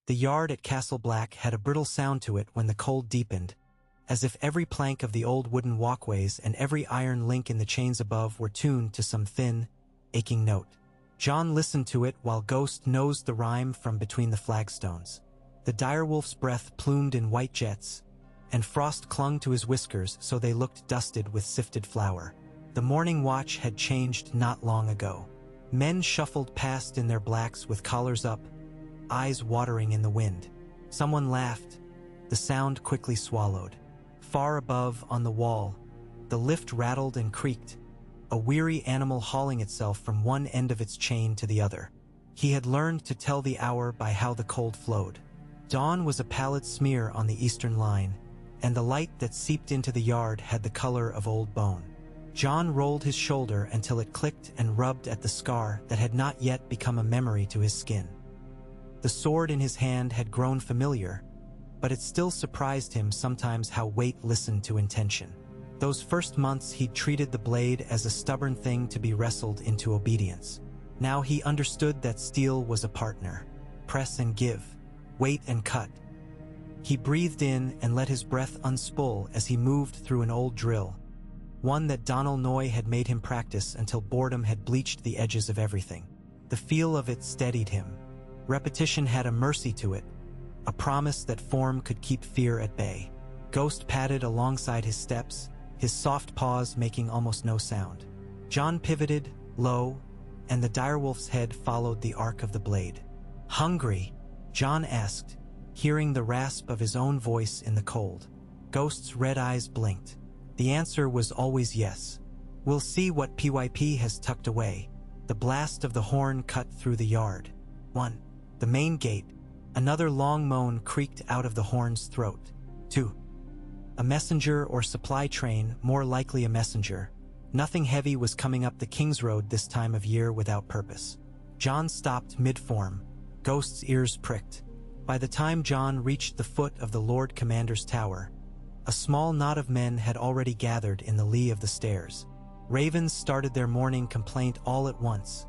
The yard at Castle Black had a brittle sound to it when the cold deepened, as if every plank of the old wooden walkways and every iron link in the chains above were tuned to some thin, aching note. John listened to it while Ghost nosed the rhyme from between the flagstones. The direwolf's breath plumed in white jets, and frost clung to his whiskers so they looked dusted with sifted flour. The morning watch had changed not long ago. Men shuffled past in their blacks with collars up, eyes watering in the wind. Someone laughed, the sound quickly swallowed. Far above, on the wall, the lift rattled and creaked, a weary animal hauling itself from one end of its chain to the other. He had learned to tell the hour by how the cold flowed. Dawn was a pallid smear on the eastern line, and the light that seeped into the yard had the color of old bone. John rolled his shoulder until it clicked and rubbed at the scar that had not yet become a memory to his skin. The sword in his hand had grown familiar, but it still surprised him sometimes how weight listened to intention. Those first months he'd treated the blade as a stubborn thing to be wrestled into obedience. Now he understood that steel was a partner. Press and give, wait and cut. He breathed in and let his breath unspool as he moved through an old drill, one that Donald Noy had made him practice until boredom had bleached the edges of everything. The feel of it steadied him. Repetition had a mercy to it, a promise that form could keep fear at bay. Ghost padded alongside his steps, his soft paws making almost no sound. John pivoted, low, and the direwolf's head followed the arc of the blade. "Hungry?" John asked, hearing the rasp of his own voice in the cold. Ghost's red eyes blinked. The answer was always yes. "We'll see what PYP has tucked away." The blast of the horn cut through the yard. 1. The main gate. Another long moan creaked out of the horn's throat. 2. A messenger or supply train, more likely a messenger. Nothing heavy was coming up the King's Road this time of year without purpose. John stopped mid-form. Ghost's ears pricked. By the time John reached the foot of the Lord Commander's tower, a small knot of men had already gathered in the lee of the stairs. Ravens started their morning complaint all at once,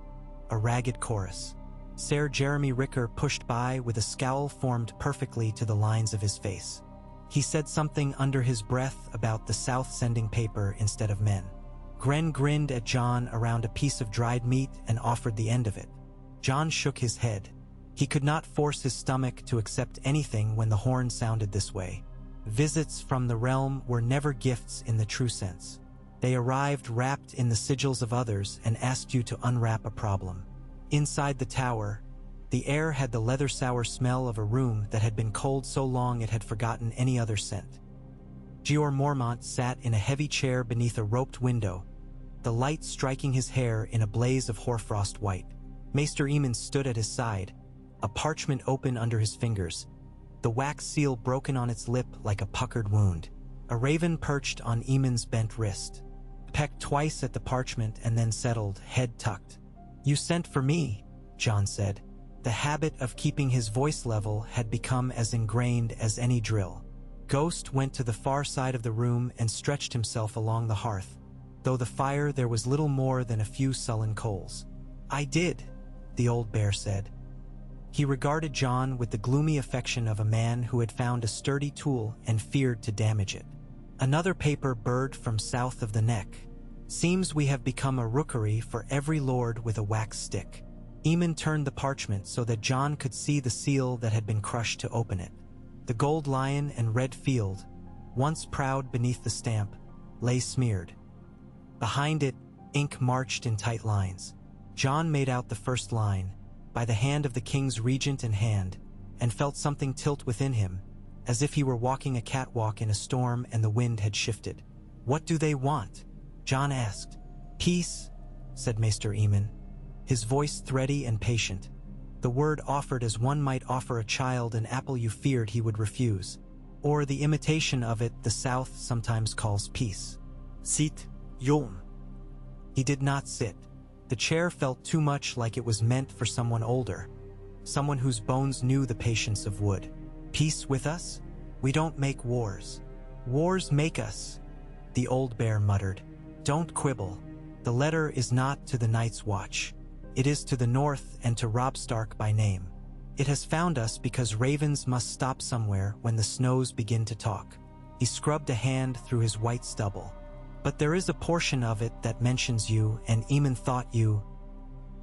a ragged chorus. Sir Jeremy Ricker pushed by with a scowl formed perfectly to the lines of his face. He said something under his breath about the South sending paper instead of men. Gren grinned at John around a piece of dried meat and offered the end of it. John shook his head. He could not force his stomach to accept anything when the horn sounded this way. Visits from the realm were never gifts in the true sense. They arrived wrapped in the sigils of others and asked you to unwrap a problem. Inside the tower, the air had the leather-sour smell of a room that had been cold so long it had forgotten any other scent. Gior Mormont sat in a heavy chair beneath a roped window, the light striking his hair in a blaze of hoarfrost white. Maester Eamon stood at his side, a parchment open under his fingers, the wax seal broken on its lip like a puckered wound. A raven perched on Eamon's bent wrist, pecked twice at the parchment and then settled, head tucked. "You sent for me," John said. The habit of keeping his voice level had become as ingrained as any drill. Ghost went to the far side of the room and stretched himself along the hearth. Though the fire there was little more than a few sullen coals. "I did," the old bear said. He regarded John with the gloomy affection of a man who had found a sturdy tool and feared to damage it. "Another paper bird from south of the neck. Seems we have become a rookery for every lord with a wax stick." Eamon turned the parchment so that John could see the seal that had been crushed to open it. The gold lion and red field, once proud beneath the stamp, lay smeared. Behind it, ink marched in tight lines. John made out the first line, "By the hand of the king's regent in hand," and felt something tilt within him, as if he were walking a catwalk in a storm and the wind had shifted. "What do they want?" John asked. "Peace," said Maester Eamon, his voice thready and patient. The word offered as one might offer a child an apple you feared he would refuse, or the imitation of it the South sometimes calls peace. "Sit, Yom." He did not sit. The chair felt too much like it was meant for someone older, someone whose bones knew the patience of wood. "Peace with us? We don't make wars. Wars make us," the old bear muttered. "Don't quibble. The letter is not to the Night's Watch. It is to the north and to Rob Stark by name. It has found us because ravens must stop somewhere when the snows begin to talk. He scrubbed a hand through his white stubble. But there is a portion of it that mentions you, and Eamon thought you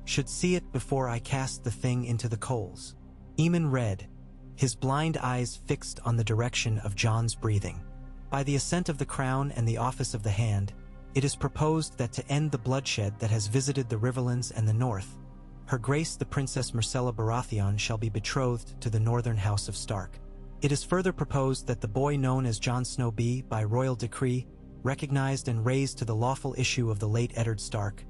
should see it before I cast the thing into the coals. Eamon read, his blind eyes fixed on the direction of John's breathing. By the assent of the crown and the office of the hand, it is proposed that to end the bloodshed that has visited the Riverlands and the north, Her Grace the Princess Myrcella Baratheon shall be betrothed to the northern house of Stark. It is further proposed that the boy known as Jon Snow be, by royal decree, recognized and raised to the lawful issue of the late Eddard Stark,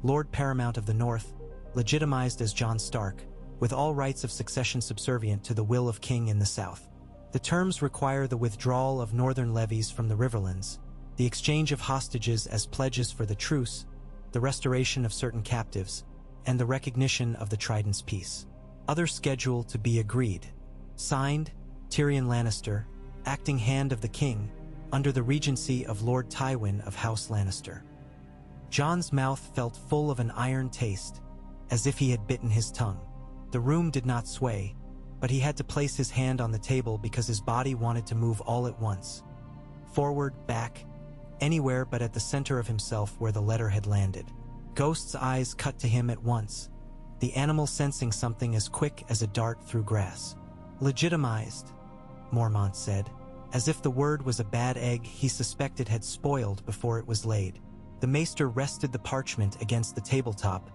Lord Paramount of the North, legitimized as Jon Stark, with all rights of succession subservient to the will of King in the South. The terms require the withdrawal of northern levies from the Riverlands, the exchange of hostages as pledges for the truce, the restoration of certain captives, and the recognition of the Trident's peace. Other schedule to be agreed. Signed, Tyrion Lannister, acting hand of the king, under the regency of Lord Tywin of House Lannister. Jon's mouth felt full of an iron taste, as if he had bitten his tongue. The room did not sway, but he had to place his hand on the table because his body wanted to move all at once. Forward, back, anywhere but at the center of himself where the letter had landed. Ghost's eyes cut to him at once, the animal sensing something as quick as a dart through grass. Legitimized, Mormont said, as if the word was a bad egg he suspected had spoiled before it was laid. The maester rested the parchment against the tabletop,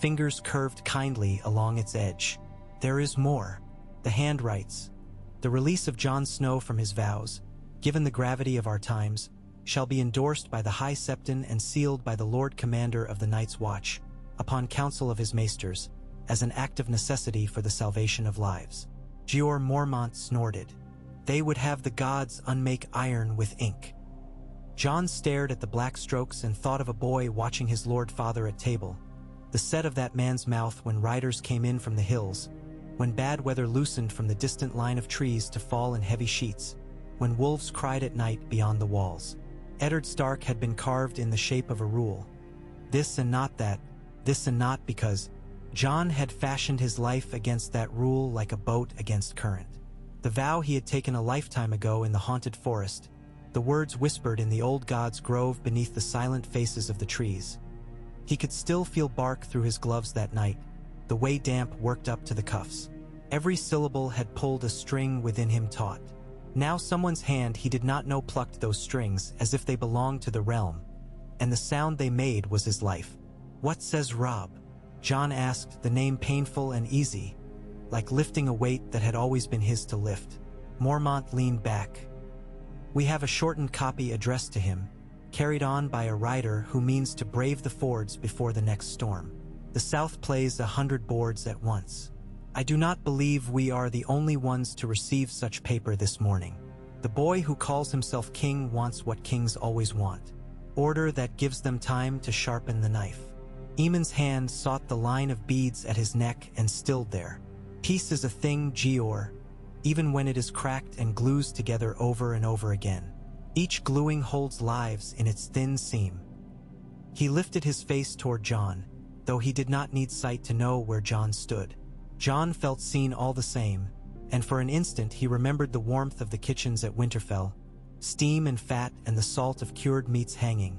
fingers curved kindly along its edge. There is more. The hand writes, the release of Jon Snow from his vows, given the gravity of our times, shall be endorsed by the High Septon and sealed by the Lord Commander of the Night's Watch, upon counsel of his maesters, as an act of necessity for the salvation of lives. Jeor Mormont snorted. They would have the gods unmake iron with ink. Jon stared at the black strokes and thought of a boy watching his lord father at table, the set of that man's mouth when riders came in from the hills, when bad weather loosened from the distant line of trees to fall in heavy sheets, when wolves cried at night beyond the walls. Eddard Stark had been carved in the shape of a rule. This and not that, this and not because Jon had fashioned his life against that rule like a boat against current. The vow he had taken a lifetime ago in the haunted forest, the words whispered in the old god's grove beneath the silent faces of the trees. He could still feel bark through his gloves that night, the way damp worked up to the cuffs. Every syllable had pulled a string within him taut. Now someone's hand he did not know plucked those strings as if they belonged to the realm, and the sound they made was his life. What says Robb? Jon asked, the name painful and easy, like lifting a weight that had always been his to lift. Mormont leaned back. We have a shortened copy addressed to him, carried on by a rider who means to brave the fords before the next storm. The South plays 100 boards at once. I do not believe we are the only ones to receive such paper this morning. The boy who calls himself king wants what kings always want. Order that gives them time to sharpen the knife. Eamon's hand sought the line of beads at his neck and stilled there. Peace is a thing, Jeor, even when it is cracked and glues together over and over again. Each gluing holds lives in its thin seam. He lifted his face toward Jon, though he did not need sight to know where Jon stood. Jon felt seen all the same, and for an instant he remembered the warmth of the kitchens at Winterfell, steam and fat and the salt of cured meats hanging,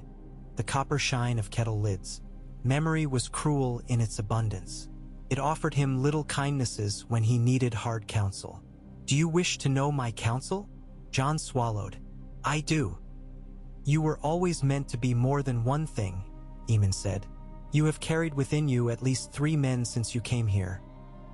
the copper shine of kettle lids. Memory was cruel in its abundance. It offered him little kindnesses when he needed hard counsel. Do you wish to know my counsel? Jon swallowed. I do. You were always meant to be more than one thing, Eamon said. You have carried within you at least 3 men since you came here.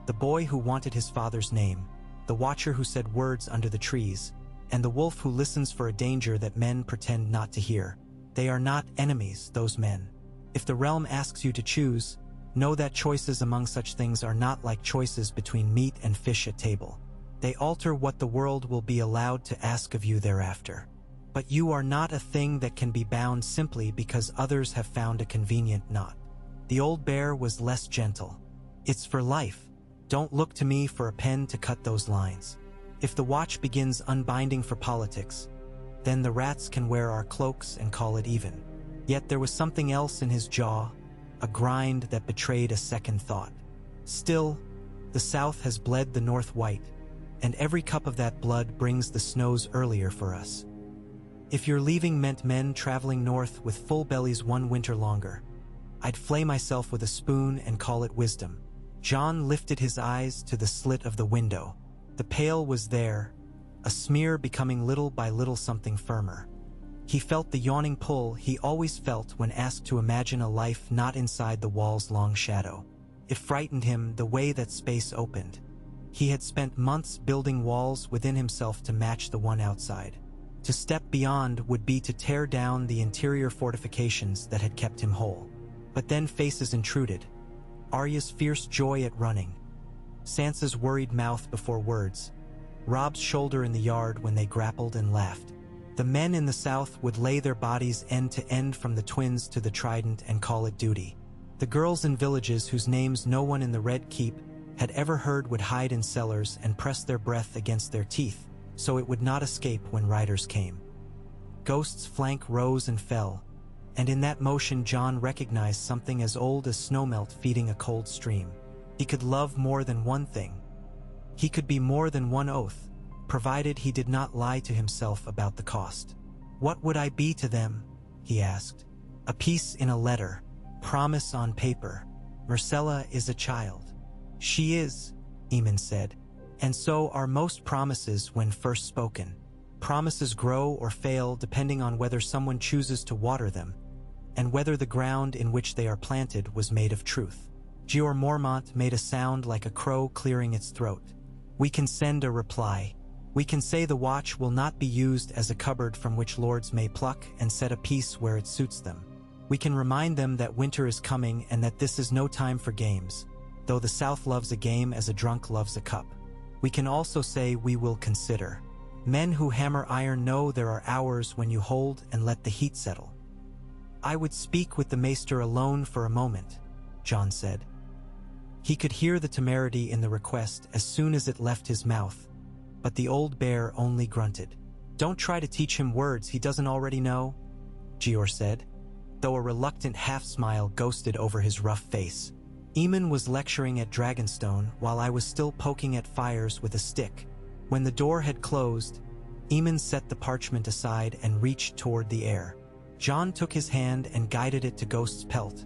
The boy who wanted his father's name, the watcher who said words under the trees, and the wolf who listens for a danger that men pretend not to hear. They are not enemies, those men. If the realm asks you to choose, know that choices among such things are not like choices between meat and fish at table. They alter what the world will be allowed to ask of you thereafter. But you are not a thing that can be bound simply because others have found a convenient knot. The old bear was less gentle. It's for life. Don't look to me for a pen to cut those lines. If the watch begins unbinding for politics, then the rats can wear our cloaks and call it even. Yet there was something else in his jaw, a grind that betrayed a second thought. Still, the The south has bled the north white, and every cup of that blood brings the snows earlier for us. If your leaving meant men traveling north with full bellies one winter longer, I'd flay myself with a spoon and call it wisdom. John lifted his eyes to the slit of the window. The pail was there, a smear becoming little by little something firmer. He felt the yawning pull he always felt when asked to imagine a life not inside the wall's long shadow. It frightened him the way that space opened. He had spent months building walls within himself to match the one outside. To step beyond would be to tear down the interior fortifications that had kept him whole. But then faces intruded. Arya's fierce joy at running, Sansa's worried mouth before words, Robb's shoulder in the yard when they grappled and laughed. The men in the south would lay their bodies end to end from the twins to the trident and call it duty. The girls in villages whose names no one in the Red Keep had ever heard would hide in cellars and press their breath against their teeth, so it would not escape when riders came. Ghost's flank rose and fell, and in that motion John recognized something as old as snowmelt feeding a cold stream. He could love more than one thing. He could be more than one oath, provided he did not lie to himself about the cost. What would I be to them? He asked. A piece in a letter, promise on paper. Myrcella is a child. She is, Eamon said, and so are most promises when first spoken. Promises grow or fail depending on whether someone chooses to water them, and whether the ground in which they are planted was made of truth. Jeor Mormont made a sound like a crow clearing its throat. We can send a reply. We can say the watch will not be used as a cupboard from which lords may pluck and set a piece where it suits them. We can remind them that winter is coming and that this is no time for games, though the South loves a game as a drunk loves a cup. We can also say we will consider. Men who hammer iron know there are hours when you hold and let the heat settle. I would speak with the maester alone for a moment, John said. He could hear the temerity in the request as soon as it left his mouth, but the old bear only grunted. Don't try to teach him words he doesn't already know, Jeor said, though a reluctant half-smile ghosted over his rough face. Eamon was lecturing at Dragonstone while I was still poking at fires with a stick. When the door had closed, Eamon set the parchment aside and reached toward the air. John took his hand and guided it to Ghost's pelt,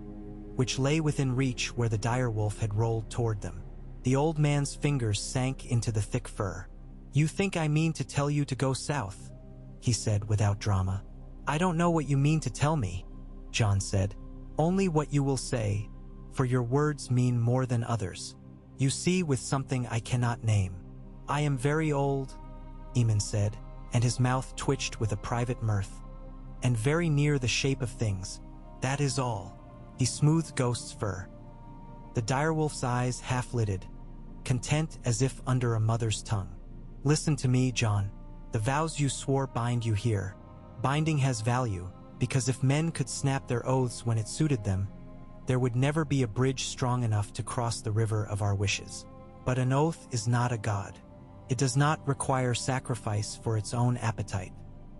which lay within reach where the direwolf had rolled toward them. The old man's fingers sank into the thick fur. You think I mean to tell you to go south, he said without drama. I don't know what you mean to tell me, John said. Only what you will say, for your words mean more than others. You see, with something I cannot name. I am very old, Eamon said, and his mouth twitched with a private mirth. And very near the shape of things. That is all. He smoothed Ghost's fur. The direwolf's eyes half-lidded, content as if under a mother's tongue. Listen to me, John. The vows you swore bind you here. Binding has value, because if men could snap their oaths when it suited them, there would never be a bridge strong enough to cross the river of our wishes. But an oath is not a god. It does not require sacrifice for its own appetite.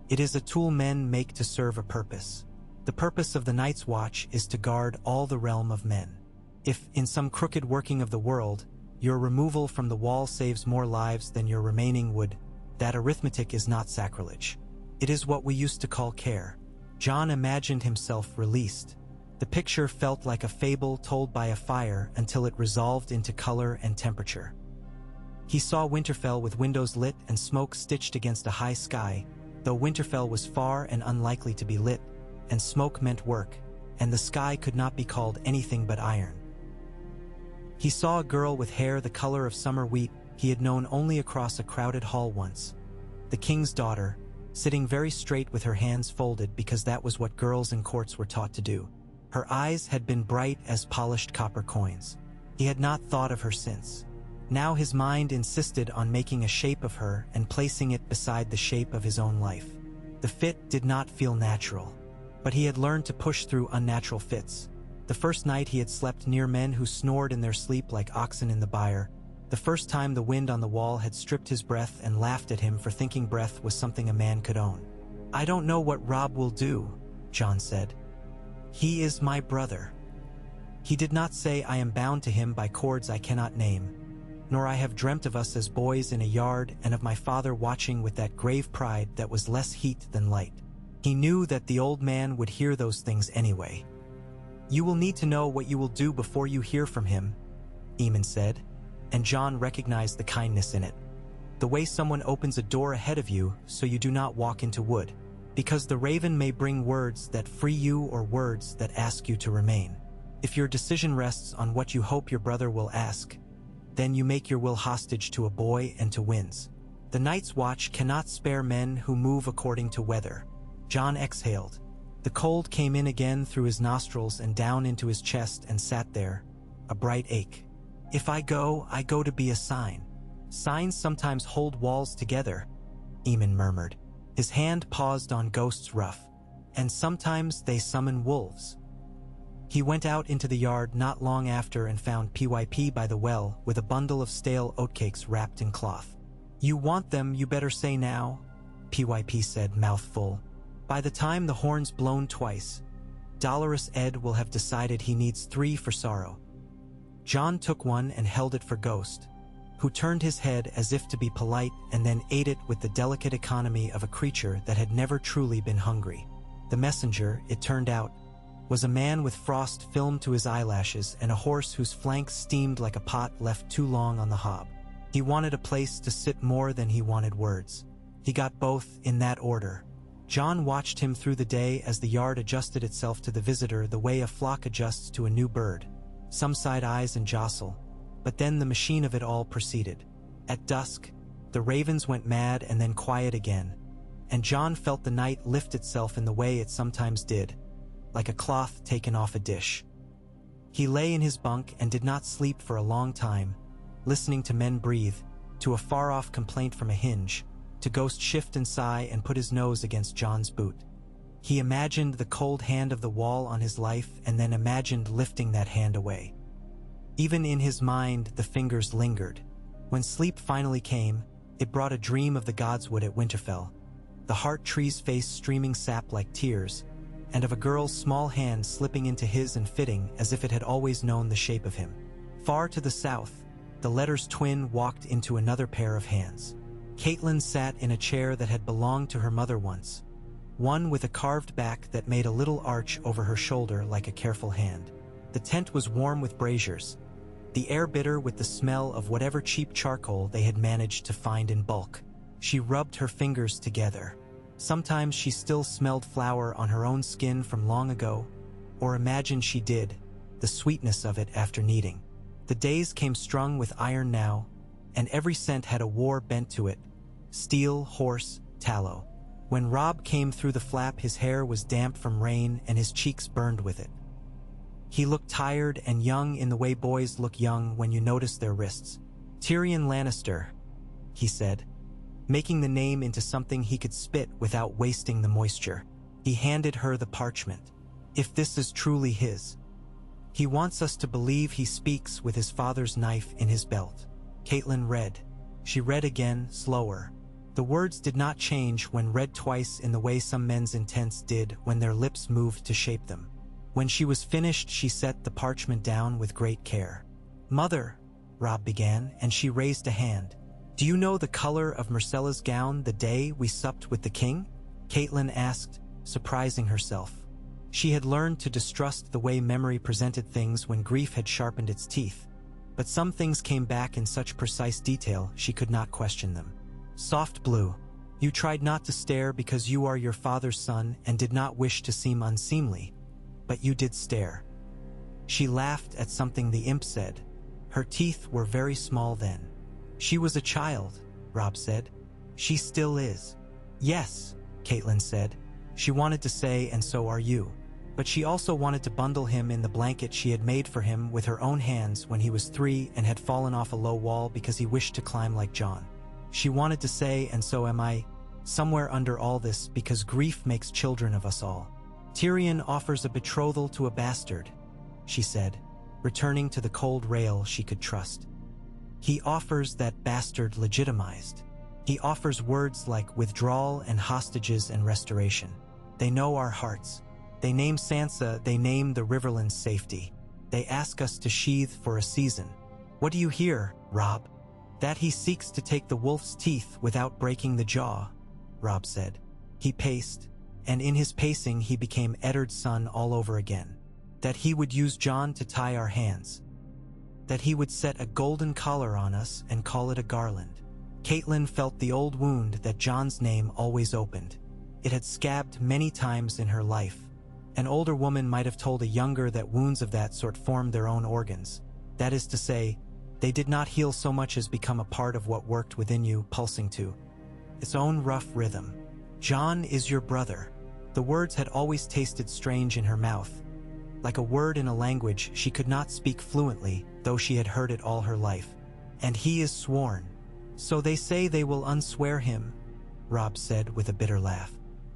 It is a tool men make to serve a purpose. The purpose of the Night's Watch is to guard all the realm of men. If, in some crooked working of the world, your removal from the wall saves more lives than your remaining would, that arithmetic is not sacrilege. It is what we used to call care. John imagined himself released. The picture felt like a fable told by a fire until it resolved into color and temperature. He saw Winterfell with windows lit and smoke stitched against a high sky, though Winterfell was far and unlikely to be lit, and smoke meant work, and the sky could not be called anything but iron. He saw a girl with hair the color of summer wheat he had known only across a crowded hall once, the king's daughter, sitting very straight with her hands folded because that was what girls in courts were taught to do. Her eyes had been bright as polished copper coins. He had not thought of her since. Now his mind insisted on making a shape of her and placing it beside the shape of his own life. The fit did not feel natural, but he had learned to push through unnatural fits. The first night he had slept near men who snored in their sleep like oxen in the byre. The first time the wind on the wall had stripped his breath and laughed at him for thinking breath was something a man could own. I don't know what Robb will do, John said. He is my brother. He did not say I am bound to him by cords I cannot name. nor I have dreamt of us as boys in a yard and of my father watching with that grave pride that was less heat than light. He knew that the old man would hear those things anyway. You will need to know what you will do before you hear from him, Eamon said, and John recognized the kindness in it. The way someone opens a door ahead of you so you do not walk into wood, because the raven may bring words that free you or words that ask you to remain. If your decision rests on what you hope your brother will ask, then you make your will hostage to a boy and to winds. The night's watch cannot spare men who move according to weather. John exhaled. The cold came in again through his nostrils and down into his chest and sat there, a bright ache. If I go to be a sign. Signs sometimes hold walls together, Eamon murmured. His hand paused on Ghost's ruff. And sometimes they summon wolves. He went out into the yard not long after and found PYP by the well with a bundle of stale oatcakes wrapped in cloth. You want them, you better say now, PYP said, mouth full. By the time the horn's blown twice, Dolorous Ed will have decided he needs 3 for sorrow. John took one and held it for Ghost, who turned his head as if to be polite and then ate it with the delicate economy of a creature that had never truly been hungry. The messenger, it turned out, was a man with frost filmed to his eyelashes and a horse whose flanks steamed like a pot left too long on the hob. He wanted a place to sit more than he wanted words. He got both in that order. John watched him through the day as the yard adjusted itself to the visitor the way a flock adjusts to a new bird. Some side eyes and jostle, but then the machine of it all proceeded. At dusk, the ravens went mad and then quiet again, and John felt the night lift itself in the way it sometimes did, like a cloth taken off a dish. He lay in his bunk and did not sleep for a long time, listening to men breathe, to a far-off complaint from a hinge, to Ghost shift and sigh and put his nose against John's boot. He imagined the cold hand of the wall on his life and then imagined lifting that hand away. Even in his mind, the fingers lingered. When sleep finally came, it brought a dream of the godswood at Winterfell, the heart tree's face streaming sap like tears, and of a girl's small hand slipping into his and fitting as if it had always known the shape of him. Far to the south, the letter's twin walked into another pair of hands. Caitlin sat in a chair that had belonged to her mother once, one with a carved back that made a little arch over her shoulder like a careful hand. The tent was warm with braziers, the air bitter with the smell of whatever cheap charcoal they had managed to find in bulk. She rubbed her fingers together. Sometimes she still smelled flour on her own skin from long ago, or imagined she did, the sweetness of it after kneading. The days came strung with iron now, and every scent had a war bent to it: steel, horse, tallow. When Rob came through the flap, his hair was damp from rain and his cheeks burned with it. He looked tired and young in the way boys look young when you notice their wrists. Tyrion Lannister, he said, making the name into something he could spit without wasting the moisture. He handed her the parchment. If this is truly his. He wants us to believe he speaks with his father's knife in his belt. Caitlin read. She read again, slower. The words did not change when read twice in the way some men's intents did when their lips moved to shape them. When she was finished, she set the parchment down with great care. Mother, Rob began, and she raised a hand. Do you know the color of Myrcella's gown the day we supped with the king? Caitlin asked, surprising herself. She had learned to distrust the way memory presented things when grief had sharpened its teeth. But some things came back in such precise detail she could not question them. Soft blue. You tried not to stare because you are your father's son and did not wish to seem unseemly, but you did stare. She laughed at something the imp said. Her teeth were very small then. She was a child, Rob said. She still is. Yes, Caitlin said. She wanted to say, and so are you. But she also wanted to bundle him in the blanket she had made for him with her own hands when he was 3 and had fallen off a low wall because he wished to climb like Jon. She wanted to say, and so am I, somewhere under all this, because grief makes children of us all. Tyrion offers a betrothal to a bastard, she said, returning to the cold rail she could trust. He offers that bastard legitimized. He offers words like withdrawal and hostages and restoration. They know our hearts. They name Sansa, they name the Riverland's safety. They ask us to sheathe for a season. What do you hear, Rob? That he seeks to take the wolf's teeth without breaking the jaw, Robb said. He paced, and in his pacing he became Eddard's son all over again. That he would use Jon to tie our hands. That he would set a golden collar on us and call it a garland. Catelyn felt the old wound that Jon's name always opened. It had scabbed many times in her life. An older woman might have told a younger that wounds of that sort formed their own organs. That is to say, they did not heal so much as become a part of what worked within you, pulsing to its own rough rhythm. Jon is your brother. The words had always tasted strange in her mouth, like a word in a language she could not speak fluently, though she had heard it all her life. And he is sworn. So they say they will unswear him, Robb said with a bitter laugh.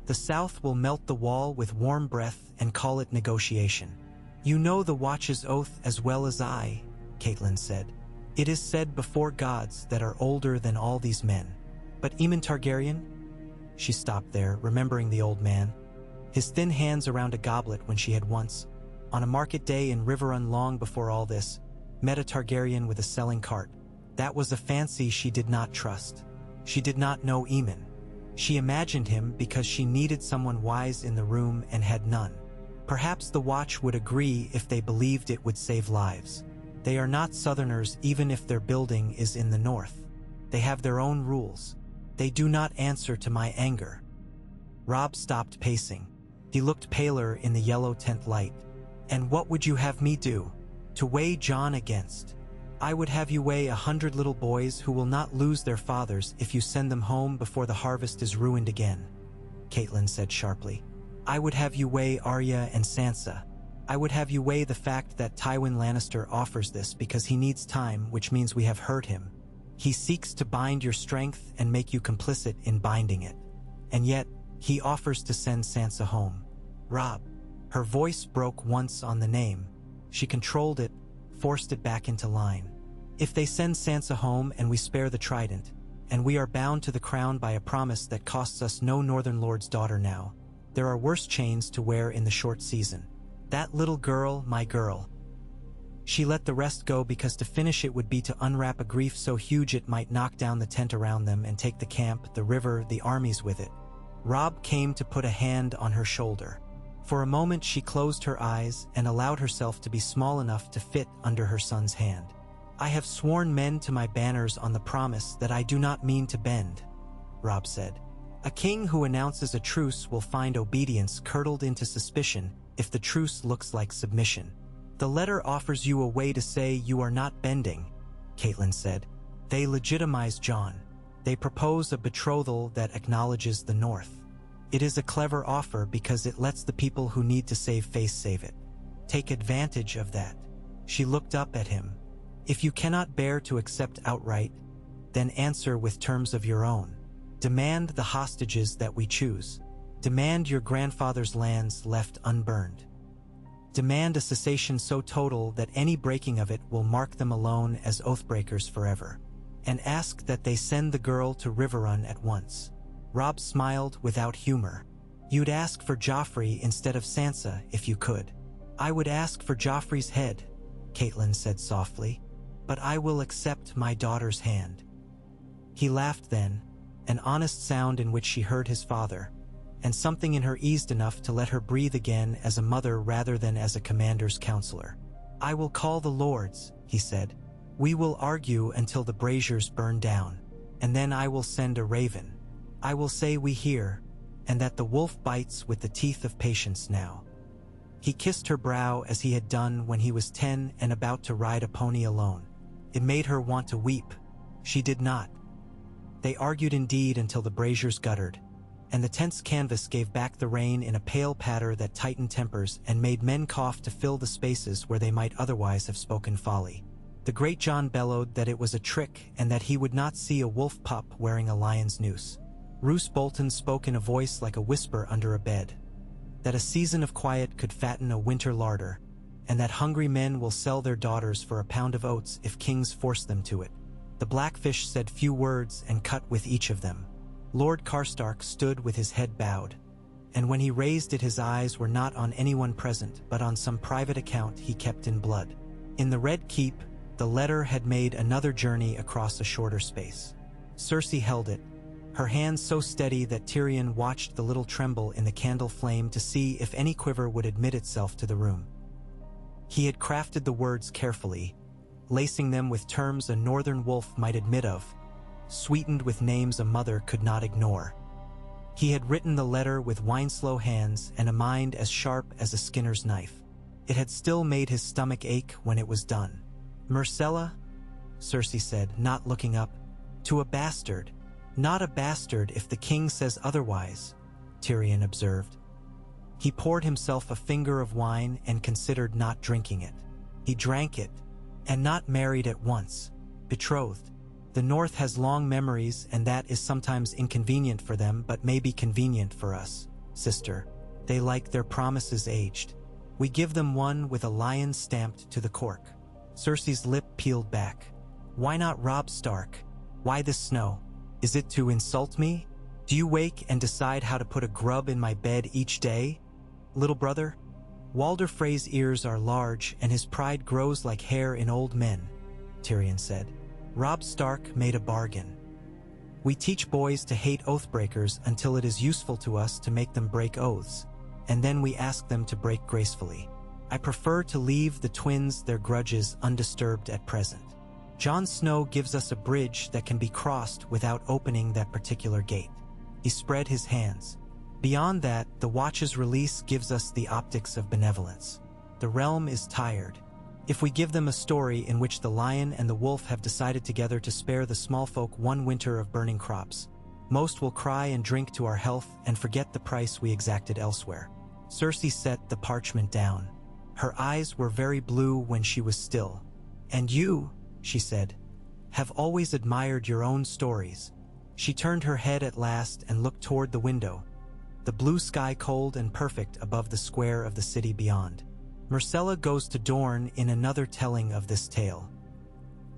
The South will melt the wall with warm breath and call it negotiation. You know the Watch's oath as well as I, Catelyn said. It is said before gods that are older than all these men. But Aemon Targaryen? She stopped there, remembering the old man, his thin hands around a goblet when she had once, on a market day in Riverrun long before all this, met a Targaryen with a selling cart. That was a fancy she did not trust. She did not know Aemon. She imagined him because she needed someone wise in the room and had none. Perhaps the Watch would agree if they believed it would save lives. They are not Southerners even if their building is in the north. They have their own rules. They do not answer to my anger. Robb stopped pacing. He looked paler in the yellow tent light. And what would you have me do? To weigh Jon against? I would have you weigh 100 little boys who will not lose their fathers if you send them home before the harvest is ruined again, Catelyn said sharply. I would have you weigh Arya and Sansa. I would have you weigh the fact that Tywin Lannister offers this because he needs time, which means we have hurt him. He seeks to bind your strength and make you complicit in binding it. And yet, he offers to send Sansa home. Robb. Her voice broke once on the name. She controlled it, forced it back into line. If they send Sansa home and we spare the Trident, and we are bound to the crown by a promise that costs us no Northern Lord's daughter now, there are worse chains to wear in the short season. That little girl, my girl. She let the rest go because to finish it would be to unwrap a grief so huge it might knock down the tent around them and take the camp, the river, the armies with it. Robb came to put a hand on her shoulder. For a moment she closed her eyes and allowed herself to be small enough to fit under her son's hand. I have sworn men to my banners on the promise that I do not mean to bend, Robb said. A king who announces a truce will find obedience curdled into suspicion if the truce looks like submission. The letter offers you a way to say you are not bending, Catelyn said. They legitimize Jon. They propose a betrothal that acknowledges the North. It is a clever offer because it lets the people who need to save face save it. Take advantage of that. She looked up at him. If you cannot bear to accept outright, then answer with terms of your own. Demand the hostages that we choose. Demand your grandfather's lands left unburned. Demand a cessation so total that any breaking of it will mark them alone as oathbreakers forever. And ask that they send the girl to Riverrun at once. Robb smiled without humor. You'd ask for Joffrey instead of Sansa if you could. I would ask for Joffrey's head, Catelyn said softly, but I will accept my daughter's hand. He laughed then, an honest sound in which she heard his father, and something in her eased enough to let her breathe again as a mother rather than as a commander's counselor. I will call the lords, he said. We will argue until the braziers burn down, and then I will send a raven. I will say we hear, and that the wolf bites with the teeth of patience now. He kissed her brow as he had done when he was 10 and about to ride a pony alone. It made her want to weep. She did not. They argued indeed until the braziers guttered, and the tent's canvas gave back the rain in a pale patter that tightened tempers and made men cough to fill the spaces where they might otherwise have spoken folly. The great Jon bellowed that it was a trick and that he would not see a wolf pup wearing a lion's noose. Roose Bolton spoke in a voice like a whisper under a bed, that a season of quiet could fatten a winter larder, and that hungry men will sell their daughters for a pound of oats if kings force them to it. The Blackfish said few words and cut with each of them. Lord Karstark stood with his head bowed, and when he raised it his eyes were not on anyone present but on some private account he kept in blood. In the Red Keep, The letter had made another journey across a shorter space. Cersei held it, her hands so steady that Tyrion watched the little tremble in the candle flame to see if any quiver would admit itself to the room. He had crafted the words carefully, lacing them with terms a northern wolf might admit of, sweetened with names a mother could not ignore. He had written the letter with wine-slow hands and a mind as sharp as a skinner's knife. It had still made his stomach ache when it was done. "Myrcella," Cersei said, not looking up. "To a bastard." "Not a bastard if the king says otherwise," Tyrion observed. He poured himself a finger of wine and considered not drinking it. He drank it, and not married at once. Betrothed. The North has long memories, and that is sometimes inconvenient for them, but may be convenient for us, sister. They like their promises aged. We give them one with a lion stamped to the cork. Cersei's lip peeled back. "Why not Robb Stark? Why this snow? Is it to insult me? Do you wake and decide how to put a grub in my bed each day? Little brother?" "Walder Frey's ears are large and his pride grows like hair in old men," Tyrion said. "Robb Stark made a bargain. We teach boys to hate oathbreakers until it is useful to us to make them break oaths, and then we ask them to break gracefully. I prefer to leave the twins their grudges undisturbed at present. Jon Snow gives us a bridge that can be crossed without opening that particular gate." He spread his hands. "Beyond that, the Watch's release gives us the optics of benevolence. The realm is tired. If we give them a story in which the lion and the wolf have decided together to spare the small folk one winter of burning crops, most will cry and drink to our health and forget the price we exacted elsewhere." Cersei set the parchment down. Her eyes were very blue when she was still. "And you," she said, "have always admired your own stories." She turned her head at last and looked toward the window, the blue sky cold and perfect above the square of the city beyond. "Myrcella goes to Dorne in another telling of this tale.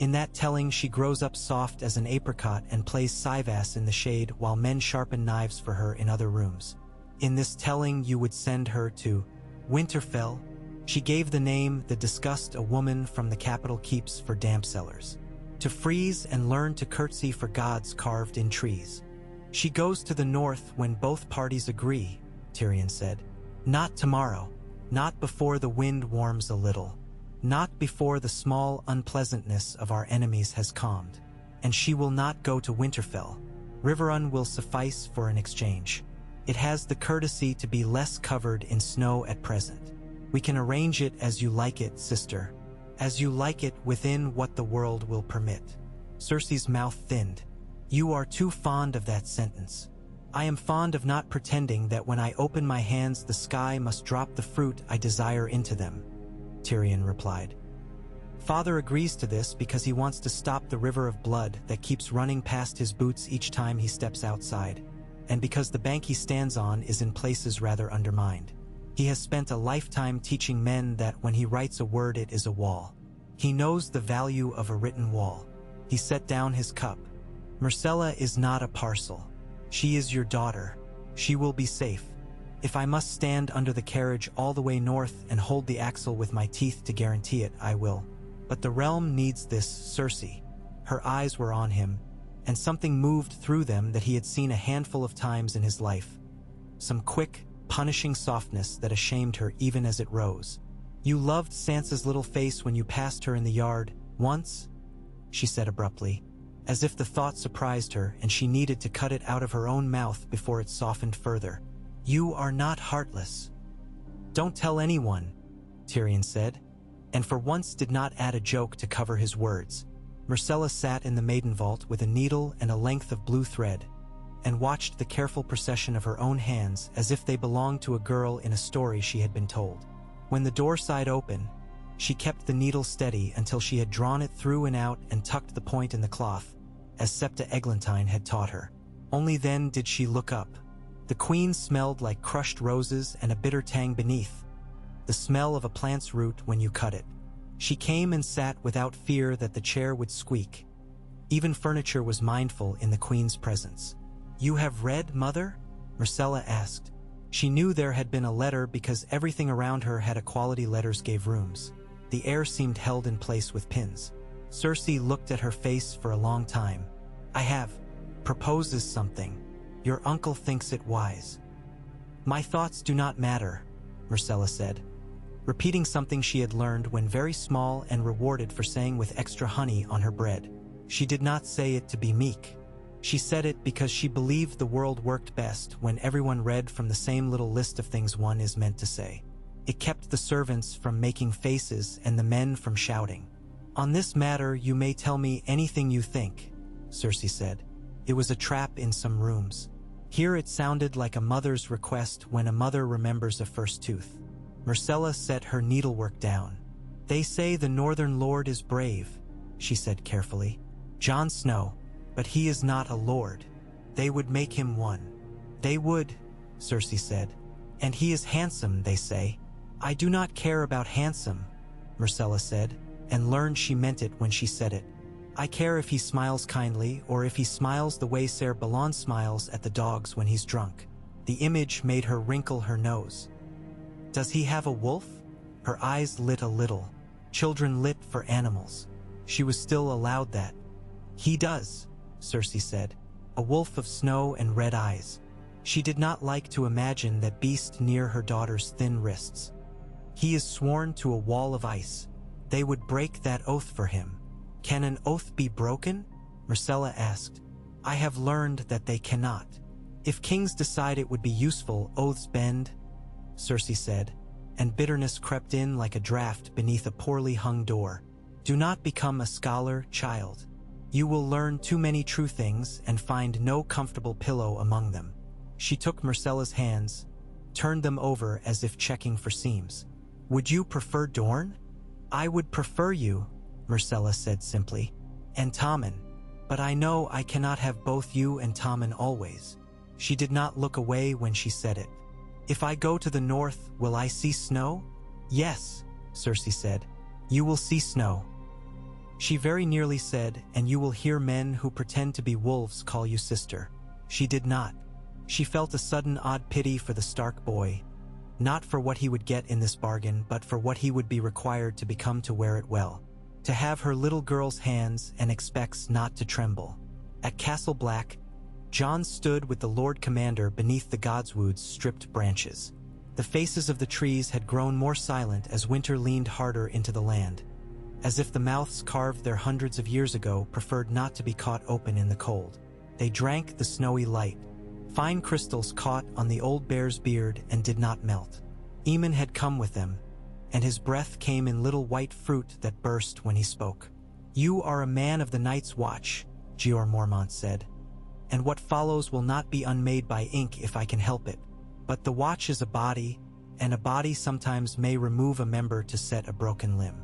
In that telling she grows up soft as an apricot and plays Syvass in the shade while men sharpen knives for her in other rooms. In this telling you would send her to Winterfell." She gave the name the disgust a woman from the capital keeps for damp cellars. "To freeze and learn to curtsy for gods carved in trees." "She goes to the north when both parties agree," Tyrion said. "Not tomorrow. Not before the wind warms a little. Not before the small unpleasantness of our enemies has calmed. And she will not go to Winterfell. Riverrun will suffice for an exchange. It has the courtesy to be less covered in snow at present. We can arrange it as you like it, sister. As you like it within what the world will permit." Cersei's mouth thinned. "You are too fond of that sentence." "I am fond of not pretending that when I open my hands the sky must drop the fruit I desire into them," Tyrion replied. "Father agrees to this because he wants to stop the river of blood that keeps running past his boots each time he steps outside, and because the bank he stands on is in places rather undermined. He has spent a lifetime teaching men that when he writes a word it is a wall. He knows the value of a written wall." He set down his cup. "Myrcella is not a parcel. She is your daughter. She will be safe. If I must stand under the carriage all the way north and hold the axle with my teeth to guarantee it, I will. But the realm needs this, Cersei." Her eyes were on him, and something moved through them that he had seen a handful of times in his life. Some quick, punishing softness that ashamed her even as it rose. "You loved Sansa's little face when you passed her in the yard, once?" she said abruptly, as if the thought surprised her and she needed to cut it out of her own mouth before it softened further. "You are not heartless." "Don't tell anyone," Tyrion said, and for once did not add a joke to cover his words. Myrcella sat in the maiden vault with a needle and a length of blue thread, and watched the careful procession of her own hands as if they belonged to a girl in a story she had been told. When the door side open, she kept the needle steady until she had drawn it through and out and tucked the point in the cloth, as Septa Eglantine had taught her. Only then did she look up. The queen smelled like crushed roses and a bitter tang beneath, the smell of a plant's root when you cut it. She came and sat without fear that the chair would squeak. Even furniture was mindful in the queen's presence. "You have read, mother?" Myrcella asked. She knew there had been a letter because everything around her had equality letters gave rooms. The air seemed held in place with pins. Circe looked at her face for a long time. I have. Proposes something. Your uncle thinks it wise. My thoughts do not matter, Myrcella said, repeating something she had learned when very small and rewarded for saying with extra honey on her bread. She did not say it to be meek. She said it because she believed the world worked best when everyone read from the same little list of things one is meant to say. It kept the servants from making faces and the men from shouting. On this matter you may tell me anything you think, Circe said. It was a trap in some rooms. Here it sounded like a mother's request when a mother remembers a first tooth. Myrcella set her needlework down. They say the Northern Lord is brave, she said carefully. Jon Snow, but he is not a lord. They would make him one. They would, Circe said. And he is handsome, they say. I do not care about handsome, Myrcella said, and learned she meant it when she said it. I care if he smiles kindly or if he smiles the way Ser Balon smiles at the dogs when he's drunk. The image made her wrinkle her nose. Does he have a wolf? Her eyes lit a little. Children lit for animals. She was still allowed that. He does, Circe said. A wolf of snow and red eyes. She did not like to imagine that beast near her daughter's thin wrists. He is sworn to a wall of ice. They would break that oath for him. Can an oath be broken? Myrcella asked. I have learned that they cannot. If kings decide it would be useful, oaths bend, Circe said, and bitterness crept in like a draft beneath a poorly hung door. Do not become a scholar, child. You will learn too many true things and find no comfortable pillow among them. She took Myrcella's hands, turned them over as if checking for seams. Would you prefer Dorn? I would prefer you, Myrcella said simply, and Tommen, but I know I cannot have both you and Tommen always. She did not look away when she said it. If I go to the north, will I see snow? Yes, Circe said. You will see snow. She very nearly said, and you will hear men who pretend to be wolves call you sister. She did not. She felt a sudden odd pity for the Stark boy, not for what he would get in this bargain, but for what he would be required to become to wear it well. To have her little girl's hands and expects not to tremble. At Castle Black, Jon stood with the Lord Commander beneath the Godswood's stripped branches. The faces of the trees had grown more silent as winter leaned harder into the land, as if the mouths carved there hundreds of years ago preferred not to be caught open in the cold. They drank the snowy light. Fine crystals caught on the old bear's beard and did not melt. Aemon had come with them, and his breath came in little white fruit that burst when he spoke. You are a man of the Night's Watch, Jeor Mormont said, and what follows will not be unmade by ink if I can help it. But the Watch is a body, and a body sometimes may remove a member to set a broken limb.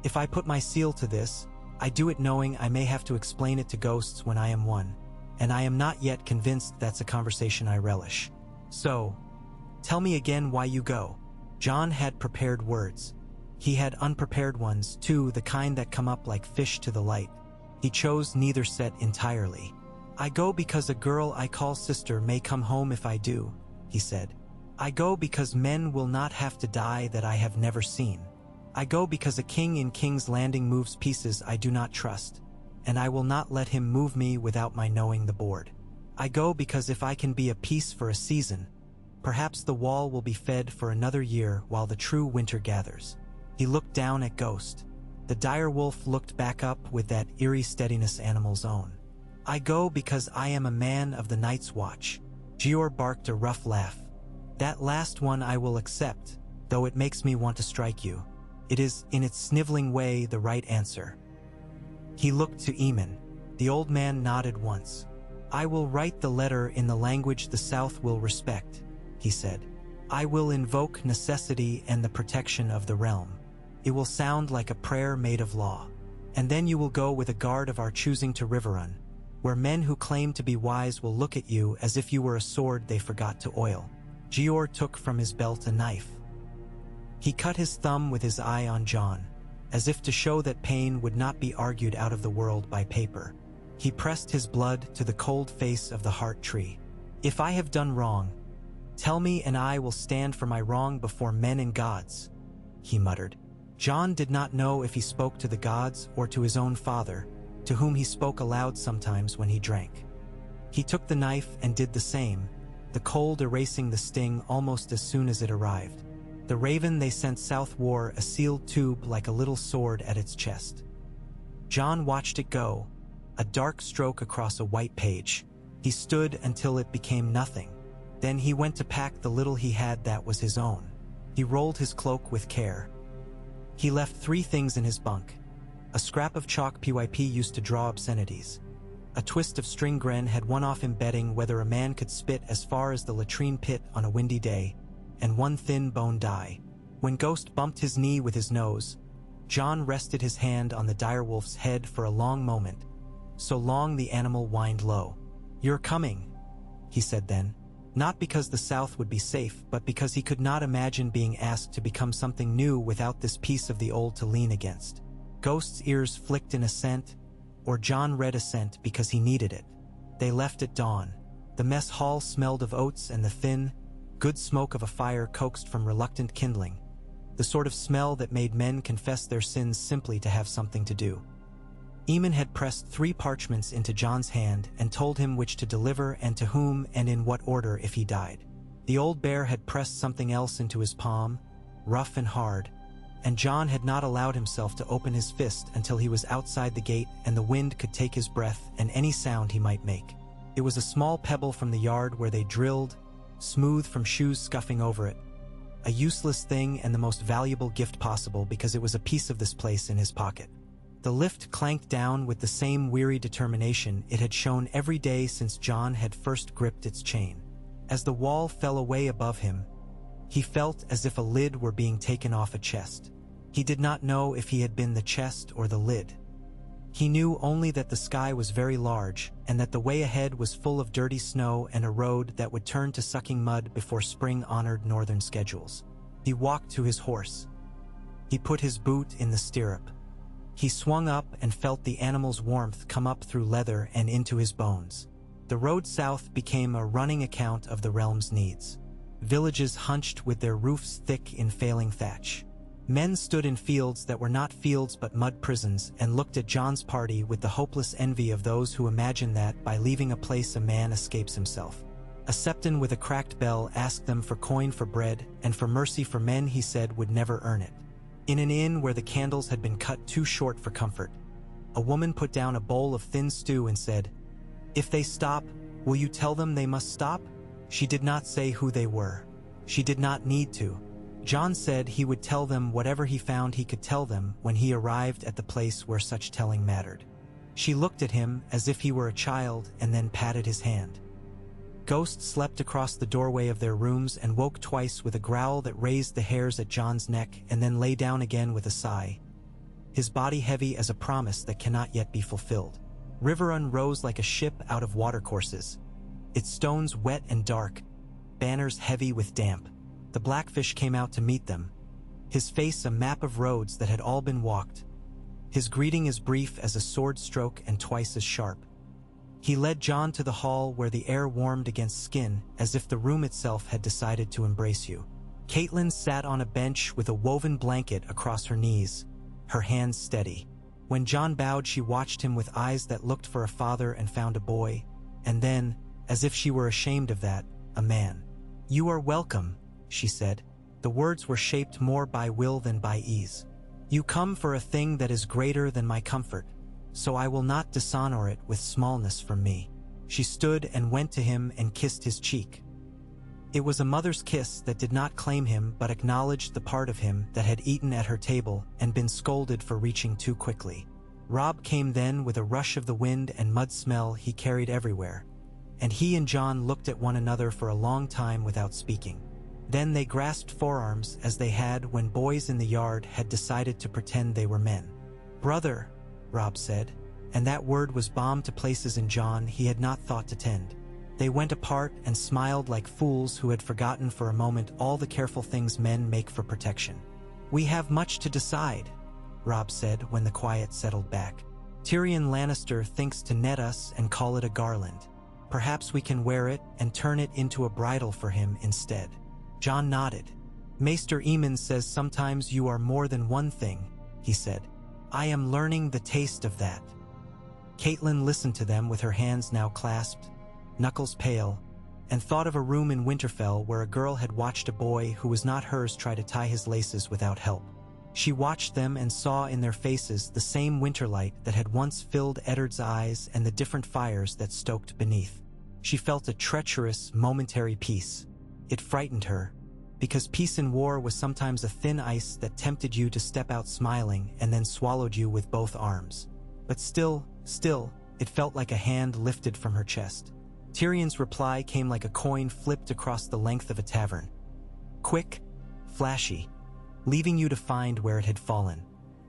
If I put my seal to this, I do it knowing I may have to explain it to ghosts when I am one, and I am not yet convinced that's a conversation I relish. So, tell me again why you go. Jon had prepared words. He had unprepared ones, too, the kind that come up like fish to the light. He chose neither set entirely. I go because a girl I call sister may come home if I do, he said. I go because men will not have to die that I have never seen. I go because a king in King's Landing moves pieces I do not trust, and I will not let him move me without my knowing the board. I go because if I can be a piece for a season, perhaps the wall will be fed for another year while the true winter gathers. He looked down at Ghost. The dire wolf looked back up with that eerie steadiness animals own. I go because I am a man of the Night's Watch. Jeor barked a rough laugh. That last one I will accept, though it makes me want to strike you. It is, in its sniveling way, the right answer. He looked to Aemon. The old man nodded once. I will write the letter in the language the South will respect, he said. I will invoke necessity and the protection of the realm. It will sound like a prayer made of law. And then you will go with a guard of our choosing to Riverrun, where men who claim to be wise will look at you as if you were a sword they forgot to oil. Jeor took from his belt a knife. He cut his thumb with his eye on Jon, as if to show that pain would not be argued out of the world by paper. He pressed his blood to the cold face of the heart tree. If I have done wrong, tell me and I will stand for my wrong before men and gods, he muttered. Jon did not know if he spoke to the gods or to his own father, to whom he spoke aloud sometimes when he drank. He took the knife and did the same, the cold erasing the sting almost as soon as it arrived. The raven they sent south wore a sealed tube like a little sword at its chest. Jon watched it go, a dark stroke across a white page. He stood until it became nothing. Then he went to pack the little he had that was his own. He rolled his cloak with care. He left 3 things in his bunk. A scrap of chalk PYP used to draw obscenities. A twist of string Gren had one-off embedding whether a man could spit as far as the latrine pit on a windy day, and 1 thin bone die. When Ghost bumped his knee with his nose, Jon rested his hand on the direwolf's head for a long moment, so long the animal whined low. "You're coming," he said then. Not because the South would be safe, but because he could not imagine being asked to become something new without this piece of the old to lean against. Ghost's ears flicked in assent, or Jon read assent because he needed it. They left at dawn. The mess hall smelled of oats and the thin, good smoke of a fire coaxed from reluctant kindling, the sort of smell that made men confess their sins simply to have something to do. Eamon had pressed 3 parchments into Jon's hand and told him which to deliver and to whom and in what order if he died. The old bear had pressed something else into his palm, rough and hard, and Jon had not allowed himself to open his fist until he was outside the gate and the wind could take his breath and any sound he might make. It was a small pebble from the yard where they drilled, smooth from shoes scuffing over it. A useless thing and the most valuable gift possible because it was a piece of this place in his pocket. The lift clanked down with the same weary determination it had shown every day since Jon had first gripped its chain. As the wall fell away above him, he felt as if a lid were being taken off a chest. He did not know if he had been the chest or the lid. He knew only that the sky was very large and that the way ahead was full of dirty snow and a road that would turn to sucking mud before spring honored northern schedules. He walked to his horse. He put his boot in the stirrup. He swung up and felt the animal's warmth come up through leather and into his bones. The road south became a running account of the realm's needs. Villages hunched with their roofs thick in failing thatch. Men stood in fields that were not fields but mud prisons and looked at Jon's party with the hopeless envy of those who imagine that by leaving a place a man escapes himself. A septon with a cracked bell asked them for coin for bread and for mercy for men he said would never earn it. In an inn where the candles had been cut too short for comfort, a woman put down a bowl of thin stew and said, "If they stop, will you tell them they must stop?" She did not say who they were. She did not need to. Jon said he would tell them whatever he found he could tell them when he arrived at the place where such telling mattered. She looked at him as if he were a child and then patted his hand. Ghost slept across the doorway of their rooms and woke twice with a growl that raised the hairs at Jon's neck and then lay down again with a sigh, his body heavy as a promise that cannot yet be fulfilled. Riverrun rose like a ship out of watercourses, its stones wet and dark, banners heavy with damp. The blackfish came out to meet them, his face a map of roads that had all been walked, his greeting as brief as a sword stroke and twice as sharp. He led Jon to the hall where the air warmed against skin as if the room itself had decided to embrace you. Caitlin sat on a bench with a woven blanket across her knees, her hands steady. When Jon bowed, she watched him with eyes that looked for a father and found a boy, and then, as if she were ashamed of that, a man. "You are welcome," she said. The words were shaped more by will than by ease. "You come for a thing that is greater than my comfort, so I will not dishonor it with smallness from me." She stood and went to him and kissed his cheek. It was a mother's kiss that did not claim him but acknowledged the part of him that had eaten at her table and been scolded for reaching too quickly. Rob came then with a rush of the wind and mud smell he carried everywhere, and he and Jon looked at one another for a long time without speaking. Then they grasped forearms as they had when boys in the yard had decided to pretend they were men. "Brother," Rob said, and that word was balm to places in Jon he had not thought to tend. They went apart and smiled like fools who had forgotten for a moment all the careful things men make for protection. "We have much to decide," Rob said when the quiet settled back. "Tyrion Lannister thinks to net us and call it a garland. Perhaps we can wear it and turn it into a bridle for him instead." Jon nodded. Maester Eamon says sometimes you are more than one thing, he said. I am learning the taste of that. Caitlin listened to them with her hands now clasped, knuckles pale, and thought of a room in Winterfell where a girl had watched a boy who was not hers try to tie his laces without help. She watched them and saw in their faces the same winterlight that had once filled Eddard's eyes and the different fires that stoked beneath. She felt a treacherous, momentary peace. It frightened her, because peace in war was sometimes a thin ice that tempted you to step out smiling and then swallowed you with both arms. But still, it felt like a hand lifted from her chest. Tyrion's reply came like a coin flipped across the length of a tavern. Quick, flashy, leaving you to find where it had fallen.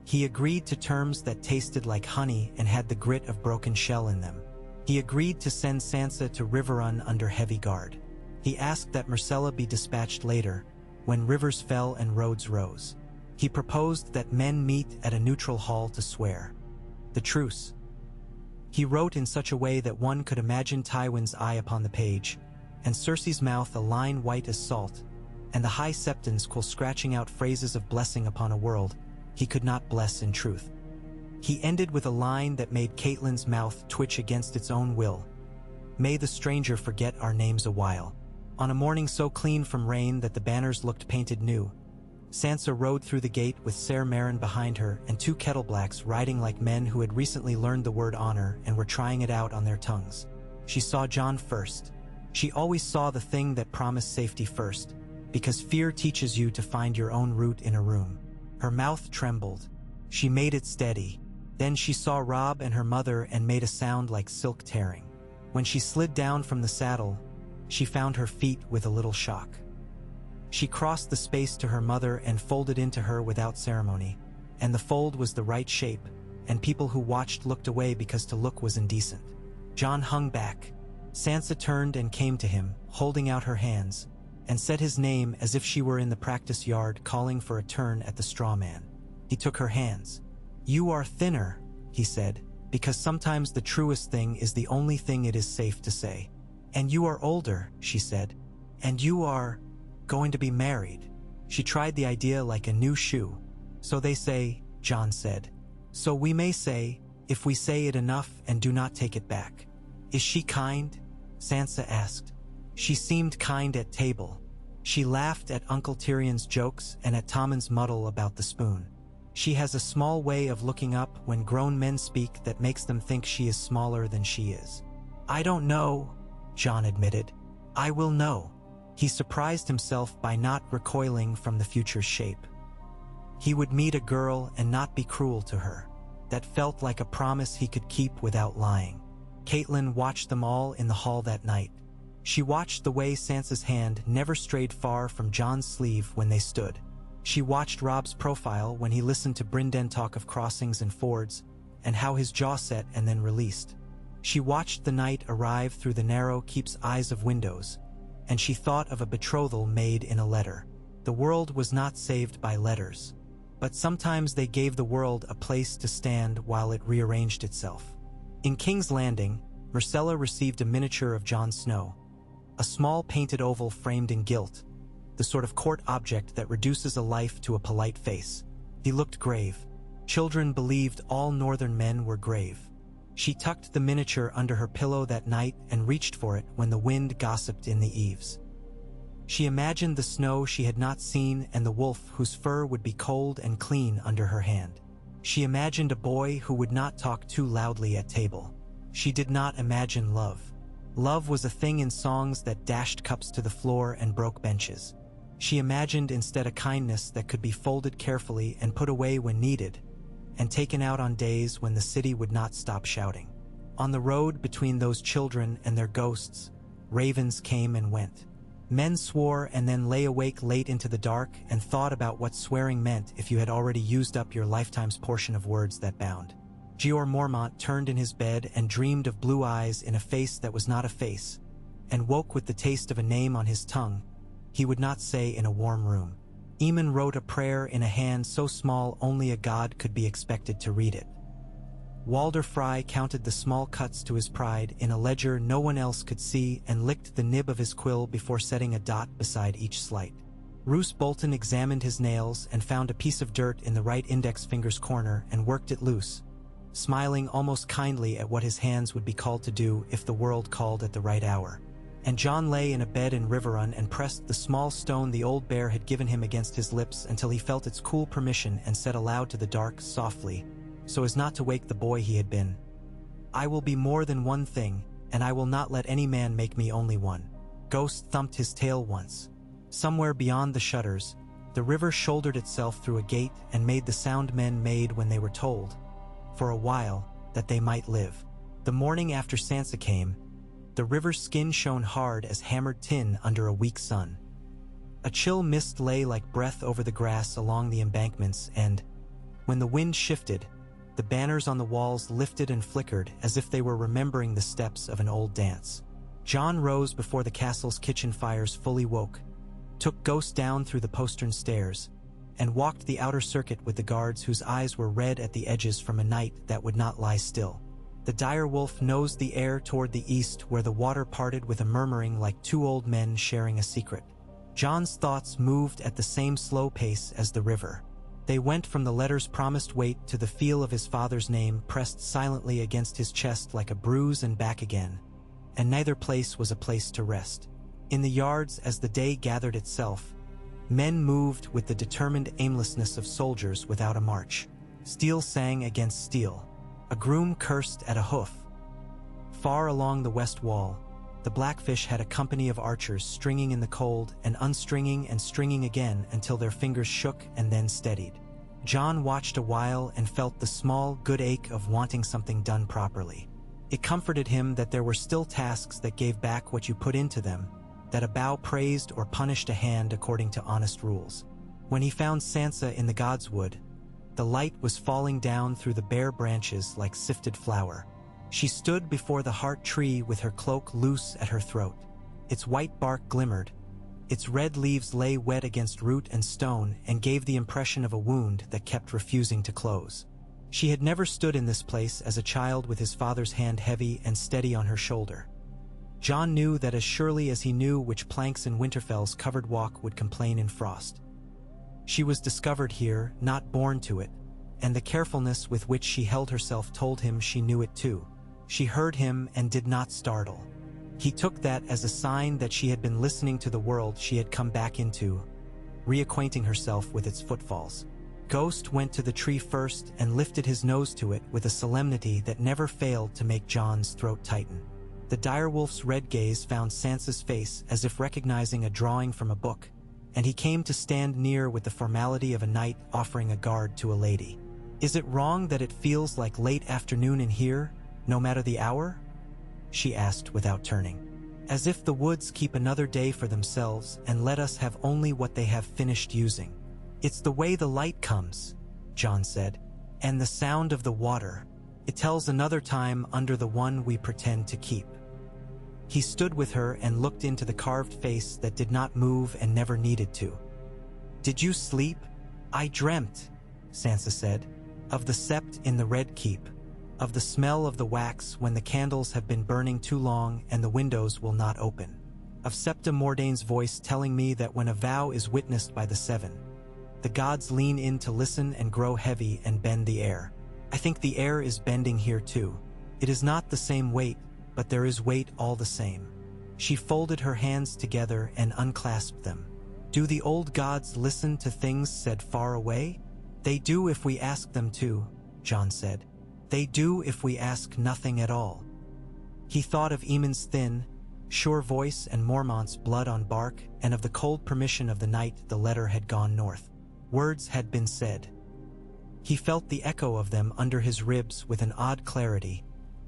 He agreed to terms that tasted like honey and had the grit of broken shell in them. He agreed to send Sansa to Riverrun under heavy guard. He asked that Myrcella be dispatched later, when rivers fell and roads rose. He proposed that men meet at a neutral hall to swear the truce. He wrote in such a way that one could imagine Tywin's eye upon the page, and Cersei's mouth a line white as salt, and the High Septons scratching out phrases of blessing upon a world he could not bless in truth. He ended with a line that made Caitlyn's mouth twitch against its own will. May the stranger forget our names a while. On a morning so clean from rain that the banners looked painted new, Sansa rode through the gate with Ser Meryn behind her and two Kettleblacks riding like men who had recently learned the word honor and were trying it out on their tongues. She saw Jon first. She always saw the thing that promised safety first, because fear teaches you to find your own route in a room. Her mouth trembled. She made it steady. Then she saw Robb and her mother and made a sound like silk tearing. When she slid down from the saddle, she found her feet with a little shock. She crossed the space to her mother and folded into her without ceremony, and the fold was the right shape, and people who watched looked away because to look was indecent. Jon hung back. Sansa turned and came to him, holding out her hands, and said his name as if she were in the practice yard calling for a turn at the straw man. He took her hands. You are thinner, he said, because sometimes the truest thing is the only thing it is safe to say. And you are older, she said, and you are going to be married. She tried the idea like a new shoe. So they say, Jon said. So we may say, if we say it enough and do not take it back. Is she kind? Sansa asked. She seemed kind at table. She laughed at Uncle Tyrion's jokes and at Tommen's muddle about the spoon. She has a small way of looking up when grown men speak that makes them think she is smaller than she is. I don't know, Jon admitted. I will know. He surprised himself by not recoiling from the future's shape. He would meet a girl and not be cruel to her. That felt like a promise he could keep without lying. Caitlin watched them all in the hall that night. She watched the way Sansa's hand never strayed far from Jon's sleeve when they stood. She watched Robb's profile when he listened to Brynden talk of crossings and fords, and how his jaw set and then released. She watched the night arrive through the narrow keep's eyes of windows, and she thought of a betrothal made in a letter. The world was not saved by letters, but sometimes they gave the world a place to stand while it rearranged itself. In King's Landing, Myrcella received a miniature of Jon Snow, a small painted oval framed in gilt, the sort of court object that reduces a life to a polite face. He looked grave. Children believed all northern men were grave. She tucked the miniature under her pillow that night and reached for it when the wind gossiped in the eaves. She imagined the snow she had not seen and the wolf whose fur would be cold and clean under her hand. She imagined a boy who would not talk too loudly at table. She did not imagine love. Love was a thing in songs that dashed cups to the floor and broke benches. She imagined instead a kindness that could be folded carefully and put away when needed, and taken out on days when the city would not stop shouting. On the road between those children and their ghosts, ravens came and went. Men swore and then lay awake late into the dark and thought about what swearing meant if you had already used up your lifetime's portion of words that bound. Jeor Mormont turned in his bed and dreamed of blue eyes in a face that was not a face, and woke with the taste of a name on his tongue he would not say in a warm room. Aemon wrote a prayer in a hand so small only a god could be expected to read it. Walder Frey counted the small cuts to his pride in a ledger no one else could see and licked the nib of his quill before setting a dot beside each slight. Roose Bolton examined his nails and found a piece of dirt in the right index finger's corner and worked it loose, smiling almost kindly at what his hands would be called to do if the world called at the right hour. And John lay in a bed in Riverrun and pressed the small stone the old bear had given him against his lips until he felt its cool permission and said aloud to the dark softly, so as not to wake the boy he had been, "I will be more than one thing, and I will not let any man make me only one." Ghost thumped his tail once. Somewhere beyond the shutters, the river shouldered itself through a gate and made the sound men made when they were told, for a while, that they might live. The morning after Sansa came, the river's skin shone hard as hammered tin under a weak sun. A chill mist lay like breath over the grass along the embankments, and, when the wind shifted, the banners on the walls lifted and flickered as if they were remembering the steps of an old dance. John rose before the castle's kitchen fires fully woke, took Ghost down through the postern stairs, and walked the outer circuit with the guards whose eyes were red at the edges from a night that would not lie still. The dire wolf nosed the air toward the east where the water parted with a murmuring like two old men sharing a secret. John's thoughts moved at the same slow pace as the river. They went from the letter's promised weight to the feel of his father's name pressed silently against his chest like a bruise and back again, and neither place was a place to rest. In the yards as the day gathered itself, men moved with the determined aimlessness of soldiers without a march. Steel sang against steel. A groom cursed at a hoof. Far along the west wall, the Blackfish had a company of archers stringing in the cold and unstringing and stringing again until their fingers shook and then steadied. John watched a while and felt the small, good ache of wanting something done properly. It comforted him that there were still tasks that gave back what you put into them, that a bow praised or punished a hand according to honest rules. When he found Sansa in the Godswood, the light was falling down through the bare branches like sifted flour. She stood before the heart tree with her cloak loose at her throat. Its white bark glimmered. Its red leaves lay wet against root and stone and gave the impression of a wound that kept refusing to close. She had never stood in this place as a child with his father's hand heavy and steady on her shoulder. John knew that as surely as he knew which planks in Winterfell's covered walk would complain in frost. She was discovered here, not born to it, and the carefulness with which she held herself told him she knew it too. She heard him and did not startle. He took that as a sign that she had been listening to the world she had come back into, reacquainting herself with its footfalls. Ghost went to the tree first and lifted his nose to it with a solemnity that never failed to make John's throat tighten. The direwolf's red gaze found Sansa's face as if recognizing a drawing from a book, and he came to stand near with the formality of a knight offering a guard to a lady. "Is it wrong that it feels like late afternoon in here, no matter the hour?" she asked without turning. "As if the woods keep another day for themselves and let us have only what they have finished using." "It's the way the light comes," John said, "and the sound of the water. It tells another time under the one we pretend to keep." He stood with her and looked into the carved face that did not move and never needed to. "Did you sleep?" "I dreamt," Sansa said, "of the sept in the Red Keep, of the smell of the wax when the candles have been burning too long and the windows will not open, of Septa Mordane's voice telling me that when a vow is witnessed by the seven, the gods lean in to listen and grow heavy and bend the air. I think the air is bending here too. It is not the same weight, but there is weight all the same." She folded her hands together and unclasped them. "Do the old gods listen to things said far away?" "They do if we ask them to," John said. "They do if we ask nothing at all." He thought of Eamon's thin, sure voice and Mormont's blood on bark, and of the cold permission of the night the letter had gone north. Words had been said. He felt the echo of them under his ribs with an odd clarity,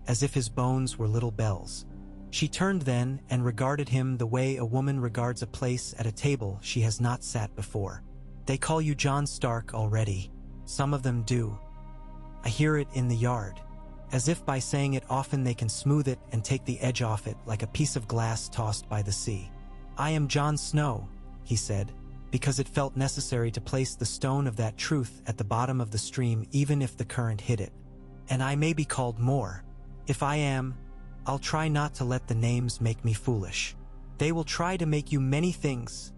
as if his bones were little bells. She turned then and regarded him the way a woman regards a place at a table she has not sat before. "They call you John Stark already. Some of them do. I hear it in the yard, as if by saying it often they can smooth it and take the edge off it like a piece of glass tossed by the sea. I am Jon Snow," he said, because it felt necessary to place the stone of that truth at the bottom of the stream even if the current hid it. "And I may be called more. If I am, I'll try not to let the names make me foolish." "They will try to make you many things,"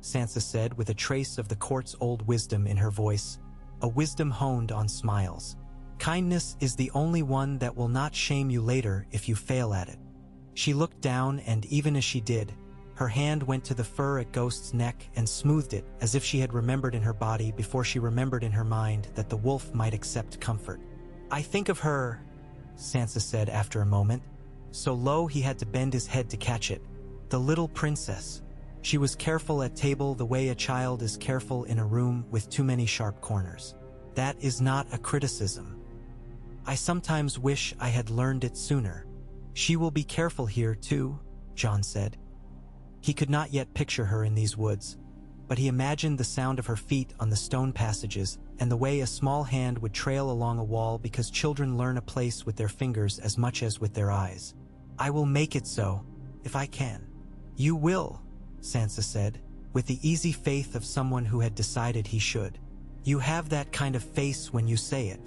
Sansa said with a trace of the court's old wisdom in her voice, a wisdom honed on smiles. Kindness is the only one that will not shame you later if you fail at it. She looked down, and even as she did, her hand went to the fur at Ghost's neck and smoothed it as if she had remembered in her body before she remembered in her mind that the wolf might accept comfort. I think of her, Sansa said after a moment, so low he had to bend his head to catch it. The little princess. She was careful at table the way a child is careful in a room with too many sharp corners. That is not a criticism. I sometimes wish I had learned it sooner. She will be careful here too, Jon said. He could not yet picture her in these woods, but he imagined the sound of her feet on the stone passages and the way a small hand would trail along a wall because children learn a place with their fingers as much as with their eyes. I will make it so, if I can. You will, Sansa said, with the easy faith of someone who had decided he should. You have that kind of face when you say it.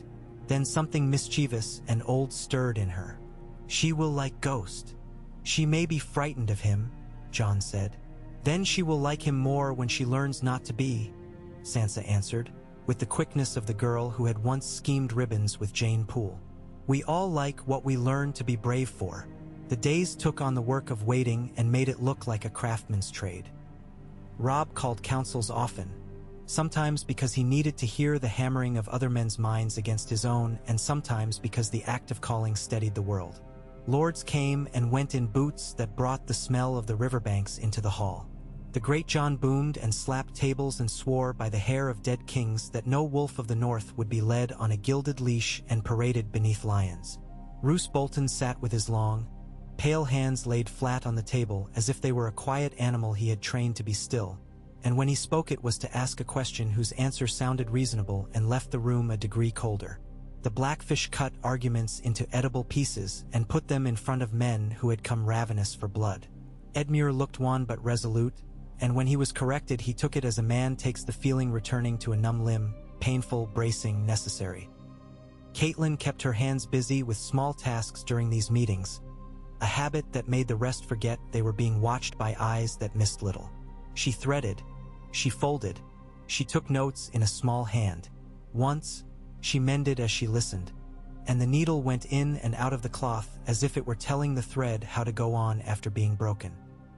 Then something mischievous and old stirred in her. She will like Ghost. She may be frightened of him, Jon said. Then she will like him more when she learns not to be, Sansa answered, with the quickness of the girl who had once schemed ribbons with Jane Poole. We all like what we learn to be brave for. The days took on the work of waiting and made it look like a craftsman's trade. Robb called councils often, sometimes because he needed to hear the hammering of other men's minds against his own, and sometimes because the act of calling steadied the world. Lords came and went in boots that brought the smell of the riverbanks into the hall. The great Jon boomed and slapped tables and swore by the hair of dead kings that no wolf of the north would be led on a gilded leash and paraded beneath lions. Roose Bolton sat with his long, pale hands laid flat on the table as if they were a quiet animal he had trained to be still, and when he spoke it was to ask a question whose answer sounded reasonable and left the room a degree colder. The Blackfish cut arguments into edible pieces and put them in front of men who had come ravenous for blood. Edmure looked wan but resolute, and when he was corrected he took it as a man takes the feeling returning to a numb limb, painful, bracing, necessary. Catelyn kept her hands busy with small tasks during these meetings, a habit that made the rest forget they were being watched by eyes that missed little. She threaded, she folded, she took notes in a small hand. Once, she mended as she listened, and the needle went in and out of the cloth as if it were telling the thread how to go on after being broken.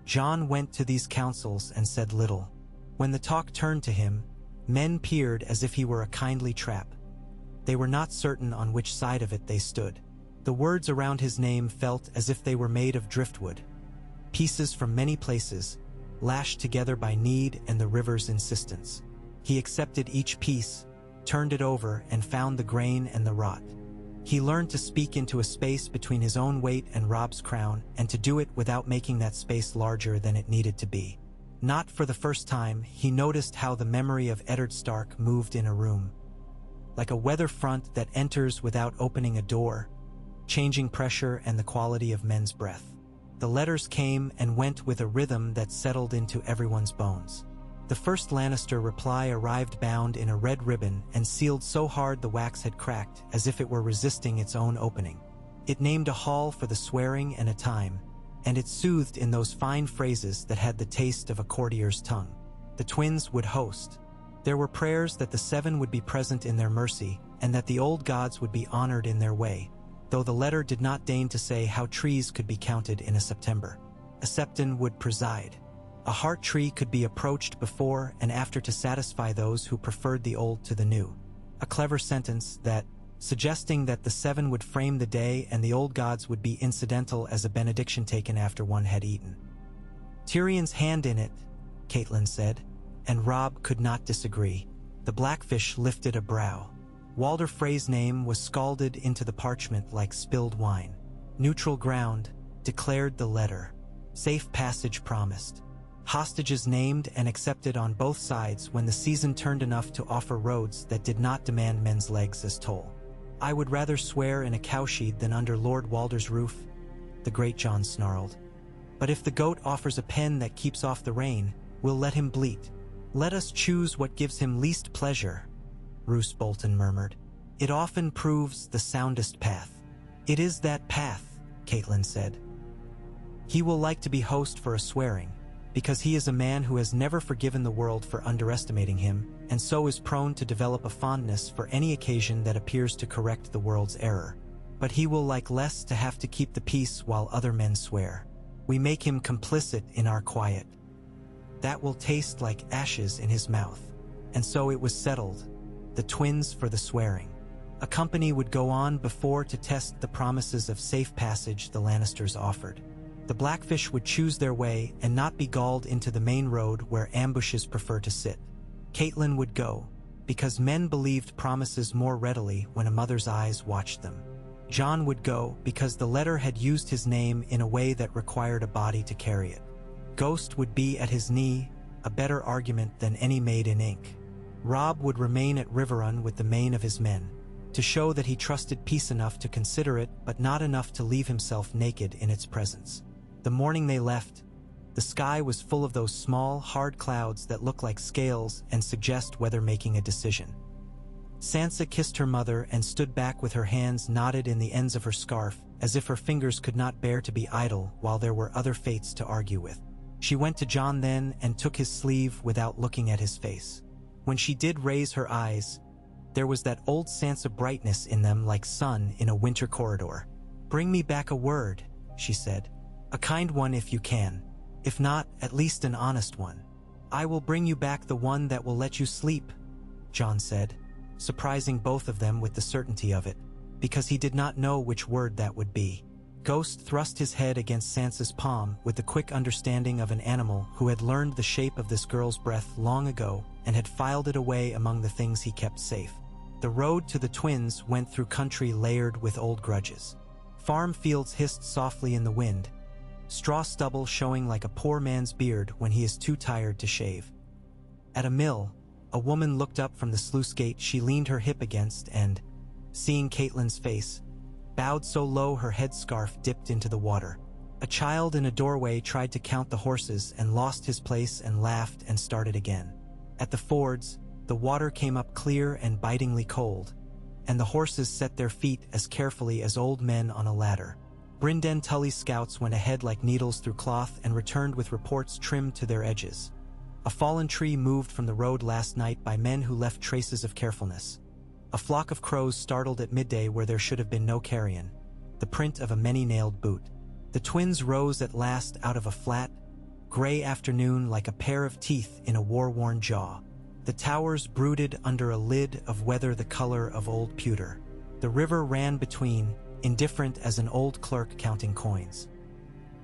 Jon went to these councils and said little. When the talk turned to him, men peered as if he were a kindly trap. They were not certain on which side of it they stood. The words around his name felt as if they were made of driftwood, pieces from many places, lashed together by need and the river's insistence. He accepted each piece, turned it over, and found the grain and the rot. He learned to speak into a space between his own weight and Robb's crown, and to do it without making that space larger than it needed to be. Not for the first time, he noticed how the memory of Eddard Stark moved in a room, like a weather front that enters without opening a door, changing pressure and the quality of men's breath. The letters came and went with a rhythm that settled into everyone's bones. The first Lannister reply arrived bound in a red ribbon and sealed so hard the wax had cracked as if it were resisting its own opening. It named a hall for the swearing and a time, and it soothed in those fine phrases that had the taste of a courtier's tongue. The twins would host. There were prayers that the seven would be present in their mercy and that the old gods would be honored in their way, though the letter did not deign to say how trees could be counted in a September. A Septon would preside. A heart tree could be approached before and after to satisfy those who preferred the old to the new. A clever sentence that, suggesting that the seven would frame the day and the old gods would be incidental as a benediction taken after one had eaten. Tyrion's hand in it, Catelyn said, and Robb could not disagree. The Blackfish lifted a brow. Walder Frey's name was scalded into the parchment like spilled wine. Neutral ground, declared the letter. Safe passage promised. Hostages named and accepted on both sides when the season turned enough to offer roads that did not demand men's legs as toll. I would rather swear in a cowshed than under Lord Walder's roof, the great Jon snarled. But if the goat offers a pen that keeps off the rain, we'll let him bleat. Let us choose what gives him least pleasure, Roose Bolton murmured. It often proves the soundest path. It is that path, Catelyn said. He will like to be host for a swearing. because he is a man who has never forgiven the world for underestimating him, and so is prone to develop a fondness for any occasion that appears to correct the world's error. But he will like less to have to keep the peace while other men swear. We make him complicit in our quiet. That will taste like ashes in his mouth. And so it was settled, the twins for the swearing. A company would go on before to test the promises of safe passage the Lannisters offered. The Blackfish would choose their way and not be galled into the main road where ambushes prefer to sit. Catelyn would go, because men believed promises more readily when a mother's eyes watched them. Jon would go because the letter had used his name in a way that required a body to carry it. Ghost would be at his knee, a better argument than any made in ink. Robb would remain at Riverrun with the main of his men, to show that he trusted peace enough to consider it but not enough to leave himself naked in its presence. The morning they left, the sky was full of those small, hard clouds that look like scales and suggest weather making a decision. Sansa kissed her mother and stood back with her hands knotted in the ends of her scarf, as if her fingers could not bear to be idle while there were other fates to argue with. She went to Jon then and took his sleeve without looking at his face. When she did raise her eyes, there was that old Sansa brightness in them like sun in a winter corridor. "Bring me back a word," she said. "A kind one if you can. If not, at least an honest one." "I will bring you back the one that will let you sleep," Jon said, surprising both of them with the certainty of it, because he did not know which word that would be. Ghost thrust his head against Sansa's palm with the quick understanding of an animal who had learned the shape of this girl's breath long ago and had filed it away among the things he kept safe. The road to the twins went through country layered with old grudges. Farm fields hissed softly in the wind, straw stubble showing like a poor man's beard when he is too tired to shave. At a mill, a woman looked up from the sluice gate she leaned her hip against and, seeing Catelyn's face, bowed so low her headscarf dipped into the water. A child in a doorway tried to count the horses and lost his place and laughed and started again. At the fords, the water came up clear and bitingly cold, and the horses set their feet as carefully as old men on a ladder. Brynden Tully's scouts went ahead like needles through cloth and returned with reports trimmed to their edges. A fallen tree moved from the road last night by men who left traces of carefulness. A flock of crows startled at midday where there should have been no carrion, the print of a many-nailed boot. The twins rose at last out of a flat, gray afternoon like a pair of teeth in a war-worn jaw. The towers brooded under a lid of weather the color of old pewter. The river ran between, indifferent as an old clerk counting coins.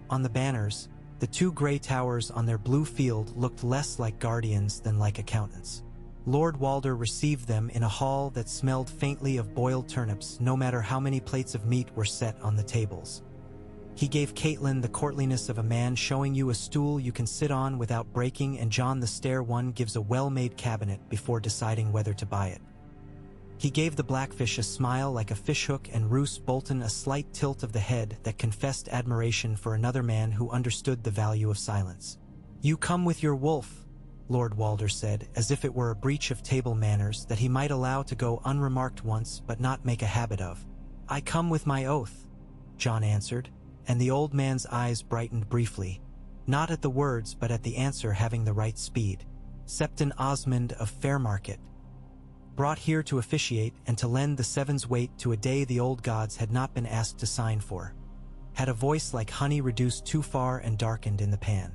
On the banners, the two gray towers on their blue field looked less like guardians than like accountants. Lord Walder received them in a hall that smelled faintly of boiled turnips no matter how many plates of meat were set on the tables. He gave Catelyn the courtliness of a man showing you a stool you can sit on without breaking, and Jon the stair one gives a well-made cabinet before deciding whether to buy it. He gave the Blackfish a smile like a fishhook and Roose Bolton a slight tilt of the head that confessed admiration for another man who understood the value of silence. "You come with your wolf," Lord Walder said, as if it were a breach of table manners that he might allow to go unremarked once but not make a habit of. "I come with my oath," Jon answered, and the old man's eyes brightened briefly, not at the words but at the answer having the right speed. "Septon Osmond of Fairmarket, brought here to officiate and to lend the Seven's weight to a day the old gods had not been asked to sign for," had a voice like honey reduced too far and darkened in the pan.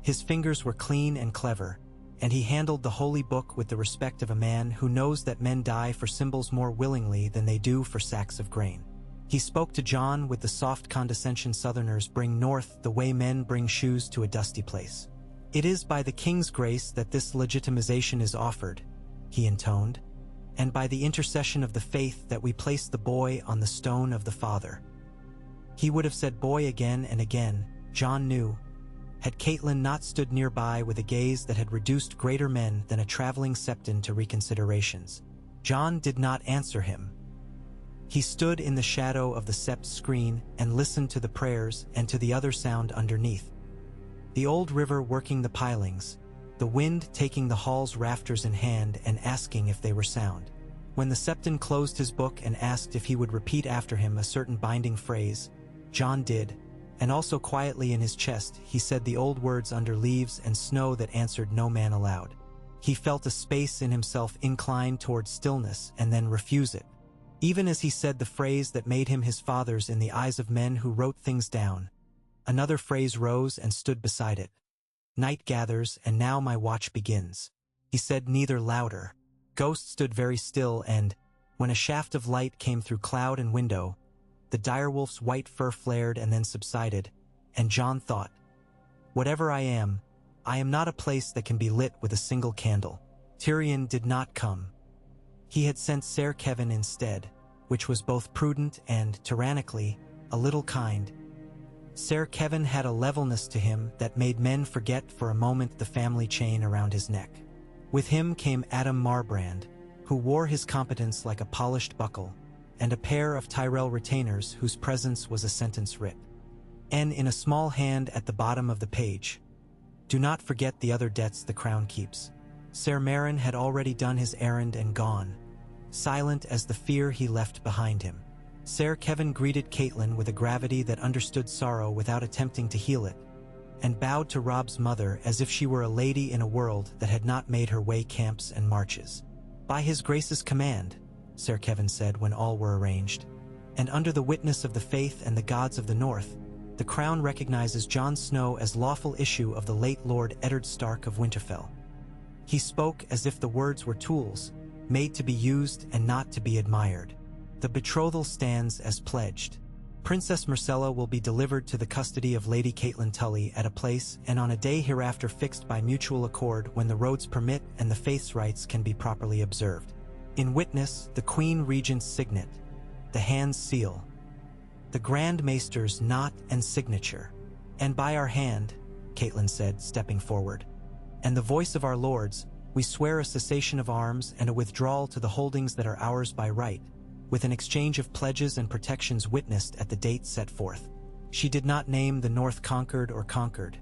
His fingers were clean and clever, and he handled the holy book with the respect of a man who knows that men die for symbols more willingly than they do for sacks of grain. He spoke to Jon with the soft condescension Southerners bring north the way men bring shoes to a dusty place. "It is by the king's grace that this legitimization is offered," he intoned, "and by the intercession of the faith that we place the boy on the stone of the father." He would have said boy again and again, Jon knew, had Catelyn not stood nearby with a gaze that had reduced greater men than a traveling septon to reconsiderations. Jon did not answer him. He stood in the shadow of the sept's screen and listened to the prayers and to the other sound underneath. The old river working the pilings, the wind taking the hall's rafters in hand and asking if they were sound. When the septon closed his book and asked if he would repeat after him a certain binding phrase, Jon did, And also quietly in his chest he said the old words under leaves and snow that answered no man aloud. He felt a space in himself incline toward stillness and then refuse it. Even as he said the phrase that made him his father's in the eyes of men who wrote things down, another phrase rose and stood beside it. Night gathers, and now my watch begins. He said neither louder. Ghost stood very still, and, when a shaft of light came through cloud and window, the direwolf's white fur flared and then subsided, and John thought, whatever I am not a place that can be lit with a single candle. Tyrion did not come. He had sent Ser Kevin instead, which was both prudent and, tyrannically, a little kind. Ser Kevin had a levelness to him that made men forget for a moment the family chain around his neck. With him came Adam Marbrand, who wore his competence like a polished buckle, and a pair of Tyrell retainers whose presence was a sentence writ. And in a small hand at the bottom of the page, do not forget the other debts the crown keeps. Ser Meryn had already done his errand and gone, silent as the fear he left behind him. Ser Kevin greeted Catelyn with a gravity that understood sorrow without attempting to heal it, and bowed to Robb's mother as if she were a lady in a world that had not made her way camps and marches. By his grace's command, Ser Kevin said when all were arranged, and under the witness of the faith and the gods of the north, the crown recognizes Jon Snow as lawful issue of the late Lord Eddard Stark of Winterfell. He spoke as if the words were tools, made to be used and not to be admired. The betrothal stands as pledged. Princess Myrcella will be delivered to the custody of Lady Catelyn Tully at a place and on a day hereafter fixed by mutual accord when the roads permit and the faith's rites can be properly observed. In witness, the Queen Regent's signet, the hand's seal, the Grand Maester's knot and signature. And by our hand, Catelyn said, stepping forward, and the voice of our lords, we swear a cessation of arms and a withdrawal to the holdings that are ours by right, with an exchange of pledges and protections witnessed at the date set forth. She did not name the North conquered or conquered.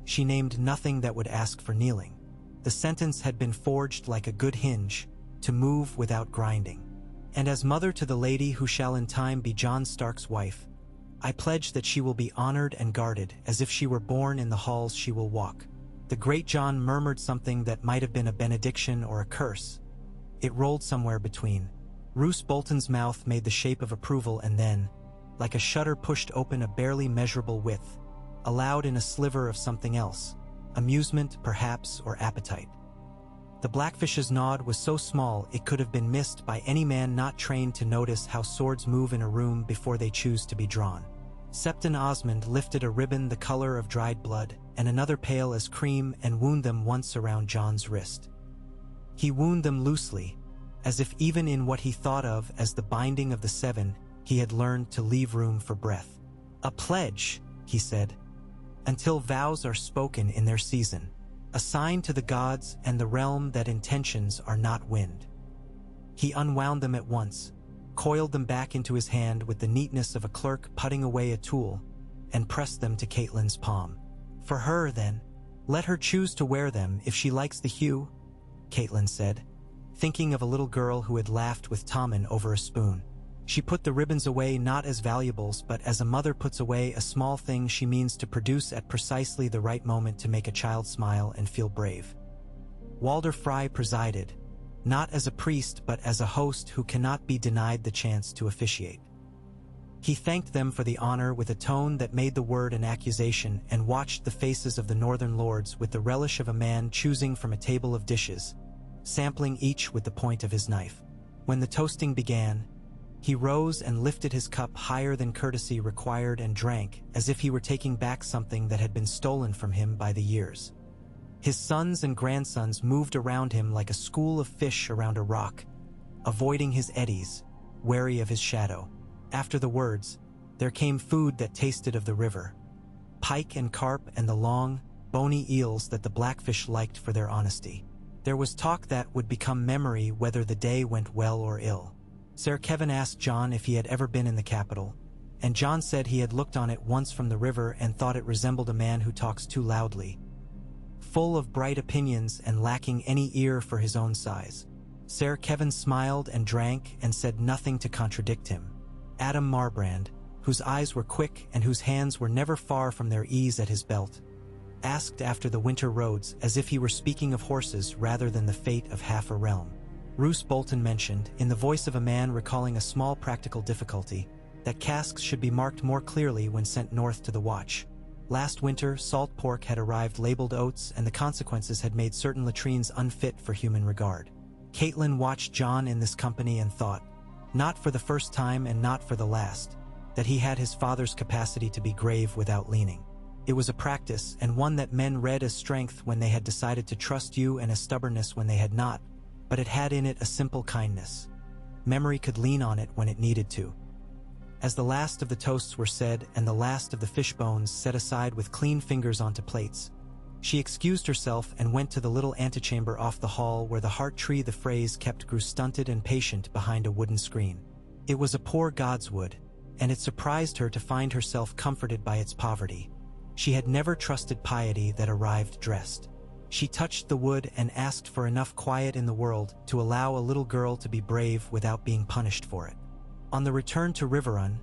She named nothing that would ask for kneeling. The sentence had been forged like a good hinge, to move without grinding. And as mother to the lady who shall in time be Jon Stark's wife, I pledge that she will be honored and guarded as if she were born in the halls she will walk. The great Jon murmured something that might have been a benediction or a curse. It rolled somewhere between. Roose Bolton's mouth made the shape of approval and then, like a shutter pushed open a barely measurable width, allowed in a sliver of something else, amusement perhaps or appetite. The Blackfish's nod was so small it could have been missed by any man not trained to notice how swords move in a room before they choose to be drawn. Septon Osmond lifted a ribbon the color of dried blood and another pale as cream and wound them once around Jon's wrist. He wound them loosely, as if even in what he thought of as the binding of the seven, he had learned to leave room for breath. A pledge, he said, until vows are spoken in their season, a sign to the gods and the realm that intentions are not wind. He unwound them at once, coiled them back into his hand with the neatness of a clerk putting away a tool, and pressed them to Catelyn's palm. For her, then, let her choose to wear them if she likes the hue, Catelyn said, thinking of a little girl who had laughed with Tommen over a spoon. She put the ribbons away not as valuables but as a mother puts away a small thing she means to produce at precisely the right moment to make a child smile and feel brave. Walder Frey presided, not as a priest but as a host who cannot be denied the chance to officiate. He thanked them for the honor with a tone that made the word an accusation and watched the faces of the northern lords with the relish of a man choosing from a table of dishes, sampling each with the point of his knife. When the toasting began, he rose and lifted his cup higher than courtesy required and drank as if he were taking back something that had been stolen from him by the years. His sons and grandsons moved around him like a school of fish around a rock, avoiding his eddies, wary of his shadow. After the words, there came food that tasted of the river, pike and carp and the long, bony eels that the Blackfish liked for their honesty. There was talk that would become memory whether the day went well or ill. Ser Kevin asked Jon if he had ever been in the capital, and Jon said he had looked on it once from the river and thought it resembled a man who talks too loudly, full of bright opinions and lacking any ear for his own size. Ser Kevin smiled and drank and said nothing to contradict him. Adam Marbrand, whose eyes were quick and whose hands were never far from their ease at his belt, asked after the winter roads as if he were speaking of horses rather than the fate of half a realm. Roose Bolton mentioned, in the voice of a man recalling a small practical difficulty, that casks should be marked more clearly when sent north to the watch. Last winter, salt pork had arrived labeled oats, and the consequences had made certain latrines unfit for human regard. Caitlin watched John in this company and thought, not for the first time and not for the last, that he had his father's capacity to be grave without leaning. It was a practice, and one that men read as strength when they had decided to trust you and as stubbornness when they had not, but it had in it a simple kindness. Memory could lean on it when it needed to. As the last of the toasts were said and the last of the fish bones set aside with clean fingers onto plates, she excused herself and went to the little antechamber off the hall where the heart tree the phrase kept grew stunted and patient behind a wooden screen. It was a poor god's wood, and it surprised her to find herself comforted by its poverty. She had never trusted piety that arrived dressed. She touched the wood and asked for enough quiet in the world to allow a little girl to be brave without being punished for it. On the return to Riverrun,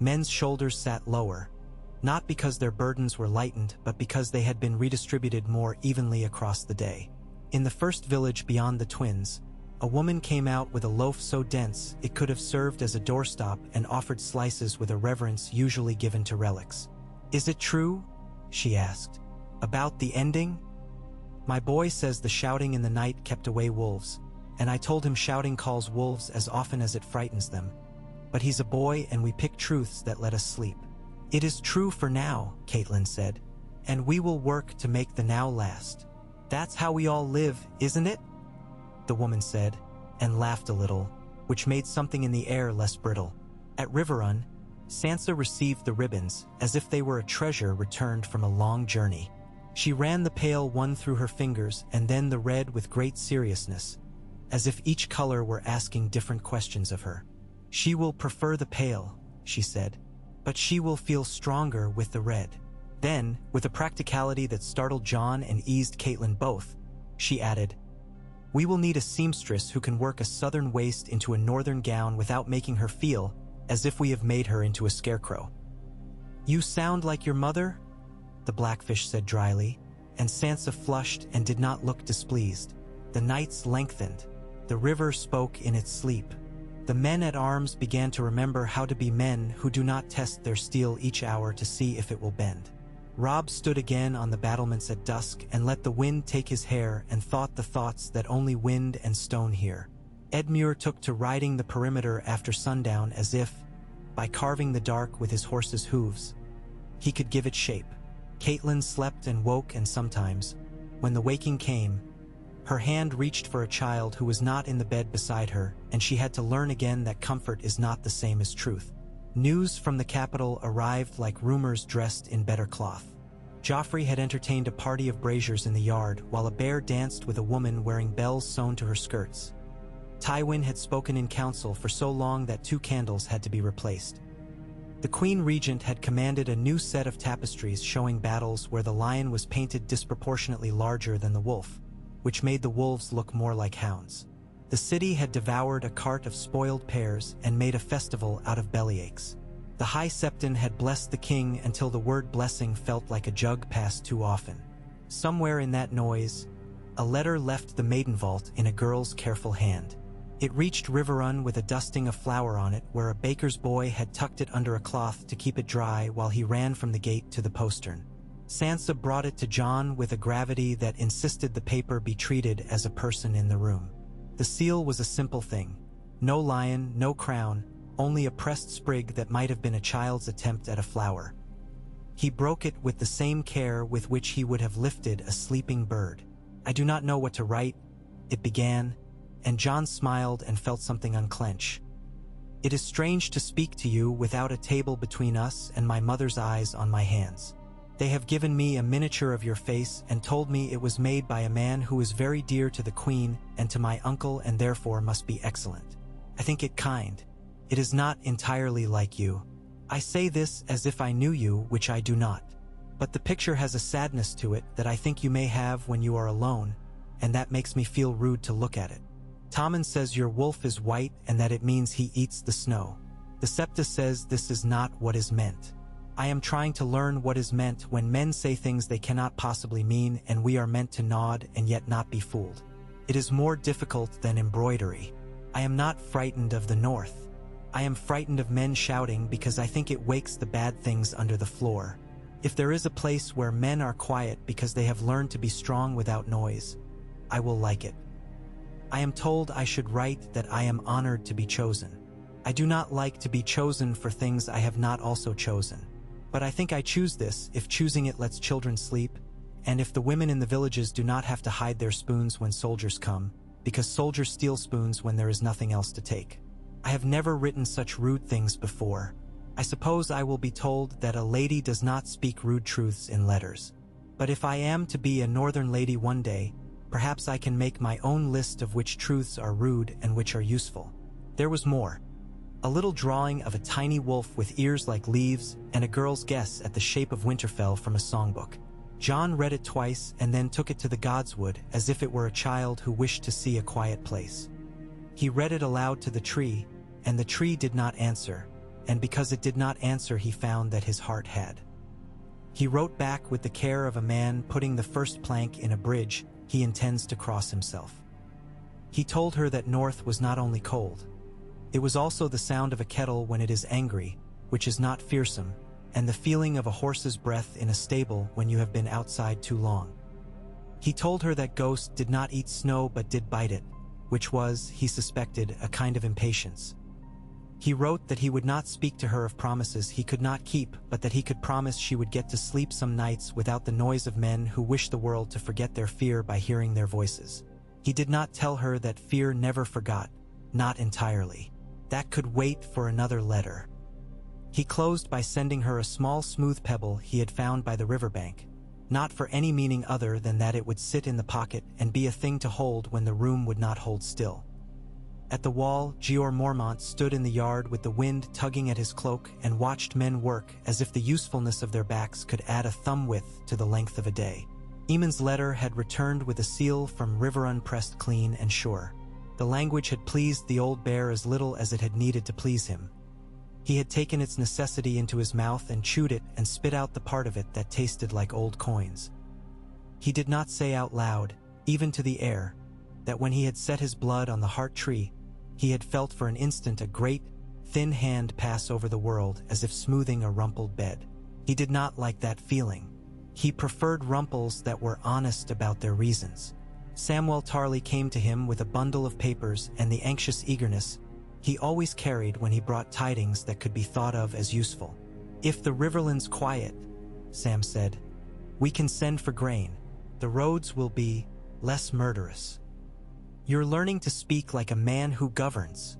men's shoulders sat lower, not because their burdens were lightened, but because they had been redistributed more evenly across the day. In the first village beyond the twins, a woman came out with a loaf so dense it could have served as a doorstop and offered slices with a reverence usually given to relics. "Is it true?" she asked. "About the ending? My boy says the shouting in the night kept away wolves, and I told him shouting calls wolves as often as it frightens them. But he's a boy and we pick truths that let us sleep." "It is true for now," Caitlin said, "and we will work to make the now last. That's how we all live, isn't it?" The woman said, and laughed a little, which made something in the air less brittle. At Riverrun, Sansa received the ribbons as if they were a treasure returned from a long journey. She ran the pale one through her fingers and then the red with great seriousness, as if each color were asking different questions of her. "She will prefer the pale," she said, "but she will feel stronger with the red." Then, with a practicality that startled John and eased Caitlin both, she added, "We will need a seamstress who can work a southern waist into a northern gown without making her feel as if we have made her into a scarecrow." "You sound like your mother," the Blackfish said dryly, and Sansa flushed and did not look displeased. The nights lengthened. The river spoke in its sleep. The men-at-arms began to remember how to be men who do not test their steel each hour to see if it will bend. Robb stood again on the battlements at dusk and let the wind take his hair and thought the thoughts that only wind and stone hear. Edmure took to riding the perimeter after sundown as if, by carving the dark with his horse's hooves, he could give it shape. Caitlin slept and woke, and sometimes, when the waking came, her hand reached for a child who was not in the bed beside her, and she had to learn again that comfort is not the same as truth. News from the capital arrived like rumors dressed in better cloth. Joffrey had entertained a party of braziers in the yard, while a bear danced with a woman wearing bells sewn to her skirts. Tywin had spoken in council for so long that 2 candles had to be replaced. The Queen Regent had commanded a new set of tapestries showing battles where the lion was painted disproportionately larger than the wolf, which made the wolves look more like hounds. The city had devoured a cart of spoiled pears and made a festival out of bellyaches. The High Septon had blessed the king until the word blessing felt like a jug passed too often. Somewhere in that noise, a letter left the maiden vault in a girl's careful hand. It reached Riverrun with a dusting of flour on it where a baker's boy had tucked it under a cloth to keep it dry while he ran from the gate to the postern. Sansa brought it to John with a gravity that insisted the paper be treated as a person in the room. The seal was a simple thing. No lion, no crown, only a pressed sprig that might have been a child's attempt at a flower. He broke it with the same care with which he would have lifted a sleeping bird. "I do not know what to write," it began, and John smiled and felt something unclench. "It is strange to speak to you without a table between us and my mother's eyes on my hands. They have given me a miniature of your face and told me it was made by a man who is very dear to the Queen and to my uncle and therefore must be excellent. I think it kind. It is not entirely like you. I say this as if I knew you, which I do not. But the picture has a sadness to it that I think you may have when you are alone, and that makes me feel rude to look at it. Tommen says your wolf is white and that it means he eats the snow. The septa says this is not what is meant. I am trying to learn what is meant when men say things they cannot possibly mean, and we are meant to nod and yet not be fooled. It is more difficult than embroidery. I am not frightened of the north. I am frightened of men shouting because I think it wakes the bad things under the floor. If there is a place where men are quiet because they have learned to be strong without noise, I will like it. I am told I should write that I am honored to be chosen. I do not like to be chosen for things I have not also chosen. But I think I choose this if choosing it lets children sleep, and if the women in the villages do not have to hide their spoons when soldiers come, because soldiers steal spoons when there is nothing else to take. I have never written such rude things before. I suppose I will be told that a lady does not speak rude truths in letters. But if I am to be a northern lady one day, perhaps I can make my own list of which truths are rude and which are useful. There was more. A little drawing of a tiny wolf with ears like leaves and a girl's guess at the shape of Winterfell from a songbook. John read it twice and then took it to the godswood as if it were a child who wished to see a quiet place. He read it aloud to the tree, and the tree did not answer, and because it did not answer he found that his heart had. He wrote back with the care of a man putting the first plank in a bridge he intends to cross himself. He told her that north was not only cold. It was also the sound of a kettle when it is angry, which is not fearsome, and the feeling of a horse's breath in a stable when you have been outside too long. He told her that ghosts did not eat snow but did bite it, which was, he suspected, a kind of impatience. He wrote that he would not speak to her of promises he could not keep, but that he could promise she would get to sleep some nights without the noise of men who wish the world to forget their fear by hearing their voices. He did not tell her that fear never forgot, not entirely. That could wait for another letter. He closed by sending her a small smooth pebble he had found by the riverbank, not for any meaning other than that it would sit in the pocket and be a thing to hold when the room would not hold still. At the wall, Jeor Mormont stood in the yard with the wind tugging at his cloak and watched men work as if the usefulness of their backs could add a thumb width to the length of a day. Eamon's letter had returned with a seal from Riverrun pressed clean and sure. The language had pleased the old bear as little as it had needed to please him. He had taken its necessity into his mouth and chewed it and spit out the part of it that tasted like old coins. He did not say out loud, even to the air, that when he had set his blood on the heart tree, he had felt for an instant a great, thin hand pass over the world as if smoothing a rumpled bed. He did not like that feeling. He preferred rumples that were honest about their reasons. Samwell Tarly came to him with a bundle of papers and the anxious eagerness he always carried when he brought tidings that could be thought of as useful. "If the Riverland's quiet," Sam said, "we can send for grain. The roads will be less murderous." "You're learning to speak like a man who governs,"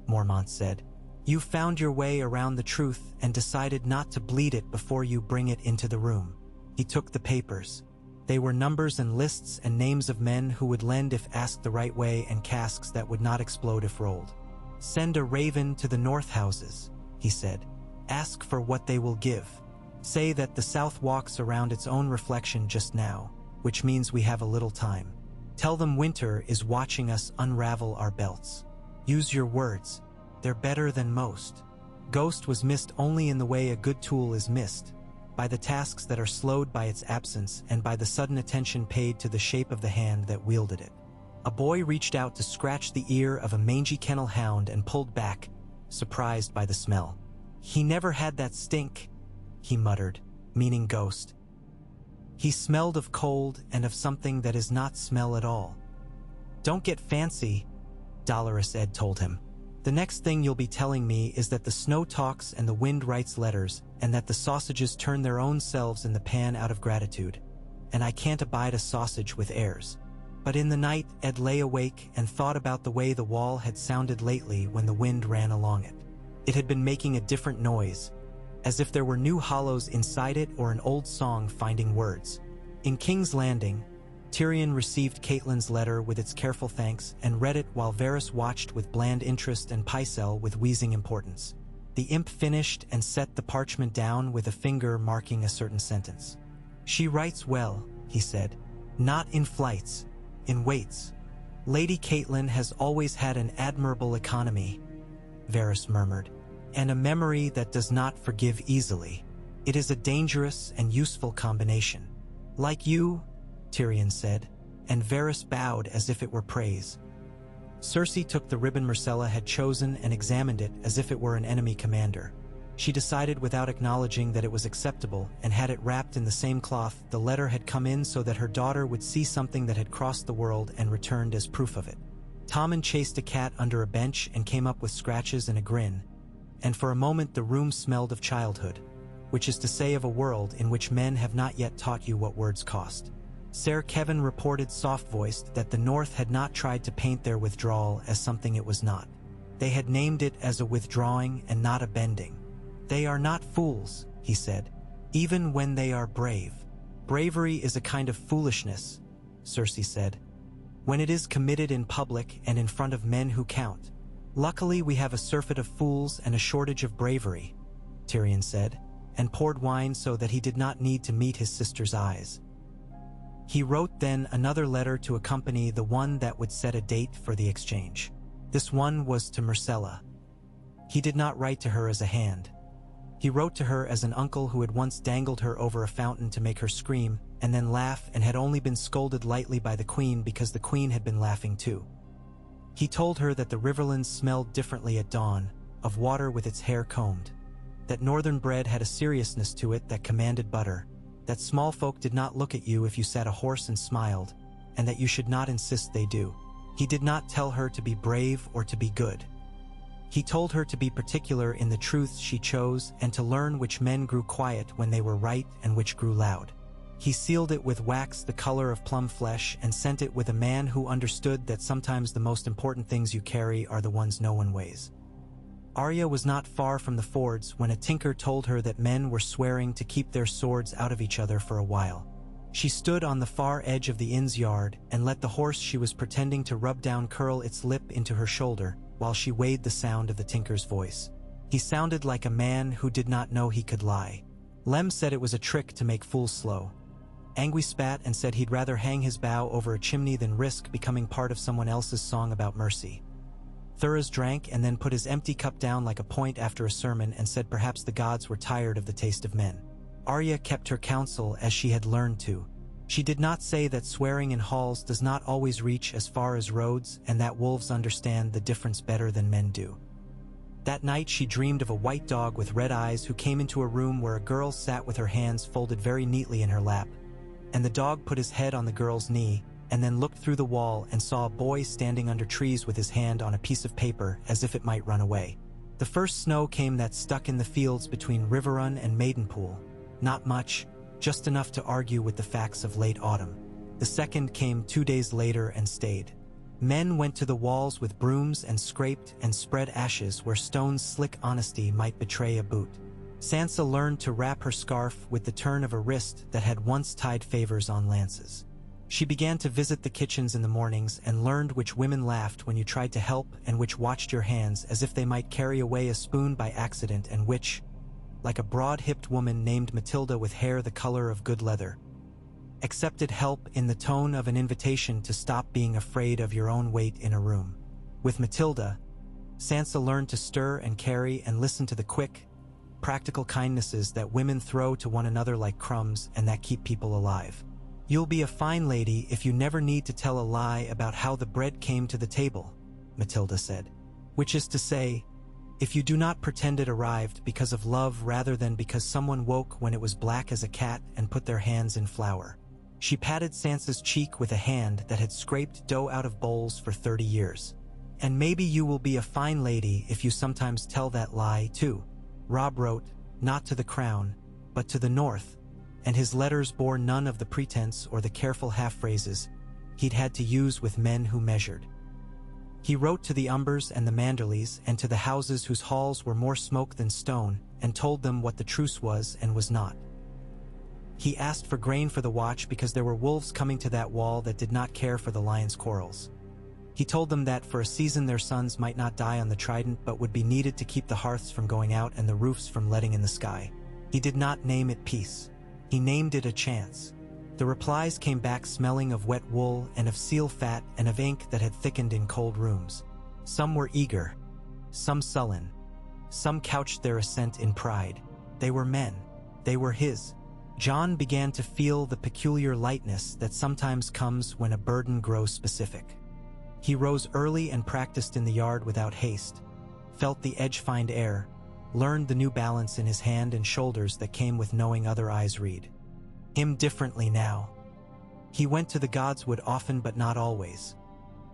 Mormont said. "You found your way around the truth and decided not to bleed it before you bring it into the room." He took the papers. They were numbers and lists and names of men who would lend if asked the right way and casks that would not explode if rolled. "Send a raven to the north houses," he said. "Ask for what they will give. Say that the south walks around its own reflection just now, which means we have a little time. Tell them winter is watching us unravel our belts. Use your words. They're better than most." Ghost was missed only in the way a good tool is missed, by the tasks that are slowed by its absence and by the sudden attention paid to the shape of the hand that wielded it. A boy reached out to scratch the ear of a mangy kennel hound and pulled back, surprised by the smell. "He never had that stink," he muttered, meaning Ghost. "He smelled of cold and of something that is not smell at all." "Don't get fancy," Dolorous Ed told him. "The next thing you'll be telling me is that the snow talks and the wind writes letters, and that the sausages turn their own selves in the pan out of gratitude. And I can't abide a sausage with airs." But in the night, Ed lay awake and thought about the way the wall had sounded lately when the wind ran along it. It had been making a different noise, as if there were new hollows inside it or an old song finding words. In King's Landing, Tyrion received Catelyn's letter with its careful thanks and read it while Varys watched with bland interest and Pycelle with wheezing importance. The imp finished and set the parchment down with a finger marking a certain sentence. "She writes well," he said. "Not in flights, in waits. Lady Catelyn has always had an admirable economy," Varys murmured. and a memory that does not forgive easily. It is a dangerous and useful combination. Like you, Tyrion said, and Varys bowed as if it were praise. Cersei took the ribbon Myrcella had chosen and examined it as if it were an enemy commander. She decided without acknowledging that it was acceptable and had it wrapped in the same cloth the letter had come in so that her daughter would see something that had crossed the world and returned as proof of it. Tommen chased a cat under a bench and came up with scratches and a grin, and for a moment the room smelled of childhood, which is to say of a world in which men have not yet taught you what words cost. Ser Kevin reported soft-voiced that the North had not tried to paint their withdrawal as something it was not. They had named it as a withdrawing and not a bending. They are not fools, he said, even when they are brave. Bravery is a kind of foolishness, Cersei said, when it is committed in public and in front of men who count. Luckily we have a surfeit of fools and a shortage of bravery, Tyrion said, and poured wine so that he did not need to meet his sister's eyes. He wrote then another letter to accompany the one that would set a date for the exchange. This one was to Myrcella. He did not write to her as a hand. He wrote to her as an uncle who had once dangled her over a fountain to make her scream and then laugh and had only been scolded lightly by the queen because the queen had been laughing too. He told her that the riverlands smelled differently at dawn, of water with its hair combed, that northern bread had a seriousness to it that commanded butter, that small folk did not look at you if you sat a horse and smiled, and that you should not insist they do. He did not tell her to be brave or to be good. He told her to be particular in the truths she chose and to learn which men grew quiet when they were right and which grew loud. He sealed it with wax the color of plum flesh and sent it with a man who understood that sometimes the most important things you carry are the ones no one weighs. Arya was not far from the fords when a tinker told her that men were swearing to keep their swords out of each other for a while. She stood on the far edge of the inn's yard and let the horse she was pretending to rub down curl its lip into her shoulder while she weighed the sound of the tinker's voice. He sounded like a man who did not know he could lie. Lem said it was a trick to make fools slow. Angwy spat and said he'd rather hang his bow over a chimney than risk becoming part of someone else's song about mercy. Thuras drank and then put his empty cup down like a point after a sermon and said perhaps the gods were tired of the taste of men. Arya kept her counsel as she had learned to. She did not say that swearing in halls does not always reach as far as roads and that wolves understand the difference better than men do. That night she dreamed of a white dog with red eyes who came into a room where a girl sat with her hands folded very neatly in her lap, and the dog put his head on the girl's knee and then looked through the wall and saw a boy standing under trees with his hand on a piece of paper as if it might run away. The first snow came that stuck in the fields between Riverrun and Maidenpool. Not much, just enough to argue with the facts of late autumn. The second came 2 days later and stayed. Men went to the walls with brooms and scraped and spread ashes where stone's slick honesty might betray a boot. Sansa learned to wrap her scarf with the turn of a wrist that had once tied favors on lances. She began to visit the kitchens in the mornings and learned which women laughed when you tried to help and which watched your hands as if they might carry away a spoon by accident and which, like a broad-hipped woman named Matilda with hair the color of good leather, accepted help in the tone of an invitation to stop being afraid of your own weight in a room. With Matilda, Sansa learned to stir and carry and listen to the quick, practical kindnesses that women throw to one another like crumbs and that keep people alive. You'll be a fine lady if you never need to tell a lie about how the bread came to the table, Matilda said. Which is to say, if you do not pretend it arrived because of love rather than because someone woke when it was black as a cat and put their hands in flour. She patted Sansa's cheek with a hand that had scraped dough out of bowls for 30 years. And maybe you will be a fine lady if you sometimes tell that lie too. Robb wrote, not to the crown, but to the north, and his letters bore none of the pretense or the careful half-phrases he'd had to use with men who measured. He wrote to the Umbers and the Manderleys and to the houses whose halls were more smoke than stone and told them what the truce was and was not. He asked for grain for the watch because there were wolves coming to that wall that did not care for the lion's quarrels. He told them that for a season their sons might not die on the trident but would be needed to keep the hearths from going out and the roofs from letting in the sky. He did not name it peace. He named it a chance. The replies came back smelling of wet wool and of seal fat and of ink that had thickened in cold rooms. Some were eager, some sullen, Some couched their assent in pride. They were men. They were his. John began to feel the peculiar lightness that sometimes comes when a burden grows specific. He rose early and practiced in the yard without haste, felt the edge find air, learned the new balance in his hand and shoulders that came with knowing other eyes read him differently now. He went to the gods wood often but not always.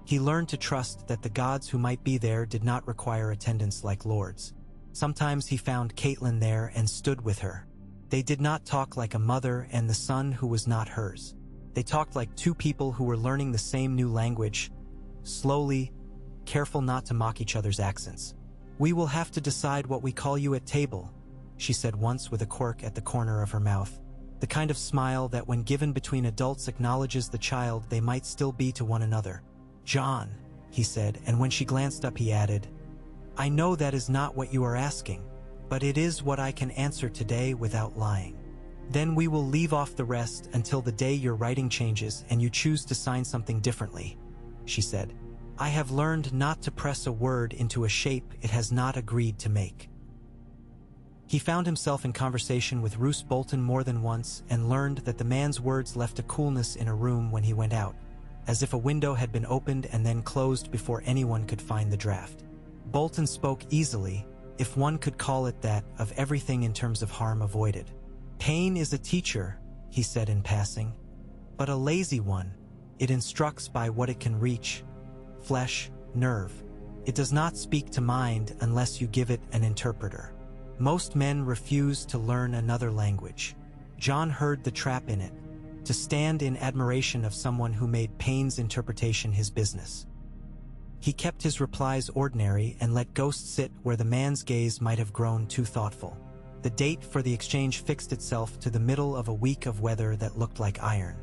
He learned to trust that the gods who might be there did not require attendance like lords. Sometimes he found Caitlin there and stood with her. They did not talk like a mother and the son who was not hers. They talked like two people who were learning the same new language, slowly, careful not to mock each other's accents. "We will have to decide what we call you at table," she said once with a quirk at the corner of her mouth, the kind of smile that when given between adults acknowledges the child they might still be to one another. "John," he said, and when she glanced up he added, "I know that is not what you are asking, but it is what I can answer today without lying. Then we will leave off the rest until the day your writing changes and you choose to sign something differently," she said. "I have learned not to press a word into a shape it has not agreed to make." He found himself in conversation with Roose Bolton more than once and learned that the man's words left a coolness in a room when he went out, as if a window had been opened and then closed before anyone could find the draft. Bolton spoke easily, if one could call it that, of everything in terms of harm avoided. "Pain is a teacher," he said in passing, "but a lazy one. It instructs by what it can reach. Flesh, nerve. It does not speak to mind unless you give it an interpreter. Most men refuse to learn another language." John heard the trap in it, to stand in admiration of someone who made pain's interpretation his business. He kept his replies ordinary and let ghosts sit where the man's gaze might have grown too thoughtful. The date for the exchange fixed itself to the middle of a week of weather that looked like iron.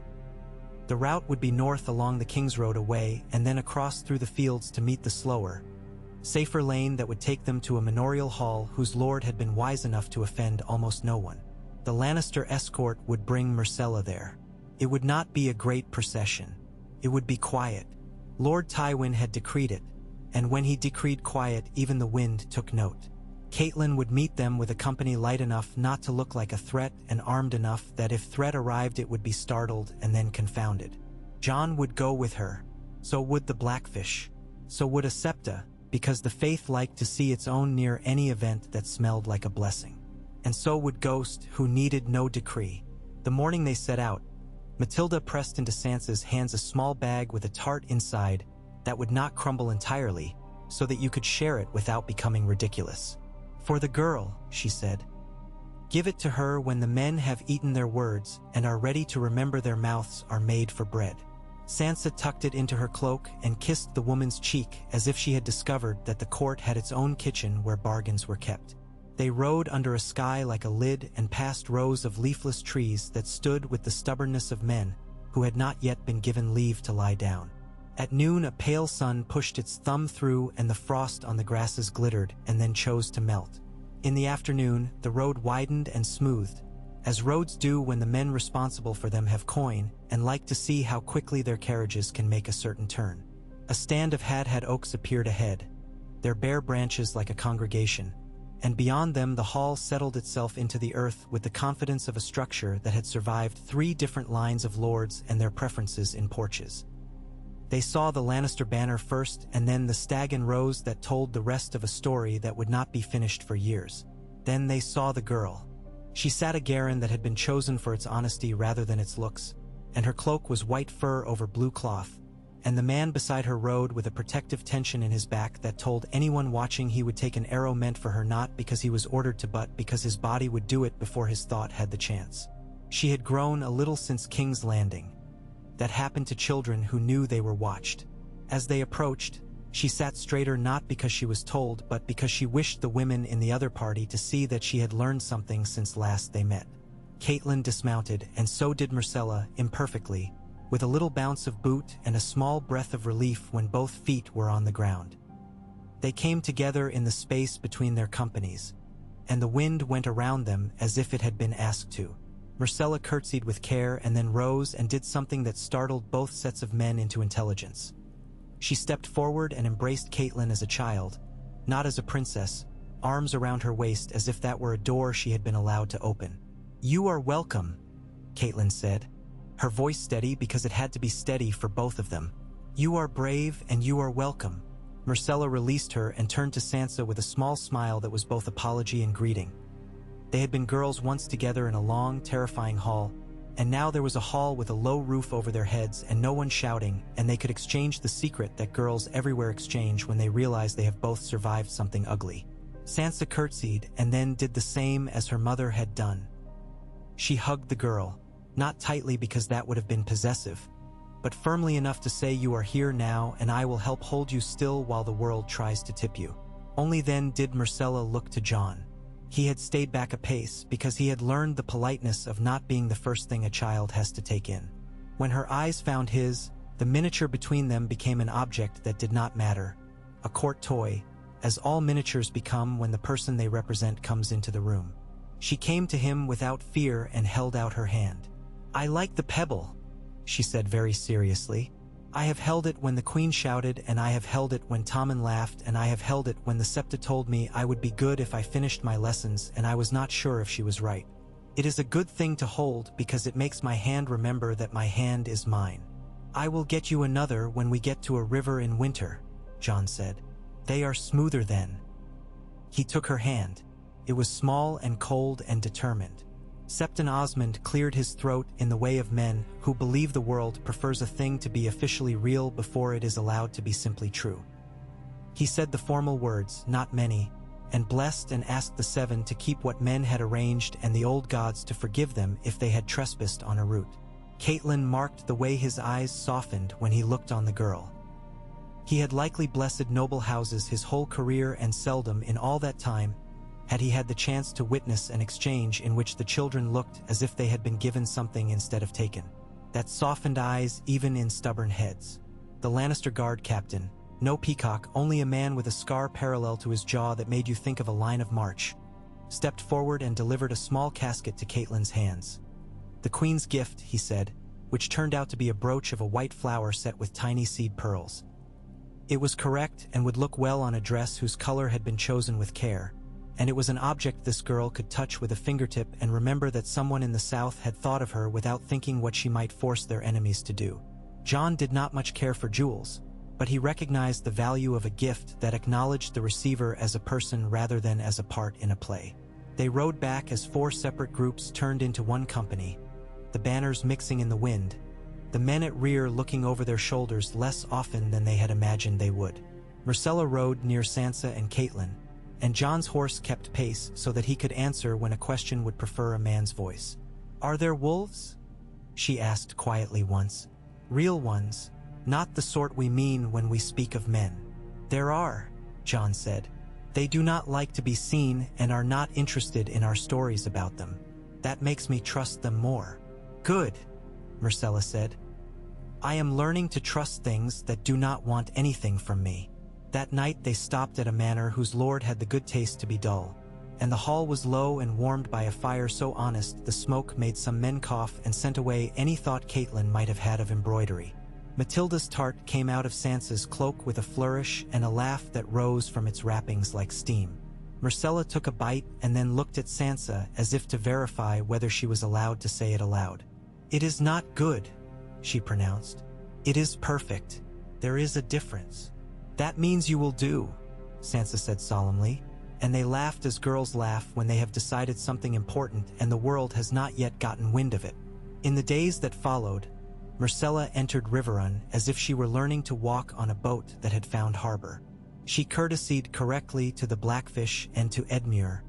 The route would be north along the King's Road away and then across through the fields to meet the slower, safer lane that would take them to a manorial hall whose lord had been wise enough to offend almost no one. The Lannister escort would bring Myrcella there. It would not be a great procession. It would be quiet. Lord Tywin had decreed it, and when he decreed quiet, even the wind took note. Caitlin would meet them with a company light enough not to look like a threat and armed enough that if threat arrived it would be startled and then confounded. John would go with her. So would the Blackfish. So would a Septa, because the faith liked to see its own near any event that smelled like a blessing. And so would Ghost, who needed no decree. The morning they set out, Matilda pressed into Sansa's hands a small bag with a tart inside that would not crumble entirely, so that you could share it without becoming ridiculous. "For the girl," she said. "Give it to her when the men have eaten their words and are ready to remember their mouths are made for bread." Sansa tucked it into her cloak and kissed the woman's cheek as if she had discovered that the court had its own kitchen where bargains were kept. They rode under a sky like a lid and past rows of leafless trees that stood with the stubbornness of men who had not yet been given leave to lie down. At noon a pale sun pushed its thumb through and the frost on the grasses glittered and then chose to melt. In the afternoon the road widened and smoothed, as roads do when the men responsible for them have coin and like to see how quickly their carriages can make a certain turn. A stand of had oaks appeared ahead, their bare branches like a congregation, and beyond them the hall settled itself into the earth with the confidence of a structure that had survived 3 different lines of lords and their preferences in porches. They saw the Lannister banner first and then the stag and rose that told the rest of a story that would not be finished for years. Then they saw the girl. She sat a Garen that had been chosen for its honesty rather than its looks, and her cloak was white fur over blue cloth, and the man beside her rode with a protective tension in his back that told anyone watching he would take an arrow meant for her not because he was ordered to but because his body would do it before his thought had the chance. She had grown a little since King's Landing. That happened to children who knew they were watched. As they approached, she sat straighter not because she was told but because she wished the women in the other party to see that she had learned something since last they met. Caitlin dismounted, and so did Myrcella, imperfectly, with a little bounce of boot and a small breath of relief when both feet were on the ground. They came together in the space between their companies, and the wind went around them as if it had been asked to. Myrcella curtsied with care and then rose and did something that startled both sets of men into intelligence. She stepped forward and embraced Caitlin as a child, not as a princess, arms around her waist as if that were a door she had been allowed to open. "You are welcome," Caitlin said, her voice steady because it had to be steady for both of them. "You are brave and you are welcome." Myrcella released her and turned to Sansa with a small smile that was both apology and greeting. They had been girls once together in a long, terrifying hall, and now there was a hall with a low roof over their heads and no one shouting, and they could exchange the secret that girls everywhere exchange when they realize they have both survived something ugly. Sansa curtsied and then did the same as her mother had done. She hugged the girl, not tightly because that would have been possessive, but firmly enough to say, "You are here now, and I will help hold you still while the world tries to tip you." Only then did Myrcella look to Jon. He had stayed back a pace because he had learned the politeness of not being the first thing a child has to take in. When her eyes found his, the miniature between them became an object that did not matter, a court toy, as all miniatures become when the person they represent comes into the room. She came to him without fear and held out her hand. "I like the pebble," she said very seriously. "I have held it when the queen shouted, and I have held it when Tommen laughed, and I have held it when the Septa told me I would be good if I finished my lessons, and I was not sure if she was right. It is a good thing to hold because it makes my hand remember that my hand is mine. I will get you another when we get to a river in winter," Jon said. "They are smoother then." He took her hand. It was small and cold and determined. Septon Osmond cleared his throat in the way of men who believe the world prefers a thing to be officially real before it is allowed to be simply true. He said the formal words, "Not many," and blessed and asked the seven to keep what men had arranged and the old gods to forgive them if they had trespassed on a route. Caitlin marked the way his eyes softened when he looked on the girl. He had likely blessed noble houses his whole career, and seldom in all that time had he had the chance to witness an exchange in which the children looked as if they had been given something instead of taken. That softened eyes even in stubborn heads. The Lannister guard captain, no peacock, only a man with a scar parallel to his jaw that made you think of a line of march, stepped forward and delivered a small casket to Caitlyn's hands. "The queen's gift," he said, which turned out to be a brooch of a white flower set with tiny seed pearls. It was correct and would look well on a dress whose color had been chosen with care, and it was an object this girl could touch with a fingertip and remember that someone in the South had thought of her without thinking what she might force their enemies to do. Jon did not much care for jewels, but he recognized the value of a gift that acknowledged the receiver as a person rather than as a part in a play. They rode back as 4 separate groups turned into one company, the banners mixing in the wind, the men at rear looking over their shoulders less often than they had imagined they would. Myrcella rode near Sansa and Caitlin, and Jon's horse kept pace so that he could answer when a question would prefer a man's voice. "Are there wolves?" she asked quietly once. "Real ones, not the sort we mean when we speak of men." "There are," Jon said. "They do not like to be seen and are not interested in our stories about them. That makes me trust them more." "Good," Myrcella said. "I am learning to trust things that do not want anything from me." That night they stopped at a manor whose lord had the good taste to be dull, and the hall was low and warmed by a fire so honest the smoke made some men cough and sent away any thought Caitlin might have had of embroidery. Matilda's tart came out of Sansa's cloak with a flourish and a laugh that rose from its wrappings like steam. Myrcella took a bite and then looked at Sansa as if to verify whether she was allowed to say it aloud. "It is not good," she pronounced. "It is perfect. There is a difference." "That means you will do," Sansa said solemnly, and they laughed as girls laugh when they have decided something important and the world has not yet gotten wind of it. In the days that followed, Myrcella entered Riverrun as if she were learning to walk on a boat that had found harbor. She courtesied correctly to the Blackfish and to Edmure.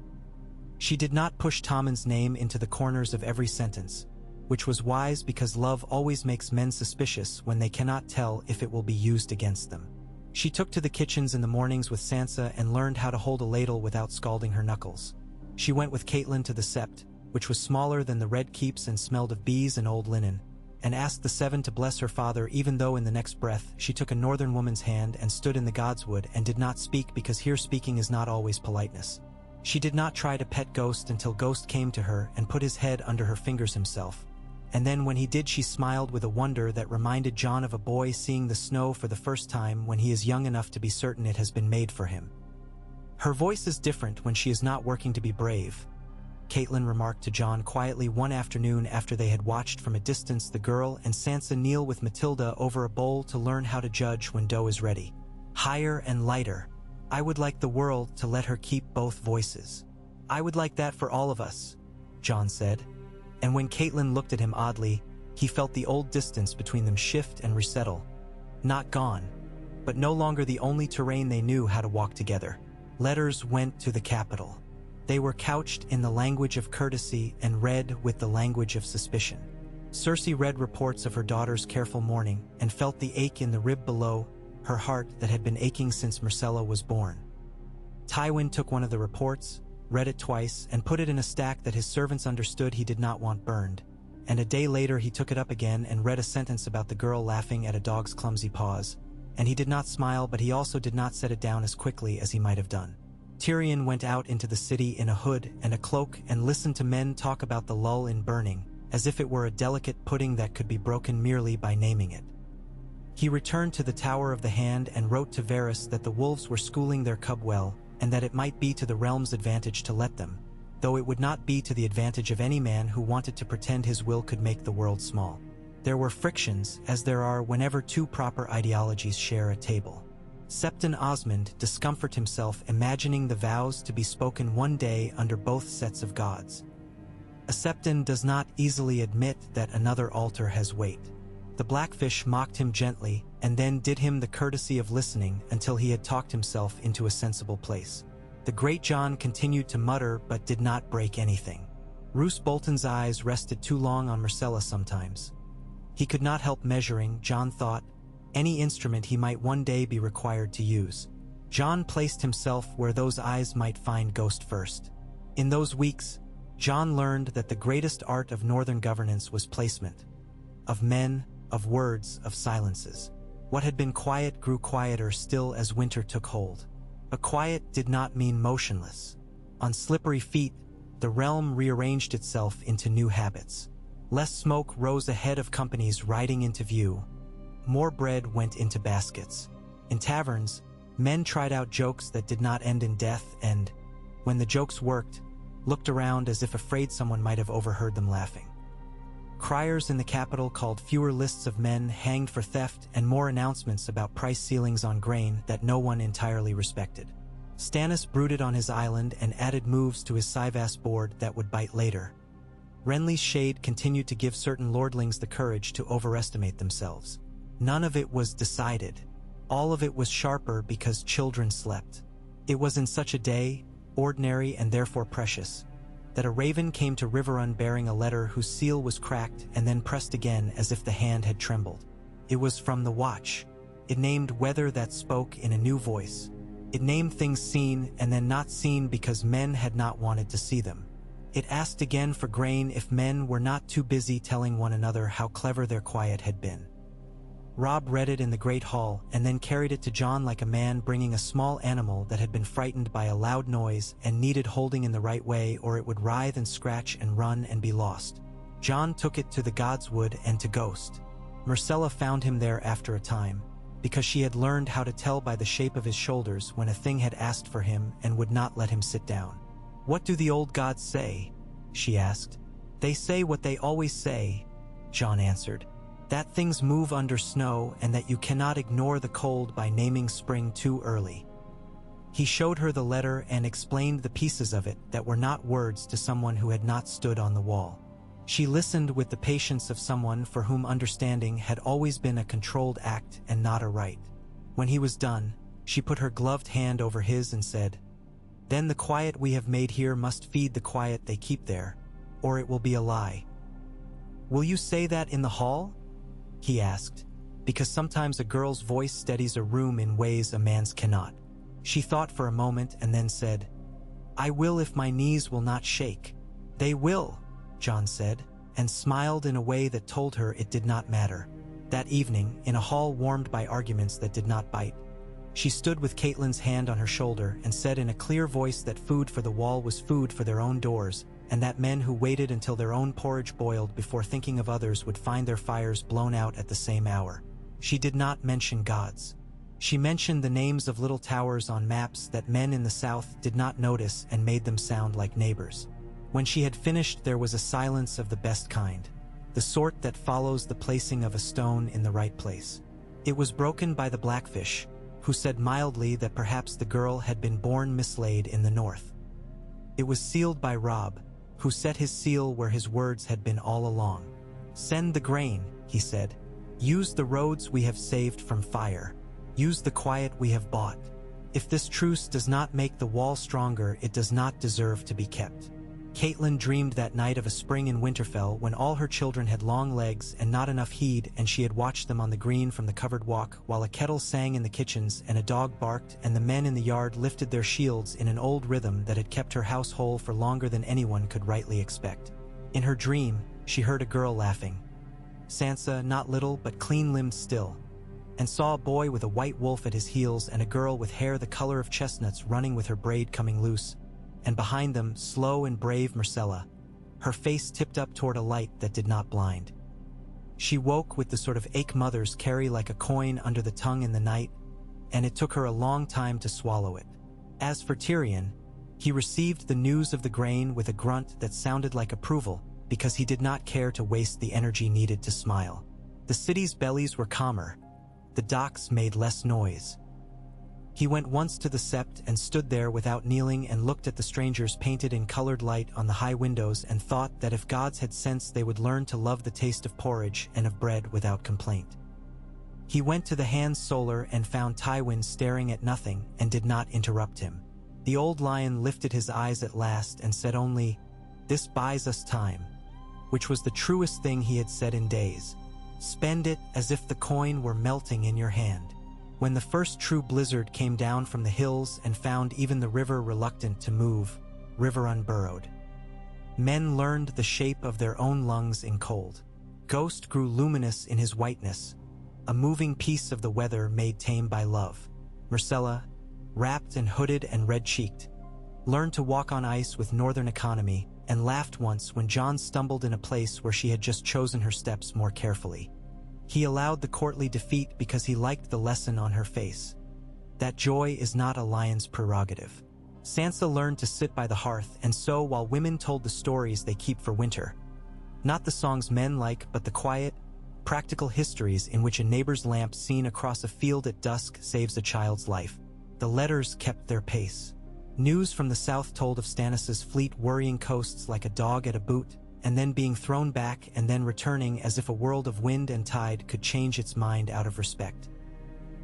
She did not push Tommen's name into the corners of every sentence, which was wise because love always makes men suspicious when they cannot tell if it will be used against them. She took to the kitchens in the mornings with Sansa and learned how to hold a ladle without scalding her knuckles. She went with Caitlin to the Sept, which was smaller than the Red Keeps and smelled of bees and old linen, and asked the Seven to bless her father even though in the next breath she took a northern woman's hand and stood in the godswood and did not speak because here speaking is not always politeness. She did not try to pet Ghost until Ghost came to her and put his head under her fingers himself. And then when he did she smiled with a wonder that reminded Jon of a boy seeing the snow for the first time when he is young enough to be certain it has been made for him. Her voice is different when she is not working to be brave, Caitlin remarked to John quietly one afternoon after they had watched from a distance the girl and Sansa kneel with Matilda over a bowl to learn how to judge when dough is ready. Higher and lighter. I would like the world to let her keep both voices. I would like that for all of us, John said. And when Caitlin looked at him oddly, he felt the old distance between them shift and resettle. Not gone, but no longer the only terrain they knew how to walk together. Letters went to the capital. They were couched in the language of courtesy and read with the language of suspicion. Cersei read reports of her daughter's careful mourning and felt the ache in the rib below her heart that had been aching since Myrcella was born. Tywin took one of the reports, read it twice, and put it in a stack that his servants understood he did not want burned. And a day later he took it up again and read a sentence about the girl laughing at a dog's clumsy paws. And he did not smile, but he also did not set it down as quickly as he might have done. Tyrion went out into the city in a hood and a cloak and listened to men talk about the lull in burning, as if it were a delicate pudding that could be broken merely by naming it. He returned to the Tower of the Hand and wrote to Varys that the wolves were schooling their cub well, and that it might be to the realm's advantage to let them, though it would not be to the advantage of any man who wanted to pretend his will could make the world small. There were frictions, as there are whenever two proper ideologies share a table. Septon Osmond discomforted himself imagining the vows to be spoken one day under both sets of gods. A Septon does not easily admit that another altar has weight. The Blackfish mocked him gently and then did him the courtesy of listening until he had talked himself into a sensible place. The Great John continued to mutter but did not break anything. Roose Bolton's eyes rested too long on Myrcella sometimes. He could not help measuring, John thought, any instrument he might one day be required to use. John placed himself where those eyes might find Ghost first. In those weeks, John learned that the greatest art of northern governance was placement. Of men, of words, of silences. What had been quiet grew quieter still as winter took hold. But quiet did not mean motionless. On slippery feet, the realm rearranged itself into new habits. Less smoke rose ahead of companies riding into view. More bread went into baskets. In taverns, men tried out jokes that did not end in death and, when the jokes worked, looked around as if afraid someone might have overheard them laughing. Criers in the capital called fewer lists of men hanged for theft and more announcements about price ceilings on grain that no one entirely respected. Stannis brooded on his island and added moves to his Cyvasse board that would bite later. Renly's shade continued to give certain lordlings the courage to overestimate themselves. None of it was decided. All of it was sharper because children slept. It was in such a day, ordinary and therefore precious, that a raven came to Riverrun bearing a letter whose seal was cracked and then pressed again as if the hand had trembled. It was from the Watch. It named weather that spoke in a new voice. It named things seen and then not seen because men had not wanted to see them. It asked again for grain if men were not too busy telling one another how clever their quiet had been. Robb read it in the great hall and then carried it to John like a man bringing a small animal that had been frightened by a loud noise and needed holding in the right way or it would writhe and scratch and run and be lost. John took it to the Godswood and to Ghost. Myrcella found him there after a time, because she had learned how to tell by the shape of his shoulders when a thing had asked for him and would not let him sit down. "What do the old gods say?" she asked. "They say what they always say," John answered. "That things move under snow and that you cannot ignore the cold by naming spring too early." He showed her the letter and explained the pieces of it that were not words to someone who had not stood on the wall. She listened with the patience of someone for whom understanding had always been a controlled act and not a right. When he was done, she put her gloved hand over his and said, "Then the quiet we have made here must feed the quiet they keep there, or it will be a lie." "Will you say that in the hall?" he asked, because sometimes a girl's voice steadies a room in ways a man's cannot. She thought for a moment and then said, "I will if my knees will not shake." "They will," John said, and smiled in a way that told her it did not matter. That evening, in a hall warmed by arguments that did not bite, she stood with Caitlyn's hand on her shoulder and said in a clear voice that food for the wall was food for their own doors, and that men who waited until their own porridge boiled before thinking of others would find their fires blown out at the same hour. She did not mention gods. She mentioned the names of little towers on maps that men in the south did not notice and made them sound like neighbors. When she had finished, there was a silence of the best kind, the sort that follows the placing of a stone in the right place. It was broken by the Blackfish, who said mildly that perhaps the girl had been born mislaid in the north. It was sealed by Rob, who set his seal where his words had been all along. "Send the grain," he said. "Use the roads we have saved from fire. Use the quiet we have bought. If this truce does not make the wall stronger, it does not deserve to be kept." Caitlin dreamed that night of a spring in Winterfell when all her children had long legs and not enough heed, and she had watched them on the green from the covered walk, while a kettle sang in the kitchens and a dog barked and the men in the yard lifted their shields in an old rhythm that had kept her house whole for longer than anyone could rightly expect. In her dream, she heard a girl laughing. Sansa, not little but clean-limbed still, and saw a boy with a white wolf at his heels and a girl with hair the color of chestnuts running with her braid coming loose, and behind them, slow and brave Myrcella, her face tipped up toward a light that did not blind. She woke with the sort of ache mothers carry like a coin under the tongue in the night, and it took her a long time to swallow it. As for Tyrion, he received the news of the grain with a grunt that sounded like approval, because he did not care to waste the energy needed to smile. The city's bellies were calmer. The docks made less noise. He went once to the sept and stood there without kneeling and looked at the strangers painted in colored light on the high windows and thought that if gods had sense they would learn to love the taste of porridge and of bread without complaint. He went to the Hans Solar and found Tywin staring at nothing and did not interrupt him. The old lion lifted his eyes at last and said only, "This buys us time," which was the truest thing he had said in days. Spend it as if the coin were melting in your hand. When the first true blizzard came down from the hills and found even the river reluctant to move, river unburrowed, men learned the shape of their own lungs in cold. Ghost grew luminous in his whiteness, a moving piece of the weather made tame by love. Myrcella, wrapped and hooded and red-cheeked, learned to walk on ice with northern economy and laughed once when Jon stumbled in a place where she had just chosen her steps more carefully. He allowed the courtly defeat because he liked the lesson on her face. That joy is not a lion's prerogative. Sansa learned to sit by the hearth, and so while women told the stories they keep for winter, not the songs men like, but the quiet, practical histories in which a neighbor's lamp seen across a field at dusk saves a child's life, the letters kept their pace. News from the south told of Stannis's fleet worrying coasts like a dog at a boot, and then being thrown back and then returning as if a world of wind and tide could change its mind out of respect.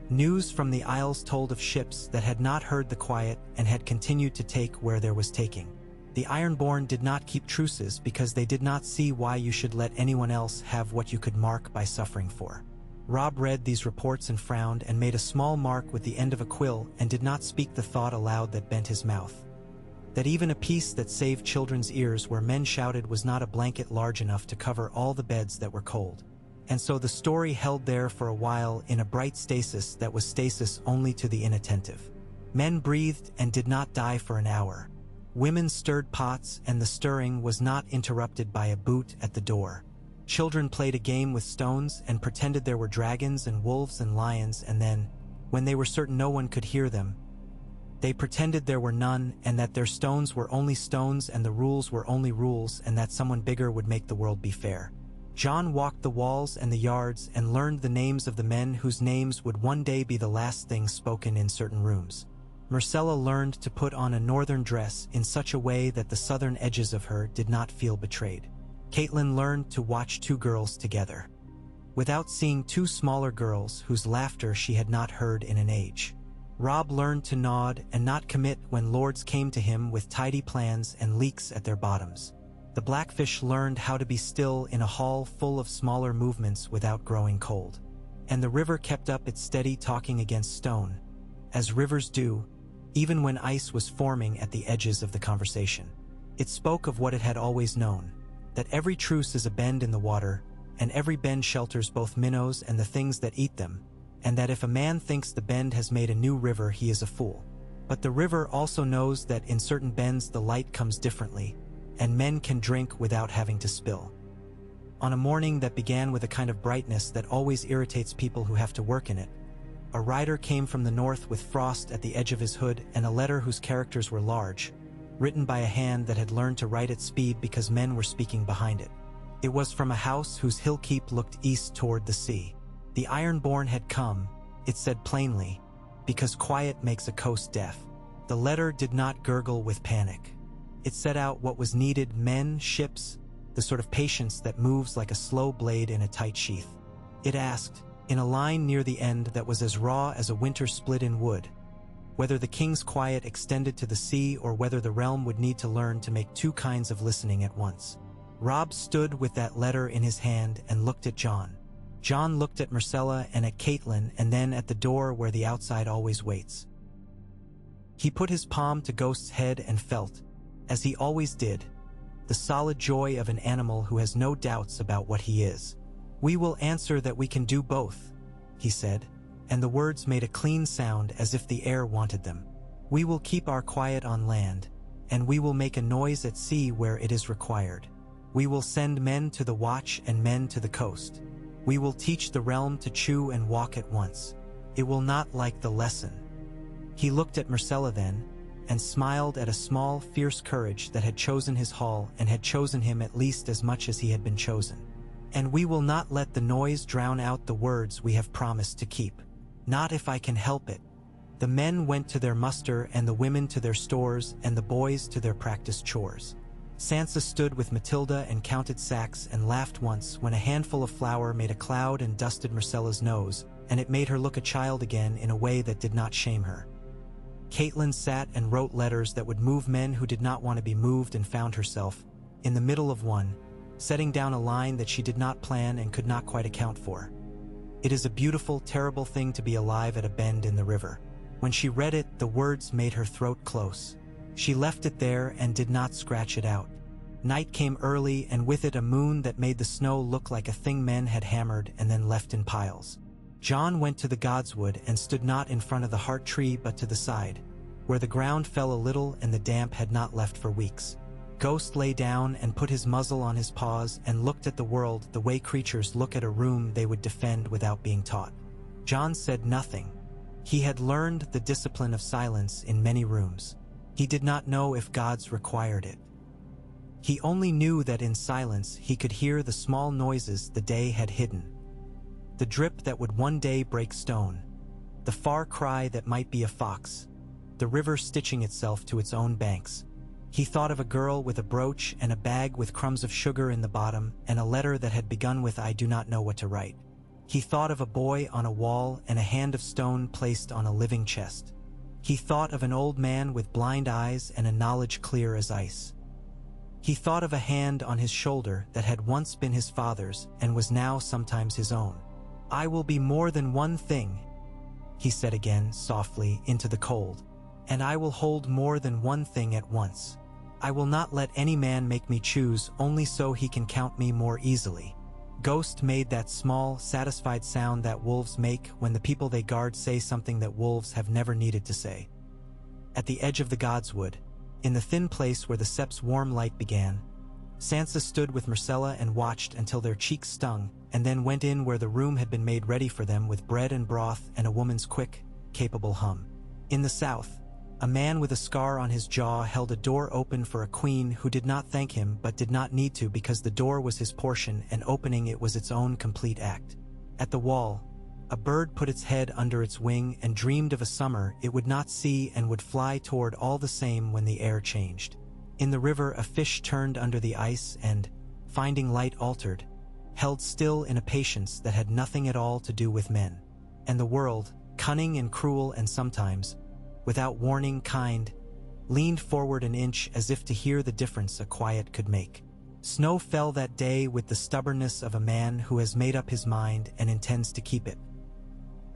News from the Isles told of ships that had not heard the quiet and had continued to take where there was taking. The Ironborn did not keep truces because they did not see why you should let anyone else have what you could mark by suffering for. Rob read these reports and frowned and made a small mark with the end of a quill and did not speak the thought aloud that bent his mouth. That even a peace that saved children's ears where men shouted was not a blanket large enough to cover all the beds that were cold. And so the story held there for a while in a bright stasis that was stasis only to the inattentive. Men breathed and did not die for an hour. Women stirred pots and the stirring was not interrupted by a boot at the door. Children played a game with stones and pretended there were dragons and wolves and lions, and then, when they were certain no one could hear them, they pretended there were none and that their stones were only stones and the rules were only rules and that someone bigger would make the world be fair. Jon walked the walls and the yards and learned the names of the men whose names would one day be the last things spoken in certain rooms. Myrcella learned to put on a northern dress in such a way that the southern edges of her did not feel betrayed. Caitlin learned to watch two girls together, without seeing two smaller girls whose laughter she had not heard in an age. Rob learned to nod and not commit when lords came to him with tidy plans and leaks at their bottoms. The Blackfish learned how to be still in a hall full of smaller movements without growing cold. And the river kept up its steady talking against stone, as rivers do, even when ice was forming at the edges of the conversation. It spoke of what it had always known, that every truce is a bend in the water, and every bend shelters both minnows and the things that eat them, and that if a man thinks the bend has made a new river, he is a fool. But the river also knows that in certain bends the light comes differently, and men can drink without having to spill. On a morning that began with a kind of brightness that always irritates people who have to work in it, A rider came from the north with frost at the edge of his hood and a letter whose characters were large, written by a hand that had learned to write at speed because men were speaking behind it. It was from a house whose hill keep looked east toward the sea. The Ironborn had come, it said plainly, because quiet makes a coast deaf. The letter did not gurgle with panic. It set out what was needed: men, ships, the sort of patience that moves like a slow blade in a tight sheath. It asked, in a line near the end that was as raw as a winter split in wood, whether the king's quiet extended to the sea or whether the realm would need to learn to make two kinds of listening at once. Rob stood with that letter in his hand and looked at John. John looked at Myrcella and at Caitlin and then at the door where the outside always waits. He put his palm to Ghost's head and felt, as he always did, the solid joy of an animal who has no doubts about what he is. "We will answer that we can do both," he said, and the words made a clean sound as if the air wanted them. "We will keep our quiet on land, and we will make a noise at sea where it is required. We will send men to the watch and men to the coast. We will teach the realm to chew and walk at once. It will not like the lesson." He looked at Myrcella then, and smiled at a small, fierce courage that had chosen his hall and had chosen him at least as much as he had been chosen. "And we will not let the noise drown out the words we have promised to keep. Not if I can help it." The men went to their muster and the women to their stores and the boys to their practiced chores. Sansa stood with Matilda and counted sacks and laughed once when a handful of flour made a cloud and dusted Myrcella's nose, and it made her look a child again in a way that did not shame her. Caitlin sat and wrote letters that would move men who did not want to be moved and found herself, in the middle of one, setting down a line that she did not plan and could not quite account for. "It is a beautiful, terrible thing to be alive at a bend in the river." When she read it, the words made her throat close. She left it there and did not scratch it out. Night came early, and with it a moon that made the snow look like a thing men had hammered and then left in piles. John went to the godswood and stood not in front of the heart tree but to the side, where the ground fell a little and the damp had not left for weeks. Ghost lay down and put his muzzle on his paws and looked at the world the way creatures look at a room they would defend without being taught. John said nothing. He had learned the discipline of silence in many rooms. He did not know if gods required it. He only knew that in silence he could hear the small noises the day had hidden. The drip that would one day break stone. The far cry that might be a fox. The river stitching itself to its own banks. He thought of a girl with a brooch and a bag with crumbs of sugar in the bottom and a letter that had begun with "I do not know what to write." He thought of a boy on a wall and a hand of stone placed on a living chest. He thought of an old man with blind eyes and a knowledge clear as ice. He thought of a hand on his shoulder that had once been his father's and was now sometimes his own. "I will be more than one thing," he said again, softly, into the cold. "And I will hold more than one thing at once. I will not let any man make me choose only so he can count me more easily." Ghost made that small, satisfied sound that wolves make when the people they guard say something that wolves have never needed to say. At the edge of the godswood, in the thin place where the sept's warm light began, Sansa stood with Myrcella and watched until their cheeks stung, and then went in where the room had been made ready for them with bread and broth and a woman's quick, capable hum. In the south, a man with a scar on his jaw held a door open for a queen who did not thank him but did not need to because the door was his portion and opening it was its own complete act. At the wall, a bird put its head under its wing and dreamed of a summer it would not see and would fly toward all the same when the air changed. In the river a fish turned under the ice and, finding light altered, held still in a patience that had nothing at all to do with men. And the world, cunning and cruel and sometimes, without warning, kind, leaned forward an inch as if to hear the difference a quiet could make. Snow fell that day with the stubbornness of a man who has made up his mind and intends to keep it.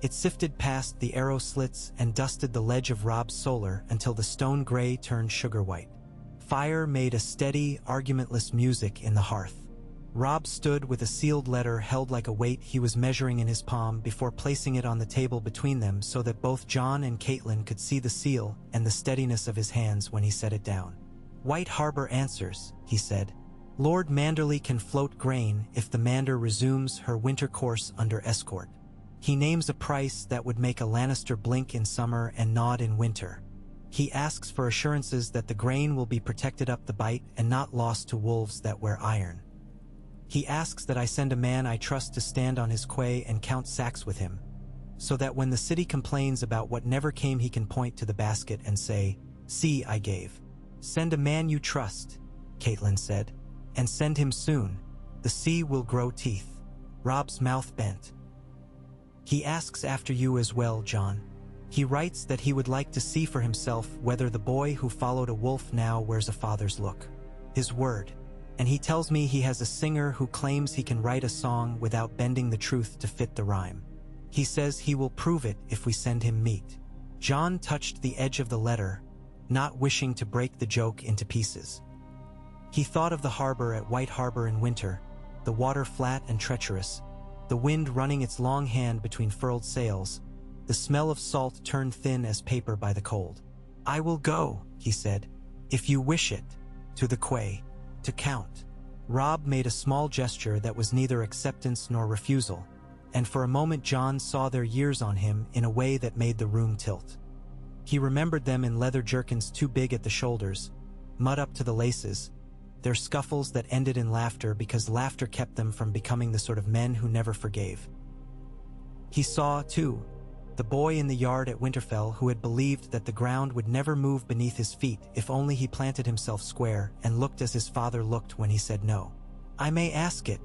It sifted past the arrow slits and dusted the ledge of Rob's solar until the stone gray turned sugar white. Fire made a steady, argumentless music in the hearth. Rob stood with a sealed letter held like a weight he was measuring in his palm before placing it on the table between them so that both John and Caitlin could see the seal and the steadiness of his hands when he set it down. "White Harbor answers," he said. "Lord Manderley can float grain if the Mander resumes her winter course under escort." He names a price that would make a Lannister blink in summer and nod in winter. He asks for assurances that the grain will be protected up the bite and not lost to wolves that wear iron. He asks that I send a man I trust to stand on his quay and count sacks with him, so that when the city complains about what never came he can point to the basket and say, "See, I gave." "Send a man you trust," Catelyn said, "and send him soon. The sea will grow teeth." Robb's mouth bent. "He asks after you as well, Jon. He writes that he would like to see for himself whether the boy who followed a wolf now wears a father's look. His word. And he tells me he has a singer who claims he can write a song without bending the truth to fit the rhyme. He says he will prove it if we send him meat." Jon touched the edge of the letter, not wishing to break the joke into pieces. He thought of the harbor at White Harbor in winter, the water flat and treacherous, the wind running its long hand between furled sails, the smell of salt turned thin as paper by the cold. "I will go," he said, "if you wish it, to the quay, to count." Robb made a small gesture that was neither acceptance nor refusal, and for a moment Jon saw their years on him in a way that made the room tilt. He remembered them in leather jerkins too big at the shoulders, mud up to the laces, their scuffles that ended in laughter because laughter kept them from becoming the sort of men who never forgave. He saw, too, the boy in the yard at Winterfell who had believed that the ground would never move beneath his feet if only he planted himself square and looked as his father looked when he said no. "I may ask it,"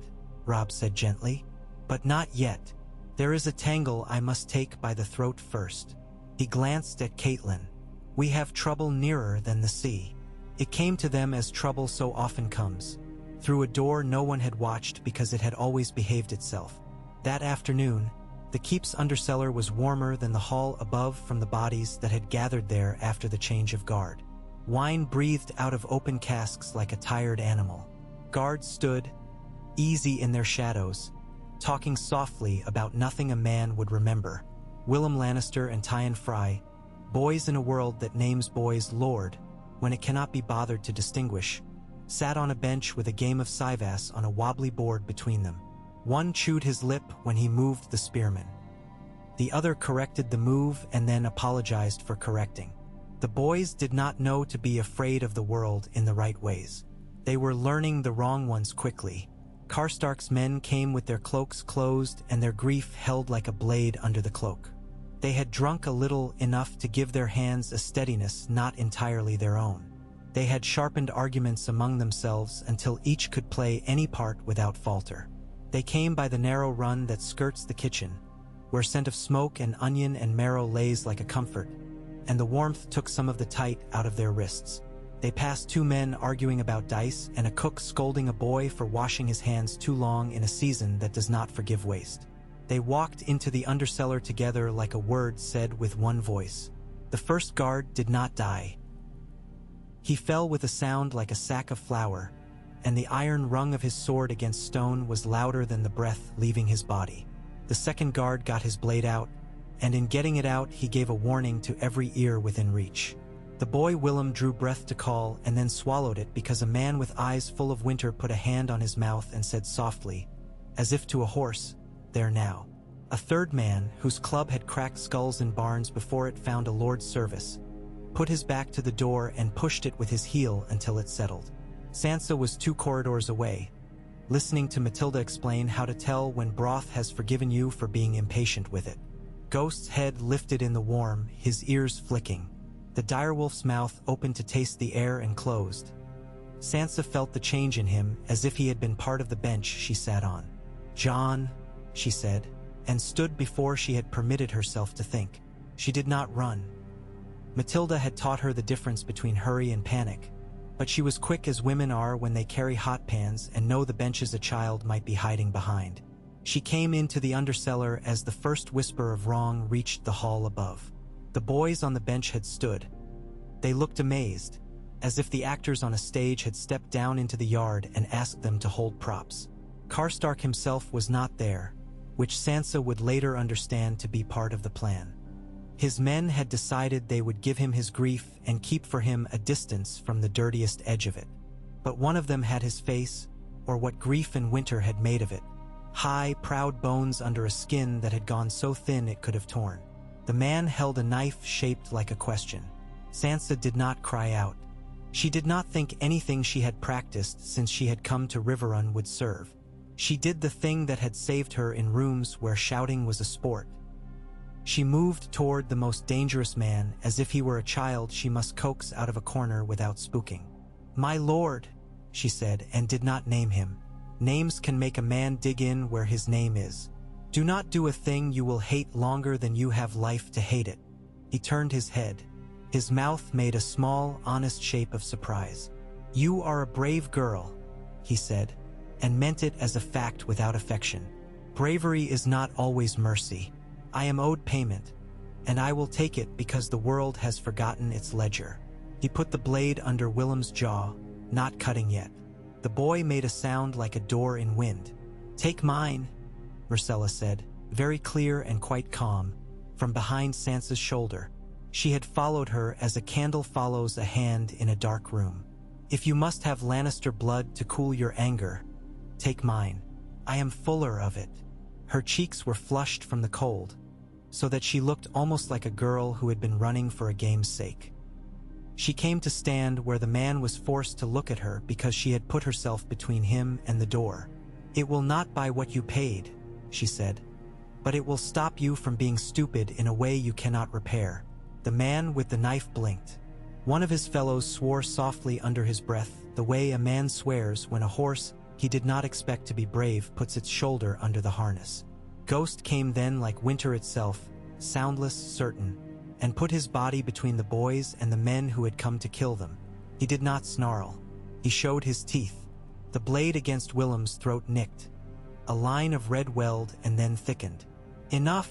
Robb said gently, "but not yet. There is a tangle I must take by the throat first." He glanced at Catelyn. "We have trouble nearer than the sea." It came to them as trouble so often comes, through a door no one had watched because it had always behaved itself. That afternoon, the keep's undercellar was warmer than the hall above from the bodies that had gathered there after the change of guard. Wine breathed out of open casks like a tired animal. Guards stood, easy in their shadows, talking softly about nothing a man would remember. Willem Lannister and Tyon Fry, boys in a world that names boys Lord, when it cannot be bothered to distinguish, sat on a bench with a game of Syvass on a wobbly board between them. One chewed his lip when he moved the spearman. The other corrected the move and then apologized for correcting. The boys did not know to be afraid of the world in the right ways. They were learning the wrong ones quickly. Karstark's men came with their cloaks closed and their grief held like a blade under the cloak. They had drunk a little enough to give their hands a steadiness not entirely their own. They had sharpened arguments among themselves until each could play any part without falter. They came by the narrow run that skirts the kitchen, where scent of smoke and onion and marrow lays like a comfort, and the warmth took some of the tight out of their wrists. They passed two men arguing about dice and a cook scolding a boy for washing his hands too long in a season that does not forgive waste. They walked into the undercellar together like a word said with one voice. The first guard did not die. He fell with a sound like a sack of flour, and the iron rung of his sword against stone was louder than the breath leaving his body. The second guard got his blade out, and in getting it out he gave a warning to every ear within reach. The boy Willem drew breath to call and then swallowed it because a man with eyes full of winter put a hand on his mouth and said softly, as if to a horse, "There now." A third man, whose club had cracked skulls in barns before it found a lord's service, put his back to the door and pushed it with his heel until it settled. Sansa was 2 corridors away, listening to Matilda explain how to tell when broth has forgiven you for being impatient with it. Ghost's head lifted in the warm, his ears flicking. The direwolf's mouth opened to taste the air and closed. Sansa felt the change in him as if he had been part of the bench she sat on. "Jon," she said, and stood before she had permitted herself to think. She did not run. Matilda had taught her the difference between hurry and panic, but she was quick as women are when they carry hot pans and know the benches a child might be hiding behind. She came into the undercellar as the first whisper of wrong reached the hall above. The boys on the bench had stood. They looked amazed, as if the actors on a stage had stepped down into the yard and asked them to hold props. Karstark himself was not there, which Sansa would later understand to be part of the plan. His men had decided they would give him his grief and keep for him a distance from the dirtiest edge of it. But one of them had his face, or what grief and winter had made of it, high, proud bones under a skin that had gone so thin it could have torn. The man held a knife shaped like a question. Sansa did not cry out. She did not think anything she had practiced since she had come to Riverrun would serve. She did the thing that had saved her in rooms where shouting was a sport. She moved toward the most dangerous man as if he were a child she must coax out of a corner without spooking. "My lord," she said, and did not name him. Names can make a man dig in where his name is. "Do not do a thing you will hate longer than you have life to hate it." He turned his head. His mouth made a small, honest shape of surprise. "You are a brave girl," he said, and meant it as a fact without affection. "Bravery is not always mercy. I am owed payment, and I will take it because the world has forgotten its ledger." He put the blade under Willem's jaw, not cutting yet. The boy made a sound like a door in wind. "Take mine," Myrcella said, very clear and quite calm, from behind Sansa's shoulder. She had followed her as a candle follows a hand in a dark room. "If you must have Lannister blood to cool your anger, take mine. I am fuller of it." Her cheeks were flushed from the cold, so that she looked almost like a girl who had been running for a game's sake. She came to stand where the man was forced to look at her because she had put herself between him and the door. "It will not buy what you paid," she said, "but it will stop you from being stupid in a way you cannot repair." The man with the knife blinked. One of his fellows swore softly under his breath, the way a man swears when a horse he did not expect to be brave puts its shoulder under the harness. Ghost came then like winter itself, soundless, certain, and put his body between the boys and the men who had come to kill them. He did not snarl. He showed his teeth. The blade against Willem's throat nicked. A line of red welled and then thickened. "Enough,"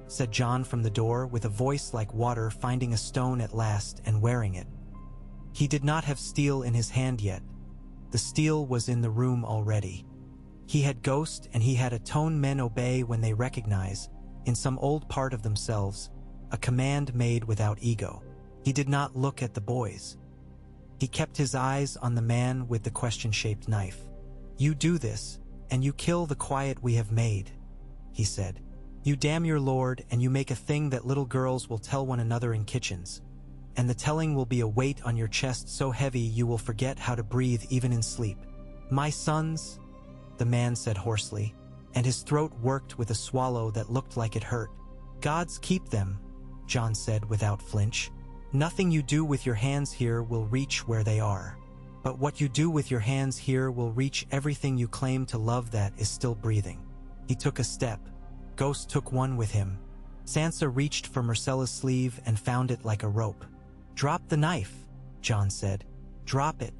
said Jon from the door with a voice like water finding a stone at last and wearing it. He did not have steel in his hand yet. The steel was in the room already. He had Ghost, and he had a tone men obey when they recognize, in some old part of themselves, a command made without ego. He did not look at the boys. He kept his eyes on the man with the question-shaped knife. "You do this, and you kill the quiet we have made," he said. "You damn your lord, and you make a thing that little girls will tell one another in kitchens. And the telling will be a weight on your chest so heavy you will forget how to breathe even in sleep." "My sons," the man said hoarsely, and his throat worked with a swallow that looked like it hurt. "Gods keep them," Jon said without flinch. "Nothing you do with your hands here will reach where they are. But what you do with your hands here will reach everything you claim to love that is still breathing." He took a step. Ghost took one with him. Sansa reached for Myrcella's sleeve and found it like a rope. "Drop the knife," Jon said. "Drop it,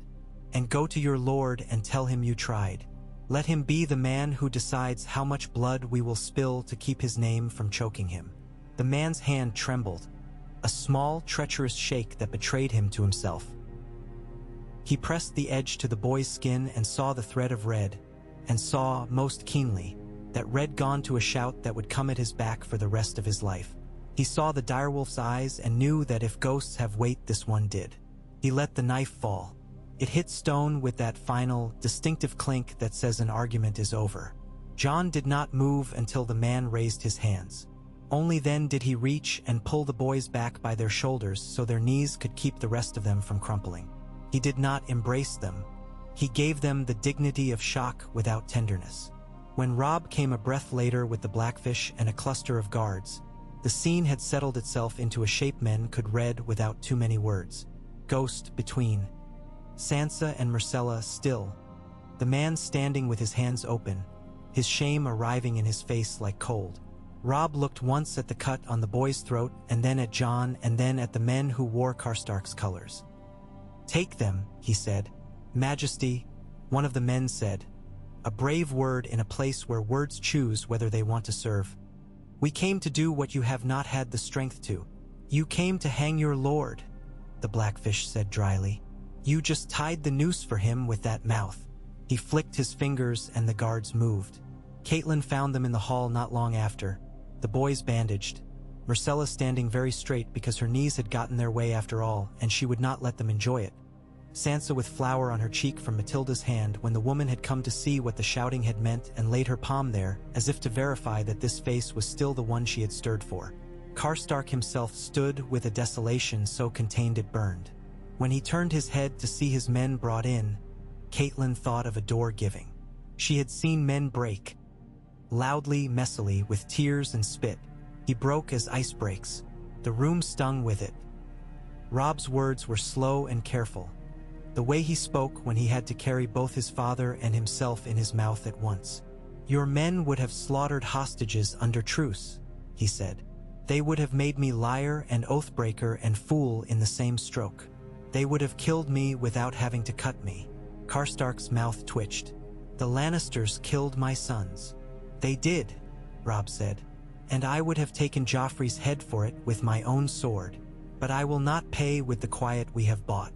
and go to your lord and tell him you tried. Let him be the man who decides how much blood we will spill to keep his name from choking him." The man's hand trembled, a small, treacherous shake that betrayed him to himself. He pressed the edge to the boy's skin and saw the thread of red, and saw, most keenly, that red gone to a shout that would come at his back for the rest of his life. He saw the direwolf's eyes and knew that if ghosts have weight, this one did. He let the knife fall. It hit stone with that final, distinctive clink that says an argument is over. Jon did not move until the man raised his hands. Only then did he reach and pull the boys back by their shoulders so their knees could keep the rest of them from crumpling. He did not embrace them. He gave them the dignity of shock without tenderness. When Robb came a breath later with the Blackfish and a cluster of guards, the scene had settled itself into a shape men could read without too many words. Ghost between. Sansa and Myrcella still. The man standing with his hands open, his shame arriving in his face like cold. Robb looked once at the cut on the boy's throat, and then at Jon, and then at the men who wore Karstark's colors. "Take them," he said. "Majesty," one of the men said. A brave word in a place where words choose whether they want to serve. "We came to do what you have not had the strength to. You came to hang your lord," the Blackfish said dryly. "You just tied the noose for him with that mouth." He flicked his fingers and the guards moved. Catelyn found them in the hall not long after, the boys bandaged, Myrcella standing very straight because her knees had gotten their way after all, and she would not let them enjoy it. Sansa with flour on her cheek from Matilda's hand when the woman had come to see what the shouting had meant and laid her palm there, as if to verify that this face was still the one she had stirred for. Karstark himself stood with a desolation so contained it burned. When he turned his head to see his men brought in, Catelyn thought of a door giving. She had seen men break, loudly, messily, with tears and spit. He broke as ice breaks. The room stung with it. Robb's words were slow and careful. The way he spoke when he had to carry both his father and himself in his mouth at once. "Your men would have slaughtered hostages under truce," he said. "They would have made me liar and oathbreaker and fool in the same stroke. They would have killed me without having to cut me." Karstark's mouth twitched. "The Lannisters killed my sons." "They did," Robb said. "And I would have taken Joffrey's head for it with my own sword. But I will not pay with the quiet we have bought.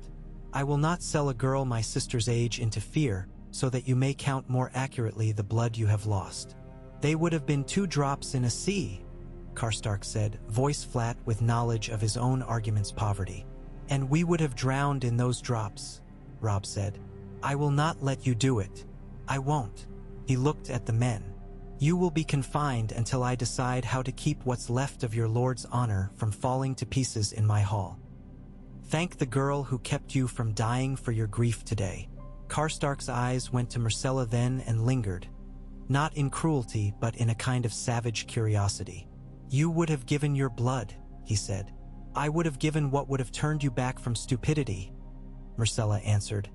I will not sell a girl my sister's age into fear, so that you may count more accurately the blood you have lost." "They would have been 2 drops in a sea," Karstark said, voice flat with knowledge of his own argument's poverty. "And we would have drowned in those drops," Robb said. "I will not let you do it. I won't." He looked at the men. "You will be confined until I decide how to keep what's left of your lord's honor from falling to pieces in my hall. Thank the girl who kept you from dying for your grief today." Karstark's eyes went to Myrcella then and lingered, not in cruelty but in a kind of savage curiosity. "You would have given your blood," he said. "I would have given what would have turned you back from stupidity," Myrcella answered,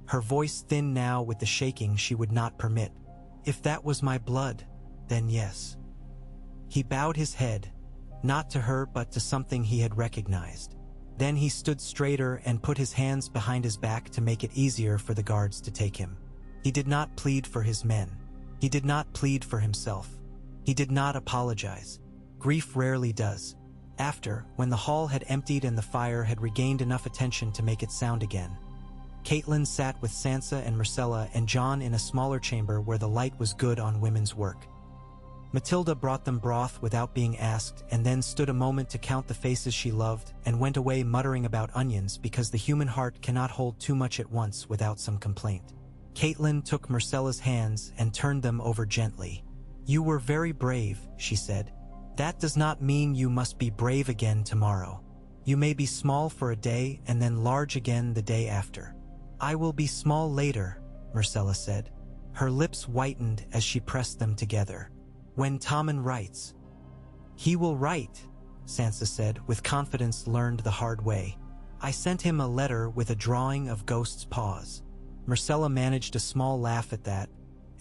her voice thin now with the shaking she would not permit. "If that was my blood, then yes." He bowed his head, not to her but to something he had recognized. Then he stood straighter and put his hands behind his back to make it easier for the guards to take him. He did not plead for his men. He did not plead for himself. He did not apologize. Grief rarely does. After, when the hall had emptied and the fire had regained enough attention to make it sound again, Catelyn sat with Sansa and Myrcella and Jon in a smaller chamber where the light was good on women's work. Matilda brought them broth without being asked and then stood a moment to count the faces she loved and went away muttering about onions because the human heart cannot hold too much at once without some complaint. Catelyn took Myrcella's hands and turned them over gently. "You were very brave," she said. "That does not mean you must be brave again tomorrow. You may be small for a day and then large again the day after." "I will be small later," Myrcella said. Her lips whitened as she pressed them together. "When Tommen writes." "He will write," Sansa said, with confidence learned the hard way. "I sent him a letter with a drawing of Ghost's paws." Myrcella managed a small laugh at that,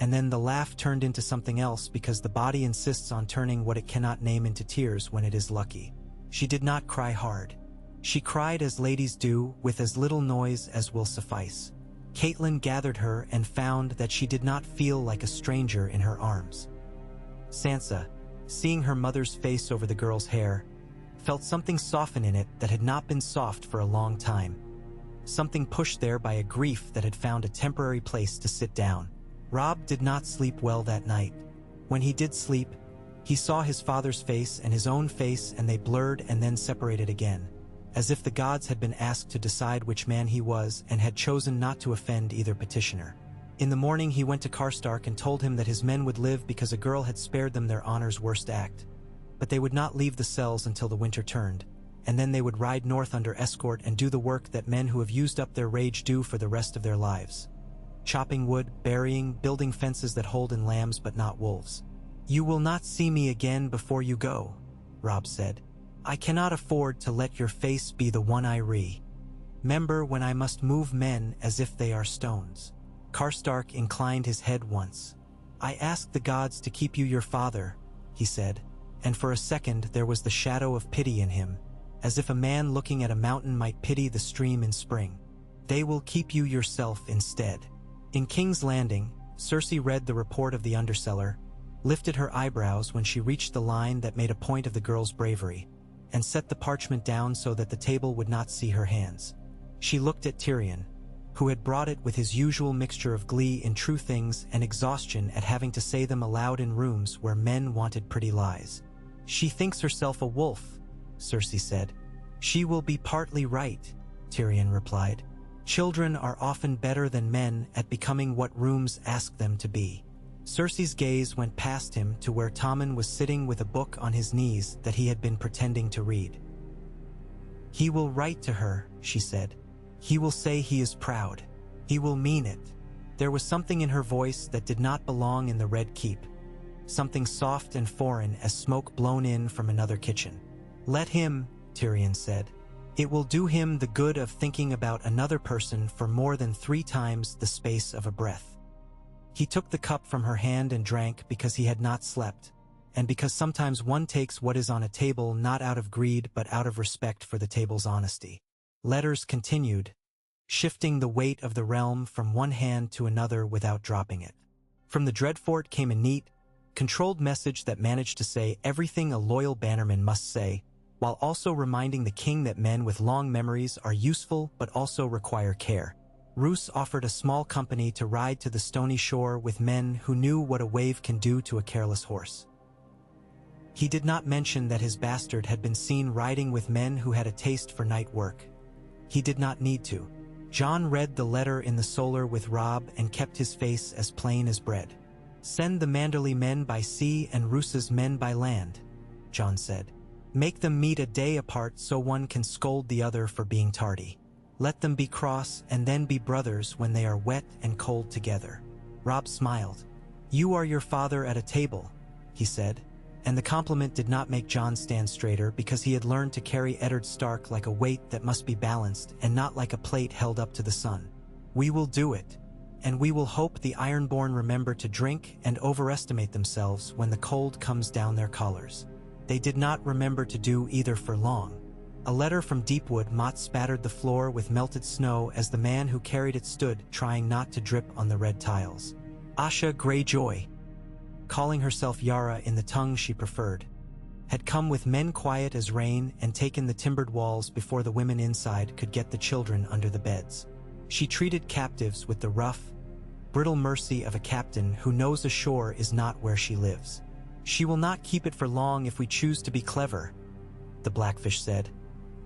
and then the laugh turned into something else because the body insists on turning what it cannot name into tears when it is lucky. She did not cry hard. She cried as ladies do, with as little noise as will suffice. Catelyn gathered her and found that she did not feel like a stranger in her arms. Sansa, seeing her mother's face over the girl's hair, felt something soften in it that had not been soft for a long time. Something pushed there by a grief that had found a temporary place to sit down. Robb did not sleep well that night. When he did sleep, he saw his father's face and his own face, and they blurred and then separated again, as if the gods had been asked to decide which man he was and had chosen not to offend either petitioner. In the morning he went to Karstark and told him that his men would live because a girl had spared them their honor's worst act. But they would not leave the cells until the winter turned, and then they would ride north under escort and do the work that men who have used up their rage do for the rest of their lives. Chopping wood, burying, building fences that hold in lambs but not wolves. "You will not see me again before you go," Robb said. "I cannot afford to let your face be the one I remember when I must move men as if they are stones." Karstark inclined his head once. "I asked the gods to keep you your father," he said, and for a second there was the shadow of pity in him, as if a man looking at a mountain might pity the stream in spring. "They will keep you yourself instead." In King's Landing, Cersei read the report of the underseller, lifted her eyebrows when she reached the line that made a point of the girl's bravery, and set the parchment down so that the table would not see her hands. She looked at Tyrion, who had brought it with his usual mixture of glee in true things and exhaustion at having to say them aloud in rooms where men wanted pretty lies. "She thinks herself a wolf," Cersei said. "She will be partly right," Tyrion replied. Children are often better than men at becoming what rooms ask them to be. Cersei's gaze went past him to where Tommen was sitting with a book on his knees that he had been pretending to read. "He will write to her," she said. "He will say he is proud. He will mean it." There was something in her voice that did not belong in the Red Keep. Something soft and foreign as smoke blown in from another kitchen. "Let him," Tyrion said. "It will do him the good of thinking about another person for more than 3 times the space of a breath." He took the cup from her hand and drank because he had not slept, and because sometimes one takes what is on a table not out of greed but out of respect for the table's honesty. Letters continued, shifting the weight of the realm from one hand to another without dropping it. From the Dreadfort came a neat, controlled message that managed to say everything a loyal bannerman must say, while also reminding the king that men with long memories are useful but also require care. Roose offered a small company to ride to the stony shore with men who knew what a wave can do to a careless horse. He did not mention that his bastard had been seen riding with men who had a taste for night work. He did not need to. Jon read the letter in the solar with Robb and kept his face as plain as bread. "Send the Manderly men by sea and Roose's men by land," Jon said. "Make them meet a day apart so one can scold the other for being tardy. Let them be cross and then be brothers when they are wet and cold together." Robb smiled. "You are your father at a table," he said, and the compliment did not make Jon stand straighter because he had learned to carry Eddard Stark like a weight that must be balanced and not like a plate held up to the sun. "We will do it, and we will hope the Ironborn remember to drink and overestimate themselves when the cold comes down their collars." They did not remember to do either for long. A letter from Deepwood Mott spattered the floor with melted snow as the man who carried it stood, trying not to drip on the red tiles. Asha Greyjoy, calling herself Yara in the tongue she preferred, had come with men quiet as rain and taken the timbered walls before the women inside could get the children under the beds. She treated captives with the rough, brittle mercy of a captain who knows a shore is not where she lives. "She will not keep it for long if we choose to be clever," the Blackfish said,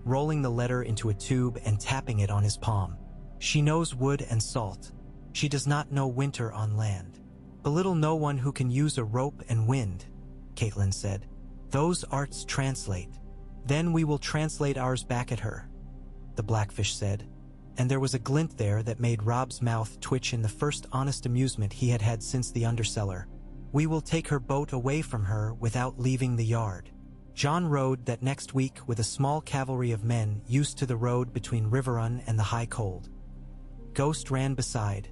rolling the letter into a tube and tapping it on his palm. "She knows wood and salt. She does not know winter on land. Belittle no one who can use a rope and wind," Catelyn said. "Those arts translate. Then we will translate ours back at her," the Blackfish said, and there was a glint there that made Robb's mouth twitch in the first honest amusement he had had since the Undercellar. "We will take her boat away from her without leaving the yard." Jon rode that next week with a small cavalry of men used to the road between Riverrun and the High Cold. Ghost ran beside,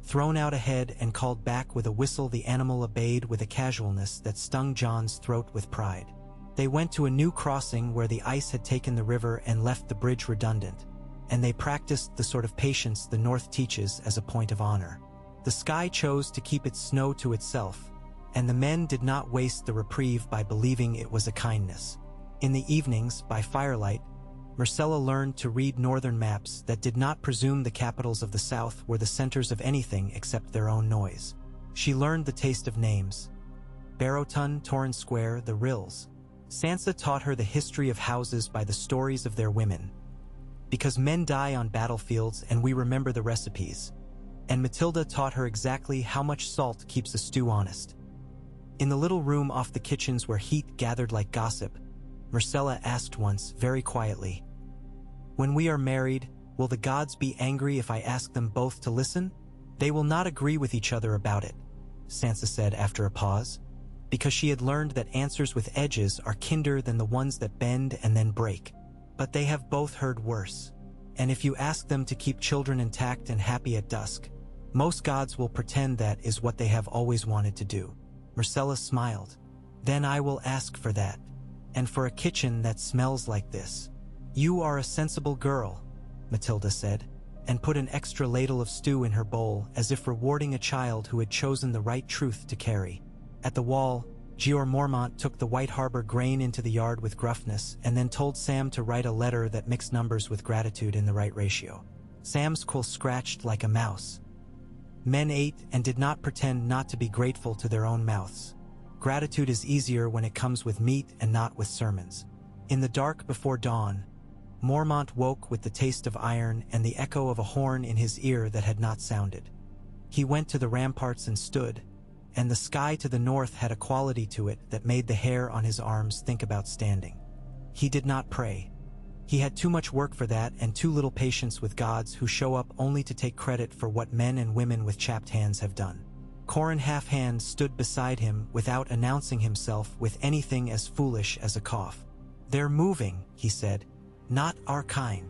thrown out ahead and called back with a whistle. The animal obeyed with a casualness that stung Jon's throat with pride. They went to a new crossing where the ice had taken the river and left the bridge redundant, and they practiced the sort of patience the North teaches as a point of honor. The sky chose to keep its snow to itself, and the men did not waste the reprieve by believing it was a kindness. In the evenings, by firelight, Myrcella learned to read northern maps that did not presume the capitals of the south were the centers of anything except their own noise. She learned the taste of names: Barrowton, Torrhen Square, the Rills. Sansa taught her the history of houses by the stories of their women, because men die on battlefields and we remember the recipes. And Matilda taught her exactly how much salt keeps a stew honest. In the little room off the kitchens where heat gathered like gossip, Myrcella asked once, very quietly, "When we are married, will the gods be angry if I ask them both to listen?" "They will not agree with each other about it," Sansa said after a pause, because she had learned that answers with edges are kinder than the ones that bend and then break. "But they have both heard worse. And if you ask them to keep children intact and happy at dusk, most gods will pretend that is what they have always wanted to do." Myrcella smiled. "Then I will ask for that, and for a kitchen that smells like this." "You are a sensible girl," Matilda said, and put an extra ladle of stew in her bowl as if rewarding a child who had chosen the right truth to carry. At the wall, Jeor Mormont took the White Harbor grain into the yard with gruffness and then told Sam to write a letter that mixed numbers with gratitude in the right ratio. Sam's quill scratched like a mouse. Men ate and did not pretend not to be grateful to their own mouths. Gratitude is easier when it comes with meat and not with sermons. In the dark before dawn, Mormont woke with the taste of iron and the echo of a horn in his ear that had not sounded. He went to the ramparts and stood, and the sky to the north had a quality to it that made the hair on his arms think about standing. He did not pray. He had too much work for that and too little patience with gods who show up only to take credit for what men and women with chapped hands have done. Corin Half-Hand stood beside him without announcing himself with anything as foolish as a cough. "They're moving," he said. "Not our kind."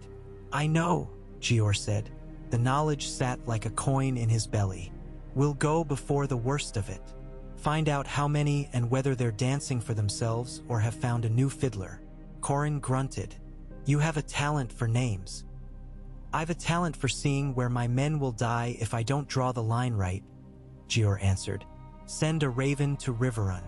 "I know," Gior said. The knowledge sat like a coin in his belly. "We'll go before the worst of it. Find out how many and whether they're dancing for themselves or have found a new fiddler." Corin grunted. "You have a talent for names." "I've a talent for seeing where my men will die if I don't draw the line right," Gior answered. "Send a raven to Riverrun.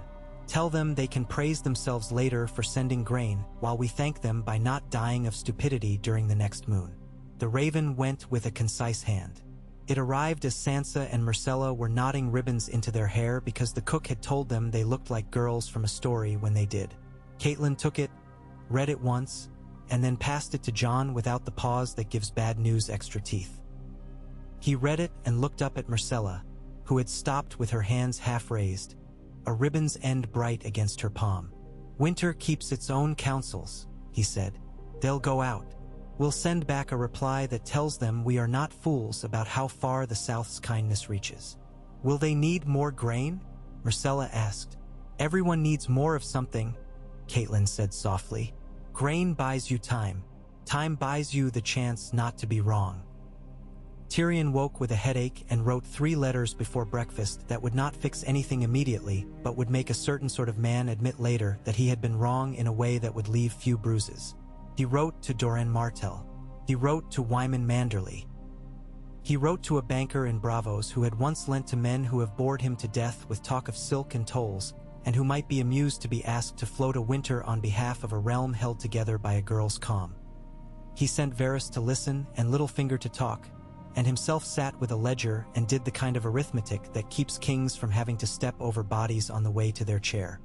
Tell them they can praise themselves later for sending grain, while we thank them by not dying of stupidity during the next moon." The raven went with a concise hand. It arrived as Sansa and Myrcella were knotting ribbons into their hair because the cook had told them they looked like girls from a story when they did. Catelyn took it, read it once, and then passed it to Jon without the pause that gives bad news extra teeth. He read it and looked up at Myrcella, who had stopped with her hands half raised, a ribbon's end bright against her palm. "Winter keeps its own counsels," he said. "They'll go out. We'll send back a reply that tells them we are not fools about how far the South's kindness reaches." "Will they need more grain?" Myrcella asked. "Everyone needs more of something," Catelyn said softly. "Grain buys you time. Time buys you the chance not to be wrong." Tyrion woke with a headache and wrote 3 letters before breakfast that would not fix anything immediately, but would make a certain sort of man admit later that he had been wrong in a way that would leave few bruises. He wrote to Doran Martell. He wrote to Wyman Manderley. He wrote to a banker in Bravos who had once lent to men who have bored him to death with talk of silk and tolls, and who might be amused to be asked to float a winter on behalf of a realm held together by a girl's calm. He sent Varys to listen and Littlefinger to talk, and himself sat with a ledger and did the kind of arithmetic that keeps kings from having to step over bodies on the way to their chair.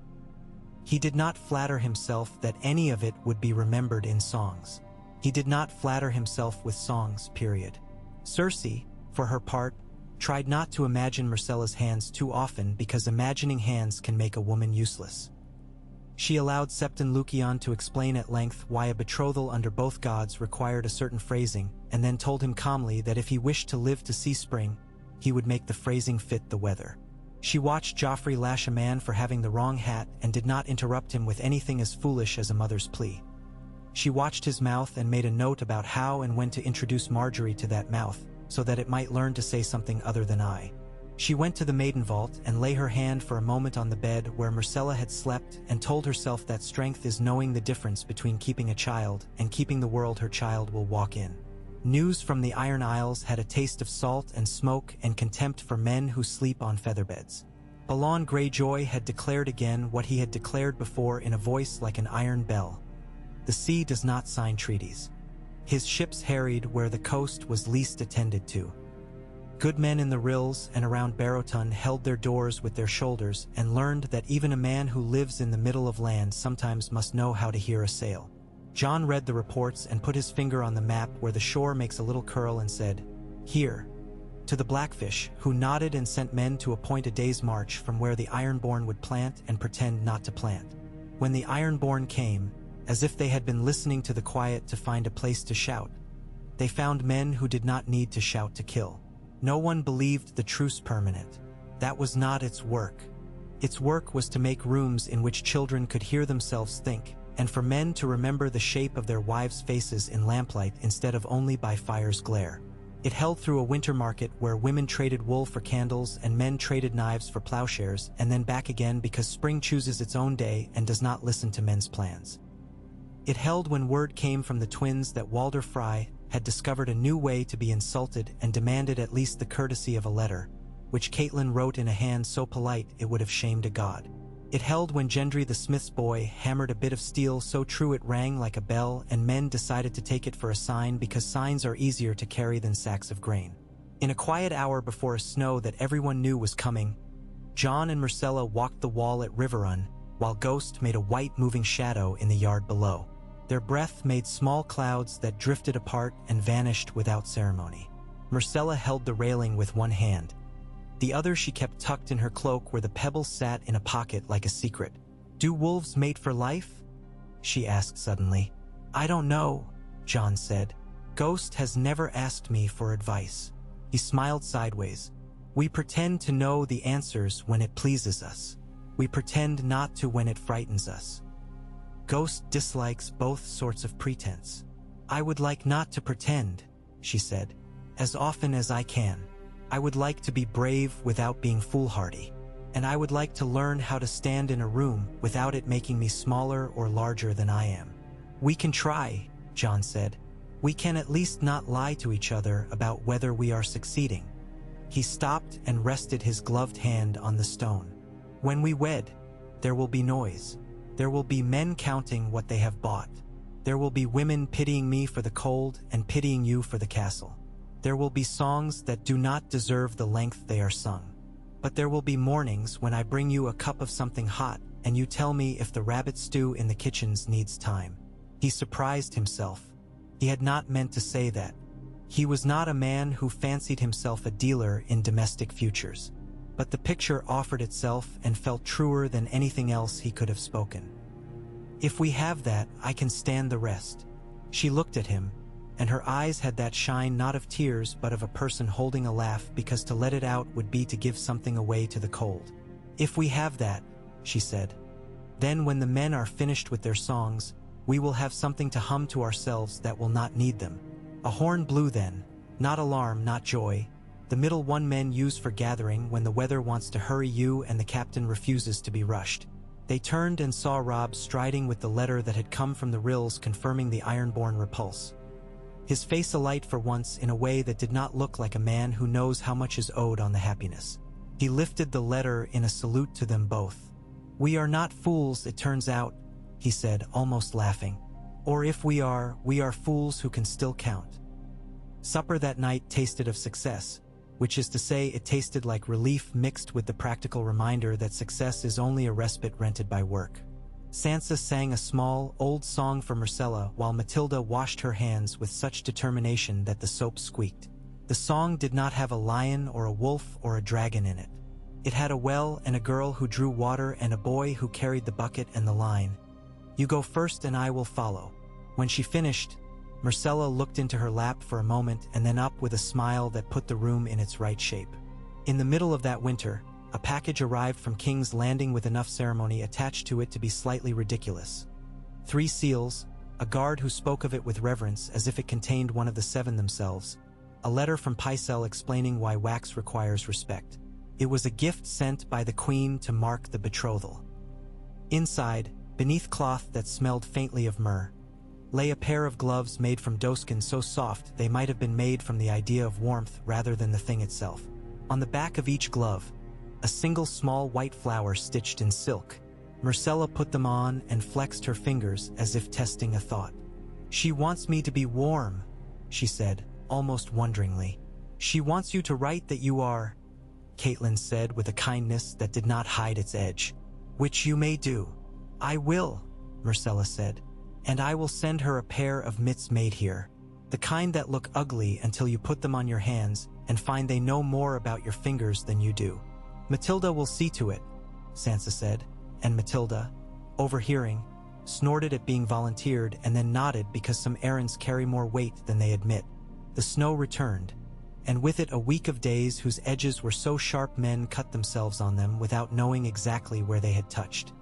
He did not flatter himself that any of it would be remembered in songs. He did not flatter himself with songs, period. Cersei, for her part, tried not to imagine Myrcella's hands too often because imagining hands can make a woman useless. She allowed Septon Lucian to explain at length why a betrothal under both gods required a certain phrasing, and then told him calmly that if he wished to live to see spring, he would make the phrasing fit the weather. She watched Joffrey lash a man for having the wrong hat and did not interrupt him with anything as foolish as a mother's plea. She watched his mouth and made a note about how and when to introduce Marjorie to that mouth, so that it might learn to say something other than I. She went to the maiden vault and lay her hand for a moment on the bed where Myrcella had slept and told herself that strength is knowing the difference between keeping a child and keeping the world her child will walk in. News from the Iron Isles had a taste of salt and smoke and contempt for men who sleep on featherbeds. Balon Greyjoy had declared again what he had declared before in a voice like an iron bell. The sea does not sign treaties. His ships harried where the coast was least attended to. Good men in the rills and around Barrowton held their doors with their shoulders and learned that even a man who lives in the middle of land sometimes must know how to hear a sail. Jon read the reports and put his finger on the map where the shore makes a little curl and said, "Here," to the Blackfish, who nodded and sent men to appoint a day's march from where the Ironborn would plant and pretend not to plant. When the Ironborn came, as if they had been listening to the quiet to find a place to shout, they found men who did not need to shout to kill. No one believed the truce permanent. That was not its work. Its work was to make rooms in which children could hear themselves think, and for men to remember the shape of their wives' faces in lamplight instead of only by fire's glare. It held through a winter market where women traded wool for candles and men traded knives for plowshares, and then back again because spring chooses its own day and does not listen to men's plans. It held when word came from the twins that Walder Frey had discovered a new way to be insulted and demanded at least the courtesy of a letter, which Catelyn wrote in a hand so polite it would have shamed a god. It held when Gendry the smith's boy hammered a bit of steel so true it rang like a bell and men decided to take it for a sign because signs are easier to carry than sacks of grain. In a quiet hour before a snow that everyone knew was coming, Jon and Myrcella walked the wall at Riverrun while Ghost made a white moving shadow in the yard below. Their breath made small clouds that drifted apart and vanished without ceremony. Myrcella held the railing with one hand. The other she kept tucked in her cloak where the pebbles sat in a pocket like a secret. "Do wolves mate for life?" she asked suddenly. "I don't know," John said. "Ghost has never asked me for advice." He smiled sideways. "We pretend to know the answers when it pleases us. We pretend not to when it frightens us. Ghost dislikes both sorts of pretense." "I would like not to pretend," she said, "as often as I can. I would like to be brave without being foolhardy. And I would like to learn how to stand in a room without it making me smaller or larger than I am." "We can try," John said. "We can at least not lie to each other about whether we are succeeding." He stopped and rested his gloved hand on the stone. "When we wed, there will be noise. There will be men counting what they have bought. There will be women pitying me for the cold and pitying you for the castle. There will be songs that do not deserve the length they are sung. But there will be mornings when I bring you a cup of something hot and you tell me if the rabbit stew in the kitchens needs time." He surprised himself. He had not meant to say that. He was not a man who fancied himself a dealer in domestic futures. But the picture offered itself and felt truer than anything else he could have spoken. "If we have that, I can stand the rest." She looked at him, and her eyes had that shine not of tears but of a person holding a laugh because to let it out would be to give something away to the cold. "If we have that," she said, "then when the men are finished with their songs, we will have something to hum to ourselves that will not need them. A horn blew then, not alarm, not joy, the middle one men use for gathering when the weather wants to hurry you and the captain refuses to be rushed." They turned and saw Rob striding with the letter that had come from the rills confirming the iron-born repulse. His face alight for once in a way that did not look like a man who knows how much is owed on the happiness. He lifted the letter in a salute to them both. "We are not fools, it turns out," he said, almost laughing. "Or if we are fools who can still count." Supper that night tasted of success, which is to say it tasted like relief mixed with the practical reminder that success is only a respite rented by work. Sansa sang a small, old song for Myrcella while Matilda washed her hands with such determination that the soap squeaked. The song did not have a lion or a wolf or a dragon in it. It had a well and a girl who drew water and a boy who carried the bucket and the line. "You go first and I will follow." When she finished, Myrcella looked into her lap for a moment and then up with a smile that put the room in its right shape. In the middle of that winter, a package arrived from King's Landing with enough ceremony attached to it to be slightly ridiculous. 3 seals, a guard who spoke of it with reverence as if it contained one of the 7 themselves, a letter from Myrcella explaining why wax requires respect. It was a gift sent by the Queen to mark the betrothal. Inside, beneath cloth that smelled faintly of myrrh, lay a pair of gloves made from doeskin so soft they might have been made from the idea of warmth rather than the thing itself. On the back of each glove, a single small white flower stitched in silk. Myrcella put them on and flexed her fingers as if testing a thought. "She wants me to be warm," she said, almost wonderingly. "She wants you to write that you are," Caitlin said with a kindness that did not hide its edge. "Which you may do." "I will," Myrcella said, "and I will send her a pair of mitts made here. The kind that look ugly until you put them on your hands and find they know more about your fingers than you do." "Matilda will see to it," Sansa said, and Matilda, overhearing, snorted at being volunteered and then nodded because some errands carry more weight than they admit. The snow returned, and with it a week of days whose edges were so sharp men cut themselves on them without knowing exactly where they had touched.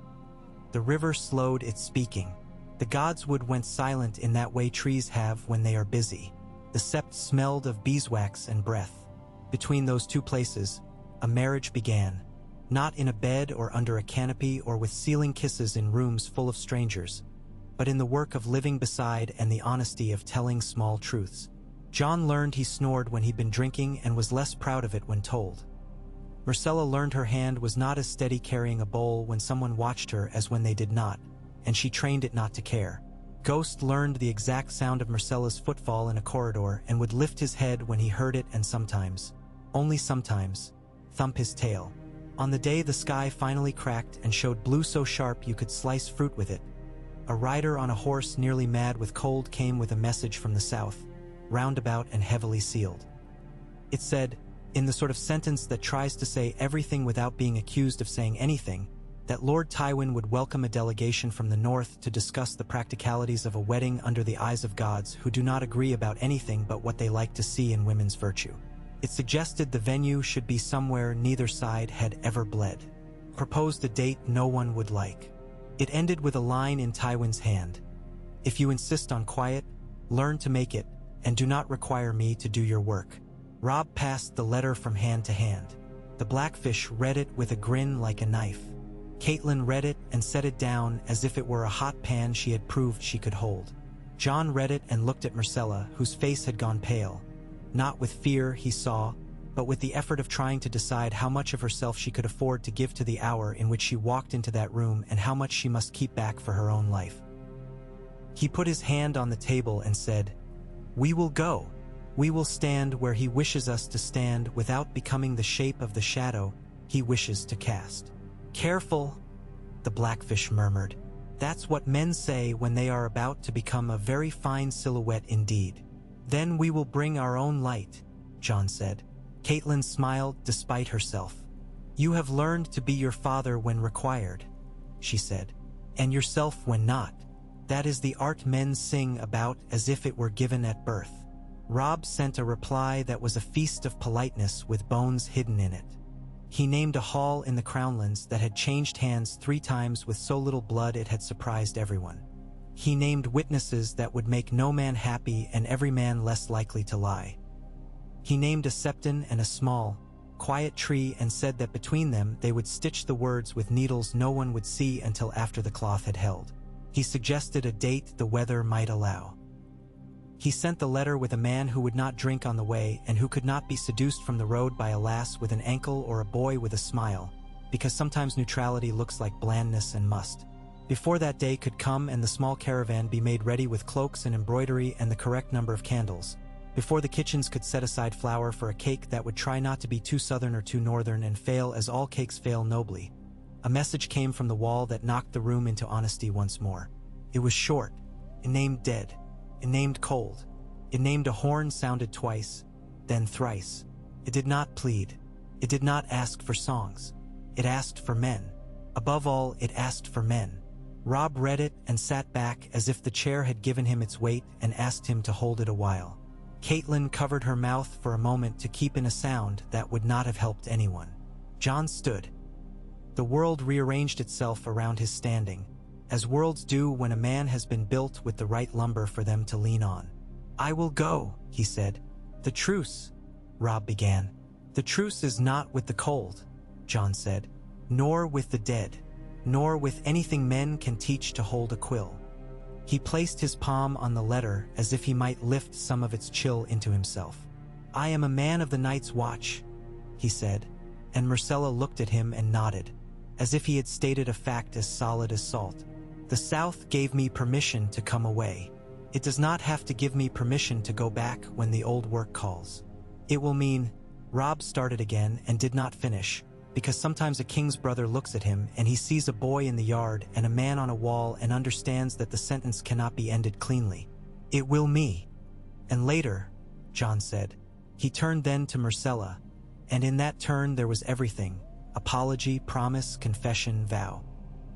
The river slowed its speaking. The godswood went silent in that way trees have when they are busy. The sept smelled of beeswax and breath. Between those 2 places, a marriage began, not in a bed or under a canopy or with ceiling kisses in rooms full of strangers, but in the work of living beside and the honesty of telling small truths. John learned he snored when he'd been drinking and was less proud of it when told. Myrcella learned her hand was not as steady carrying a bowl when someone watched her as when they did not, and she trained it not to care. Ghost learned the exact sound of Myrcella's footfall in a corridor and would lift his head when he heard it and sometimes, only sometimes, thump his tail. On the day the sky finally cracked and showed blue so sharp you could slice fruit with it, A rider on a horse nearly mad with cold came with a message from the south, roundabout and heavily sealed. It said, in the sort of sentence that tries to say everything without being accused of saying anything, that Lord Tywin would welcome a delegation from the north to discuss the practicalities of a wedding under the eyes of gods who do not agree about anything but what they like to see in women's virtue. It suggested the venue should be somewhere neither side had ever bled. Proposed a date no one would like. It ended with a line in Tywin's hand. If you insist on quiet, learn to make it, and do not require me to do your work. Robb passed the letter from hand to hand. The Blackfish read it with a grin like a knife. Catelyn read it and set it down as if it were a hot pan she had proved she could hold. Jon read it and looked at Myrcella, whose face had gone pale. Not with fear, he saw, but with the effort of trying to decide how much of herself she could afford to give to the hour in which she walked into that room and how much she must keep back for her own life. He put his hand on the table and said, "We will go. We will stand where he wishes us to stand without becoming the shape of the shadow he wishes to cast." "Careful," the Blackfish murmured. "That's what men say when they are about to become a very fine silhouette indeed." "Then we will bring our own light," Jon said. Catelyn smiled despite herself. "You have learned to be your father when required," she said, "and yourself when not. That is the art men sing about as if it were given at birth." Robb sent a reply that was a feast of politeness with bones hidden in it. He named a hall in the Crownlands that had changed hands 3 times with so little blood it had surprised everyone. He named witnesses that would make no man happy and every man less likely to lie. He named a septon and a small, quiet tree and said that between them they would stitch the words with needles no one would see until after the cloth had held. He suggested a date the weather might allow. He sent the letter with a man who would not drink on the way and who could not be seduced from the road by a lass with an ankle or a boy with a smile, because sometimes neutrality looks like blandness and must. Before that day could come and the small caravan be made ready with cloaks and embroidery and the correct number of candles, before the kitchens could set aside flour for a cake that would try not to be too southern or too northern and fail as all cakes fail nobly, a message came from the wall that knocked the room into honesty once more. It was short. It named dead. It named cold. It named a horn sounded twice, then thrice. It did not plead. It did not ask for songs. It asked for men. Above all, it asked for men. Robb read it and sat back as if the chair had given him its weight and asked him to hold it a while. Catelyn covered her mouth for a moment to keep in a sound that would not have helped anyone. Jon stood. The world rearranged itself around his standing, as worlds do when a man has been built with the right lumber for them to lean on. "I will go," he said. "The truce," Robb began. "The truce is not with the cold," Jon said, "nor with the dead, nor with anything men can teach to hold a quill." He placed his palm on the letter as if he might lift some of its chill into himself. "I am a man of the Night's Watch," he said, and Myrcella looked at him and nodded, as if he had stated a fact as solid as salt. "The South gave me permission to come away. It does not have to give me permission to go back when the old work calls. It will mean—" Robb started again and did not finish, because sometimes a king's brother looks at him and he sees a boy in the yard and a man on a wall and understands that the sentence cannot be ended cleanly. "It will me." "And later," Jon said. He turned then to Myrcella, and in that turn there was everything: apology, promise, confession, vow.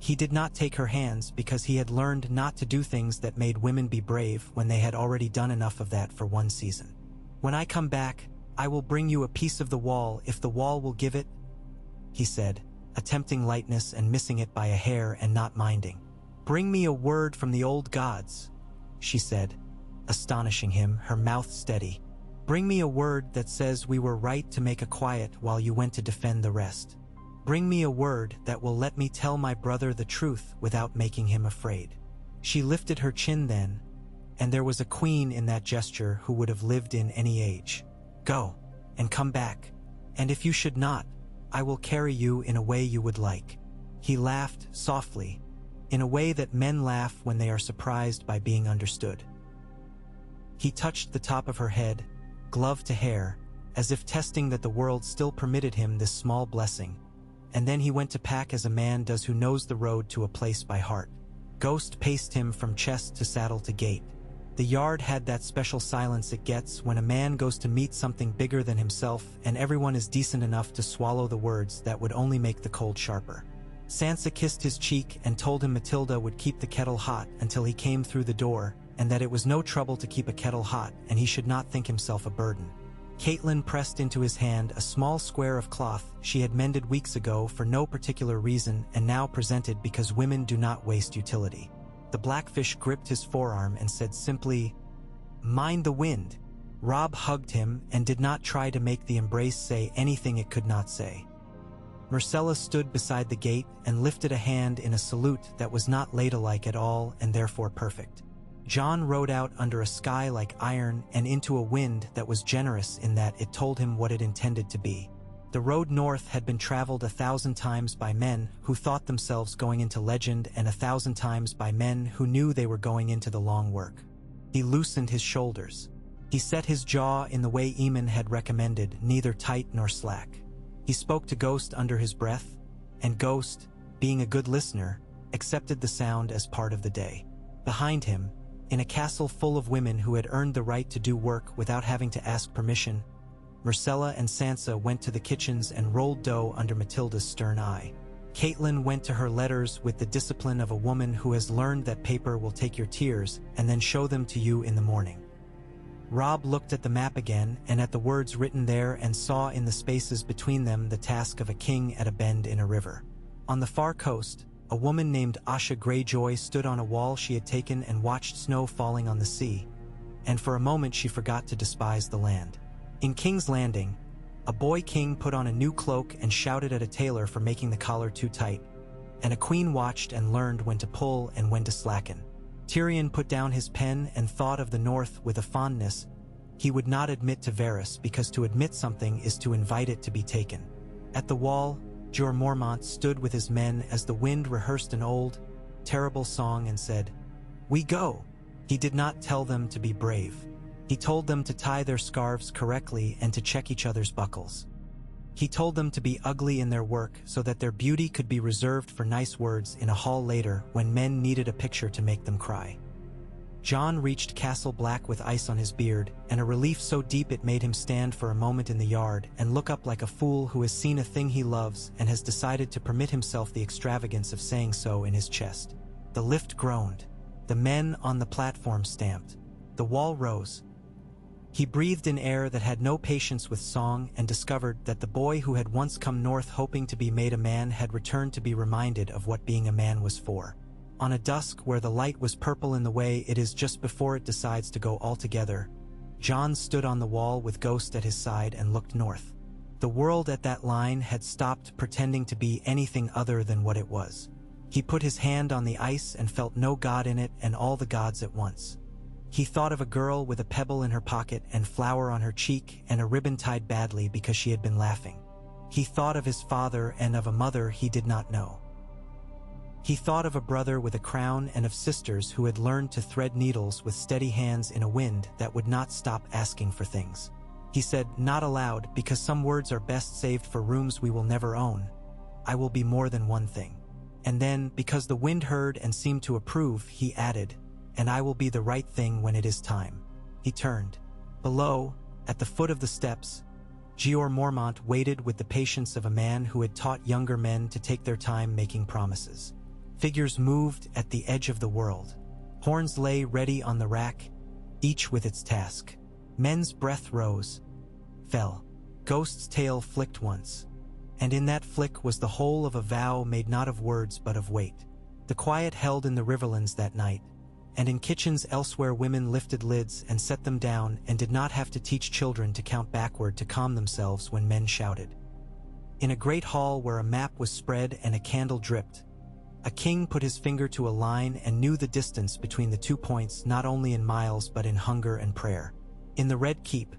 He did not take her hands because he had learned not to do things that made women be brave when they had already done enough of that for one season. "When I come back, I will bring you a piece of the wall if the wall will give it," he said, attempting lightness and missing it by a hair and not minding. "Bring me a word from the old gods," she said, astonishing him, her mouth steady. "Bring me a word that says we were right to make a quiet while you went to defend the rest. Bring me a word that will let me tell my brother the truth without making him afraid." She lifted her chin then, and there was a queen in that gesture who would have lived in any age. "Go, and come back, and if you should not, I will carry you in a way you would like." He laughed softly, in a way that men laugh when they are surprised by being understood. He touched the top of her head, glove to hair, as if testing that the world still permitted him this small blessing, and then he went to pack as a man does who knows the road to a place by heart. Ghost paced him from chest to saddle to gate. The yard had that special silence it gets when a man goes to meet something bigger than himself and everyone is decent enough to swallow the words that would only make the cold sharper. Sansa kissed his cheek and told him Matilda would keep the kettle hot until he came through the door, and that it was no trouble to keep a kettle hot and he should not think himself a burden. Catelyn pressed into his hand a small square of cloth she had mended weeks ago for no particular reason and now presented because women do not waste utility. The Blackfish gripped his forearm and said simply, "Mind the wind." Robb hugged him and did not try to make the embrace say anything it could not say. Myrcella stood beside the gate and lifted a hand in a salute that was not ladylike at all and therefore perfect. Jon rode out under a sky like iron and into a wind that was generous in that it told him what it intended to be. The road north had been traveled 1,000 times by men who thought themselves going into legend and 1,000 times by men who knew they were going into the long work. He loosened his shoulders. He set his jaw in the way Eamon had recommended, neither tight nor slack. He spoke to Ghost under his breath, and Ghost, being a good listener, accepted the sound as part of the day. Behind him, in a castle full of women who had earned the right to do work without having to ask permission, Myrcella and Sansa went to the kitchens and rolled dough under Matilda's stern eye. Catelyn went to her letters with the discipline of a woman who has learned that paper will take your tears and then show them to you in the morning. Robb looked at the map again and at the words written there and saw in the spaces between them the task of a king at a bend in a river. On the far coast, a woman named Asha Greyjoy stood on a wall she had taken and watched snow falling on the sea, and for a moment she forgot to despise the land. In King's Landing, a boy king put on a new cloak and shouted at a tailor for making the collar too tight, and a queen watched and learned when to pull and when to slacken. Tyrion put down his pen and thought of the north with a fondness he would not admit to Varys, because to admit something is to invite it to be taken. At the wall, Jorah Mormont stood with his men as the wind rehearsed an old, terrible song and said, "We go." He did not tell them to be brave. He told them to tie their scarves correctly and to check each other's buckles. He told them to be ugly in their work so that their beauty could be reserved for nice words in a hall later when men needed a picture to make them cry. Jon reached Castle Black with ice on his beard, and a relief so deep it made him stand for a moment in the yard and look up like a fool who has seen a thing he loves and has decided to permit himself the extravagance of saying so in his chest. The lift groaned. The men on the platform stamped. The wall rose. He breathed in air that had no patience with song and discovered that the boy who had once come north hoping to be made a man had returned to be reminded of what being a man was for. On a dusk where the light was purple in the way it is just before it decides to go altogether, Jon stood on the wall with Ghost at his side and looked north. The world at that line had stopped pretending to be anything other than what it was. He put his hand on the ice and felt no god in it and all the gods at once. He thought of a girl with a pebble in her pocket and flour on her cheek and a ribbon tied badly because she had been laughing. He thought of his father and of a mother he did not know. He thought of a brother with a crown and of sisters who had learned to thread needles with steady hands in a wind that would not stop asking for things. He said, not aloud, because some words are best saved for rooms we will never own, "I will be more than one thing." And then, because the wind heard and seemed to approve, he added, "And I will be the right thing when it is time." He turned. Below, at the foot of the steps, Jeor Mormont waited with the patience of a man who had taught younger men to take their time making promises. Figures moved at the edge of the world. Horns lay ready on the rack, each with its task. Men's breath rose, fell. Ghost's tail flicked once, and in that flick was the whole of a vow made not of words but of weight. The quiet held in the Riverlands that night, and in kitchens elsewhere women lifted lids and set them down and did not have to teach children to count backward to calm themselves when men shouted. In a great hall where a map was spread and a candle dripped, a king put his finger to a line and knew the distance between the 2 points not only in miles but in hunger and prayer. In the Red Keep,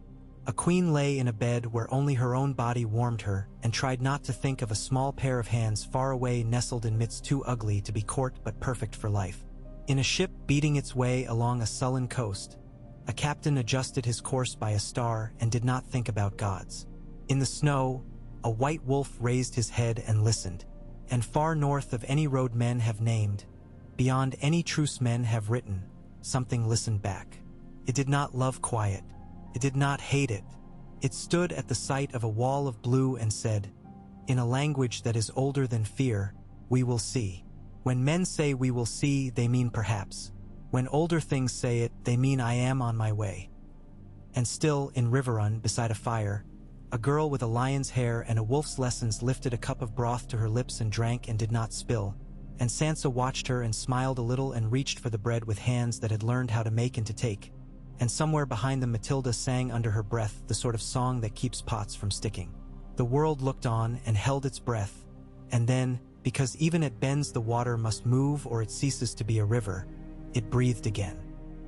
a queen lay in a bed where only her own body warmed her and tried not to think of a small pair of hands far away nestled in midst too ugly to be court but perfect for life. In a ship beating its way along a sullen coast, a captain adjusted his course by a star and did not think about gods. In the snow, a white wolf raised his head and listened. And far north of any road men have named, Beyond any truce men have written, something listened back. It did not love quiet. It did not hate it. It stood at the sight of a wall of blue and said, in a language that is older than fear, we will see. When men say we will see, they mean perhaps. When older things say it, they mean I am on my way. And still, in Riverrun, beside a fire, a girl with a lion's hair and a wolf's lessons lifted a cup of broth to her lips and drank and did not spill. And Sansa watched her and smiled a little and reached for the bread with hands that had learned how to make and to take. And somewhere behind them Matilda sang under her breath the sort of song that keeps pots from sticking. The world looked on and held its breath, and then, because even at bends the water must move or it ceases to be a river, it breathed again.